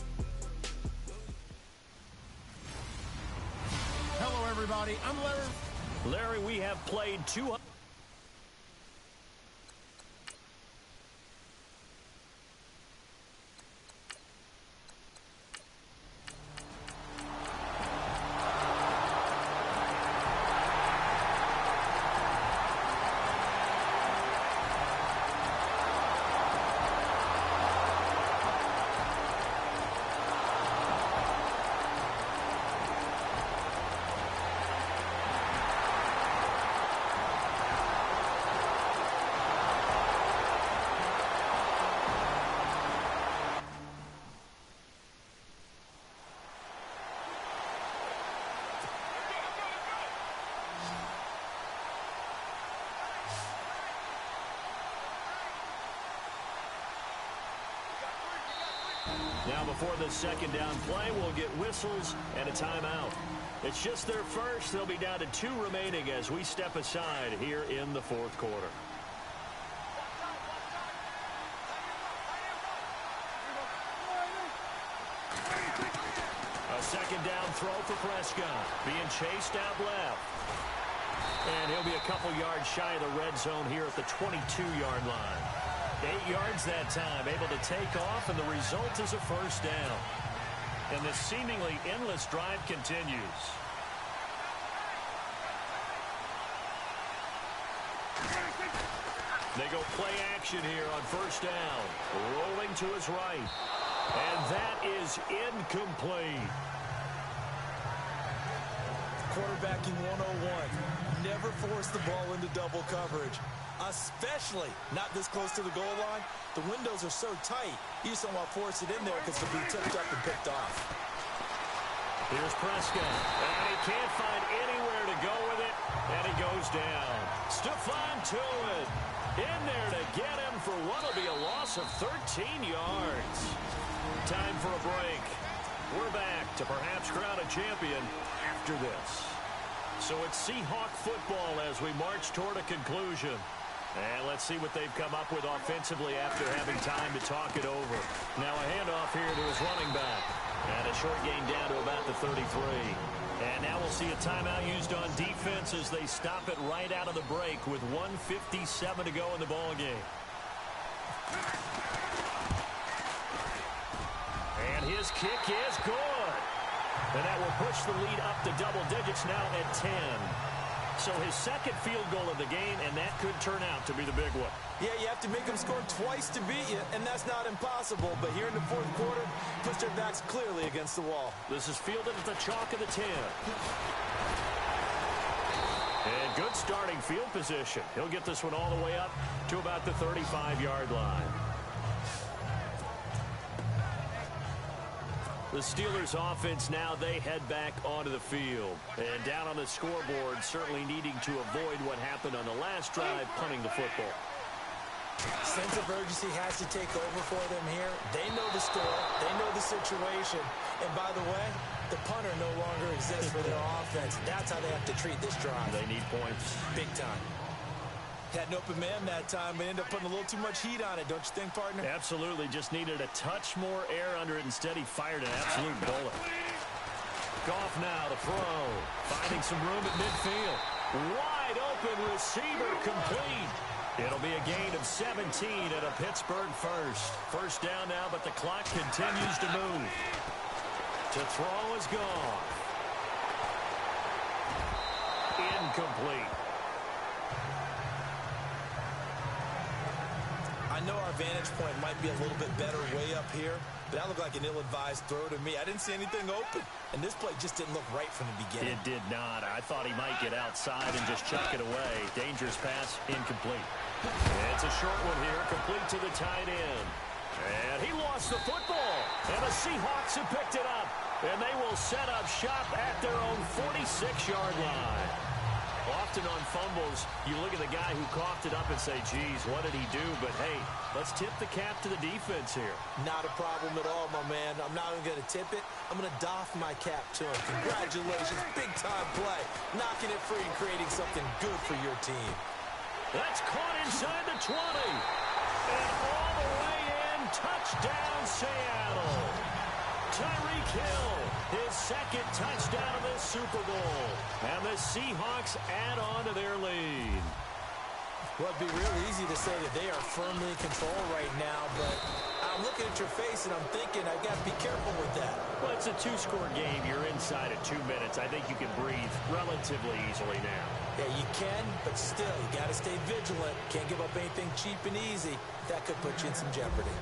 Hello, everybody. I'm Larry. Larry, we have played 200. Now before the second down play, we'll get whistles and a timeout. It's just their first. They'll be down to 2 remaining as we step aside here in the fourth quarter. A second down throw for Prescott. Being chased out left. And he'll be a couple yards shy of the red zone here at the 22-yard line. 8 yards that time, able to take off, and the result is a first down. And this seemingly endless drive continues. They go play action here on first down. Rolling to his right. And that is incomplete. Quarterbacking 101. Never force the ball into double coverage. Especially not this close to the goal line. The windows are so tight, you just don't want to force it in there because it'll be tipped up and picked off. Here's Prescott, and he can't find anywhere to go with it, and he goes down. Stephon Tuitt in there to get him for what will be a loss of 13 yards. Time for a break. We're back to perhaps crown a champion after this. So it's Seahawk football as we march toward a conclusion. And let's see what they've come up with offensively after having time to talk it over. Now a handoff here to his running back. And a short gain down to about the 33. And now we'll see a timeout used on defense as they stop it right out of the break with 1:57 to go in the ballgame. And his kick is good. And that will push the lead up to double digits now at 10. So his second field goal of the game, and that could turn out to be the big one. Yeah, you have to make them score twice to beat you, and that's not impossible. But here in the fourth quarter, push their backs clearly against the wall. This is fielded at the chalk of the 10. And good starting field position. He'll get this one all the way up to about the 35-yard line. The Steelers offense now, they head back onto the field. And down on the scoreboard, certainly needing to avoid what happened on the last drive, punting the football. Sense of urgency has to take over for them here. They know the score. They know the situation. And by the way, the punter no longer exists for their offense. That's how they have to treat this drive. They need points. Big time. Had an open man that time, but ended up putting a little too much heat on it, don't you think, partner? Absolutely. Just needed a touch more air under it. Instead, he fired an absolute bullet. Goff now to throw. Finding some room at midfield. Wide open receiver complete. It'll be a gain of 17 at a Pittsburgh first. First down now, but the clock continues to move. To throw is gone. Incomplete. I know our vantage point might be a little bit better way up here, but that looked like an ill-advised throw to me. I didn't see anything open, and this play just didn't look right from the beginning. It did not. I thought he might get outside and just chuck it away. Dangerous pass, incomplete. It's a short one here, complete to the tight end. And he lost the football, and the Seahawks have picked it up, and they will set up shop at their own 46-yard line. Often on fumbles, you look at the guy who coughed it up and say, geez, what did he do? But, hey, let's tip the cap to the defense here. Not a problem at all, my man. I'm not even going to tip it. I'm going to doff my cap to him. Congratulations. Big-time play. Knocking it free and creating something good for your team. That's caught inside the 20. And all the way in, touchdown, Seattle. Tyreek Hill, his second touchdown of this Super Bowl. And the Seahawks add on to their lead. Well, it'd be real easy to say that they are firmly in control right now, but I'm looking at your face and I'm thinking I've got to be careful with that. Well, it's a two-score game. You're inside at 2 minutes. I think you can breathe relatively easily now. Yeah, you can, but still, you got to stay vigilant. Can't give up anything cheap and easy. That could put you in some jeopardy.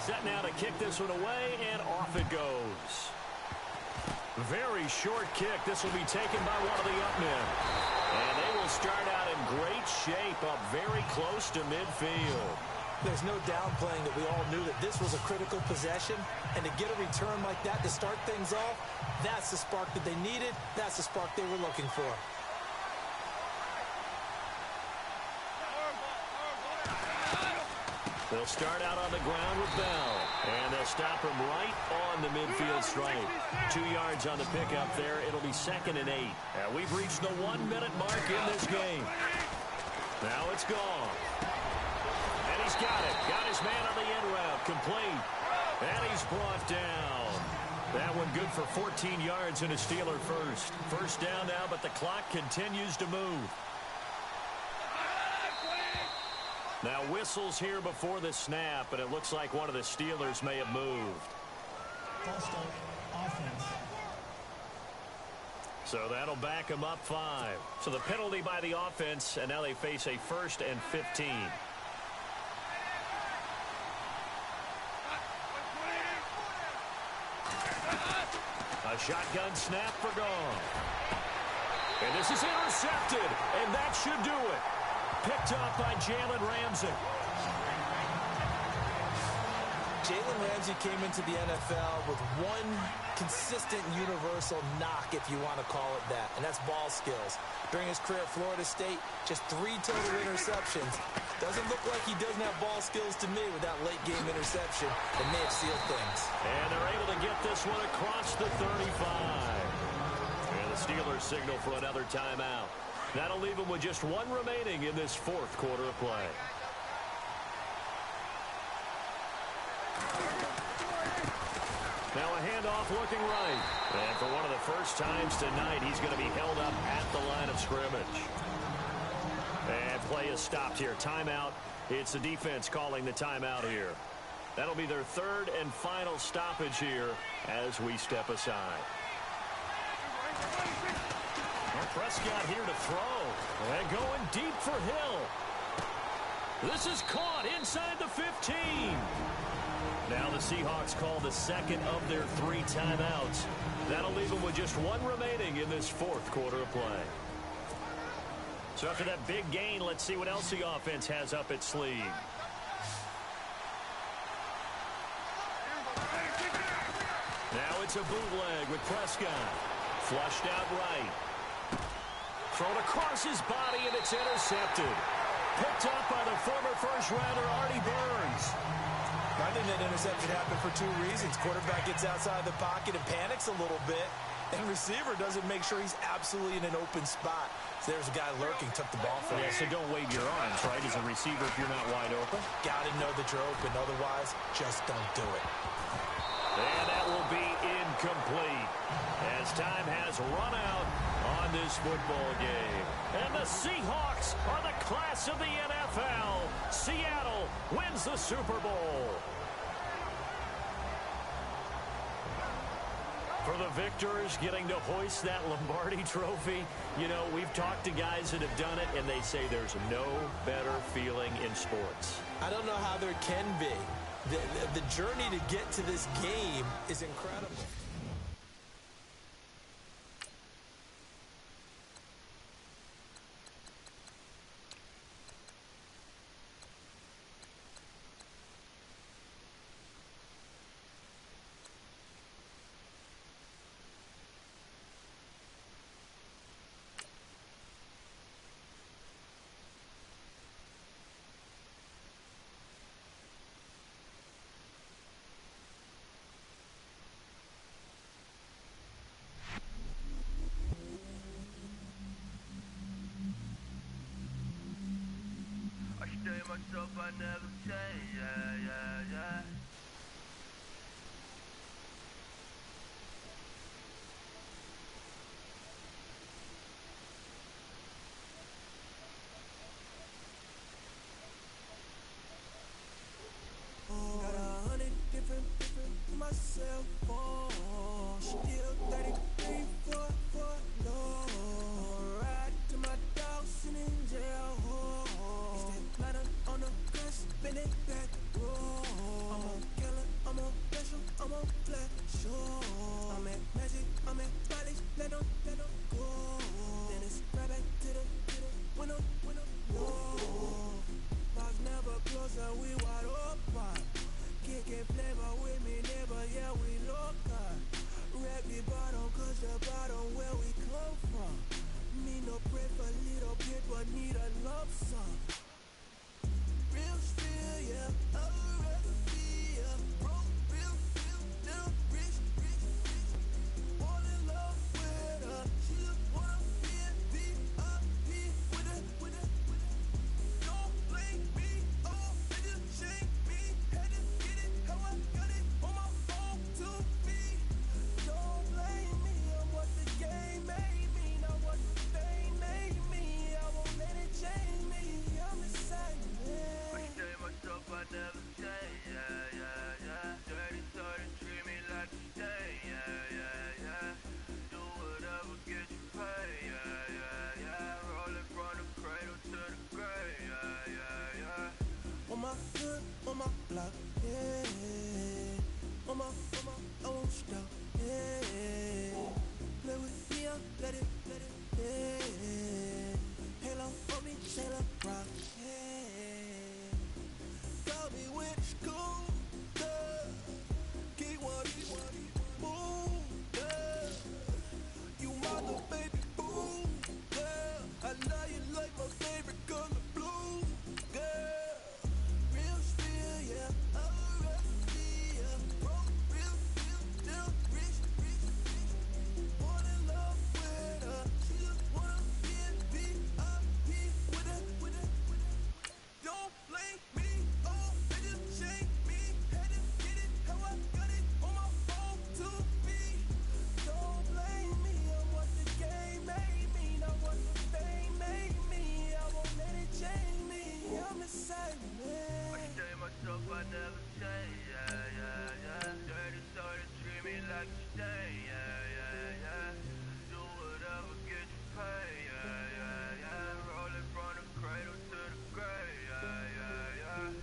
Set now to kick this one away, and off it goes. Very short kick. This will be taken by one of the up men. And they will start out in great shape, up very close to midfield. There's no downplaying that we all knew that this was a critical possession, and to get a return like that to start things off, that's the spark that they needed. That's the spark they were looking for. They'll start out on the ground with Bell, and they'll stop him right on the midfield stripe. 2 yards on the pickup there. It'll be 2nd and 8. And we've reached the 1-minute mark in this game. Now it's gone. And he's got it. Got his man on the end route. Complete. And he's brought down. That one good for 14 yards and a Steeler first. First down now, but the clock continues to move. Now whistles here before the snap, and it looks like one of the Steelers may have moved. False start, offense. So that'll back them up 5. So the penalty by the offense, and now they face a 1st and 15. A shotgun snap for Goff. And this is intercepted, and that should do it. Picked up by Jalen Ramsey. Jalen Ramsey came into the NFL with one consistent universal knock, if you want to call it that, and that's ball skills. During his career at Florida State, just 3 total interceptions. Doesn't look like he doesn't have ball skills to me with that late-game interception that may have sealed things. And they're able to get this one across the 35. And the Steelers signal for another timeout. That'll leave them with just 1 remaining in this 4th quarter of play. Now a handoff looking right. And for one of the first times tonight, he's going to be held up at the line of scrimmage. And play is stopped here. Timeout It's the defense calling the timeout here. That'll be their third and final stoppage here as we step aside. Well, Prescott here to throw. And going deep for Hill. This is caught inside the 15. Now the Seahawks call the second of their 3 timeouts. That'll leave them with just 1 remaining in this 4th quarter of play. So after that big gain, let's see what else the offense has up its sleeve. Now it's a bootleg with Prescott. Flushed out right. Thrown across his body, and it's intercepted. Picked up by the former first-rounder Artie Burns. I think that interception happened for 2 reasons. Quarterback gets outside the pocket and panics a little bit, and receiver doesn't make sure he's absolutely in an open spot. So there's a guy lurking, took the ball from him. Yeah, so don't wave your arms, right, as a receiver if you're not wide open. Got to know that you're open. Otherwise, just don't do it. And that will be incomplete as time has run out on this football game. And the Seahawks are the class of the NFL. Seattle wins the Super Bowl. For the victors getting to hoist that Lombardi trophy, you know, we've talked to guys that have done it, and they say there's no better feeling in sports. I don't know how there can be. The journey to get to this game is incredible. Myself, I never change, yeah. Got 100 different myself on. Still 33 for no. Ride to my dog sitting in jail. On the gun, spin it back, roll. I'm a killer, I'm a special, I'm a black show. I'm at magic, I'm at bodies, let them go. Then it's right back to the winner, no. Box never close, we wide open. Kicking flavor with me, neighbor, yeah, we local. Rap the bottom, cause the bottom where we come from. Me no pray for little paper, need a love song. Real feel, yeah, I'd rather be a broke, real feel, little rich. Fall in love with her, she just wanna be a VIP with it. Don't blame me, oh, they just shake me. Had to get it, how I got it, on my phone to me. Don't blame me, I'm what the game made me, not what the fame made me. I won't let it change me, I'm the same. I never change, yeah. Dirty thought and treat me like a stain, yeah. Do whatever gets you paid, yeah. Rolling from the cradle to the grave, yeah. On my hood, on my block, yeah. On my, I won't stop, yeah. Play with me, I'll let it, yeah. Halo on me, Sailor Rock, yeah. Call me when it's cool, yeah. Keep one, boom, yeah. You mother, baby, boom, yeah. I love you like my favorite color, blue, yeah. Real feel, yeah. I'd rather be a broke, real feel, still rich. Fall in love with her, she just wanna be a VIP with it. I never change, yeah, yeah, yeah. Dirty soda, treat me like a stain, yeah, yeah, yeah. Do whatever, get you paid, yeah, yeah, yeah. Roll it from the cradle to the grave, yeah, yeah, yeah.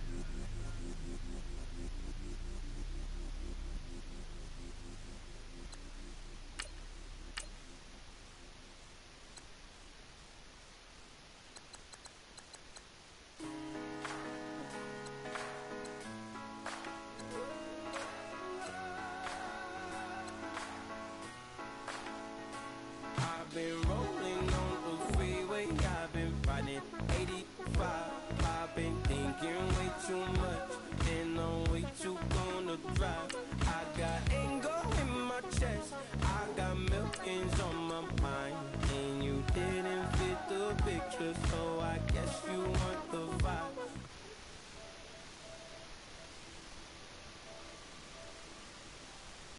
I've been rolling on the freeway, I've been riding 85. I've been thinking way too much, and I'm way too gonna drive. I got anger in my chest, I got millions on my mind, and you didn't fit the picture, so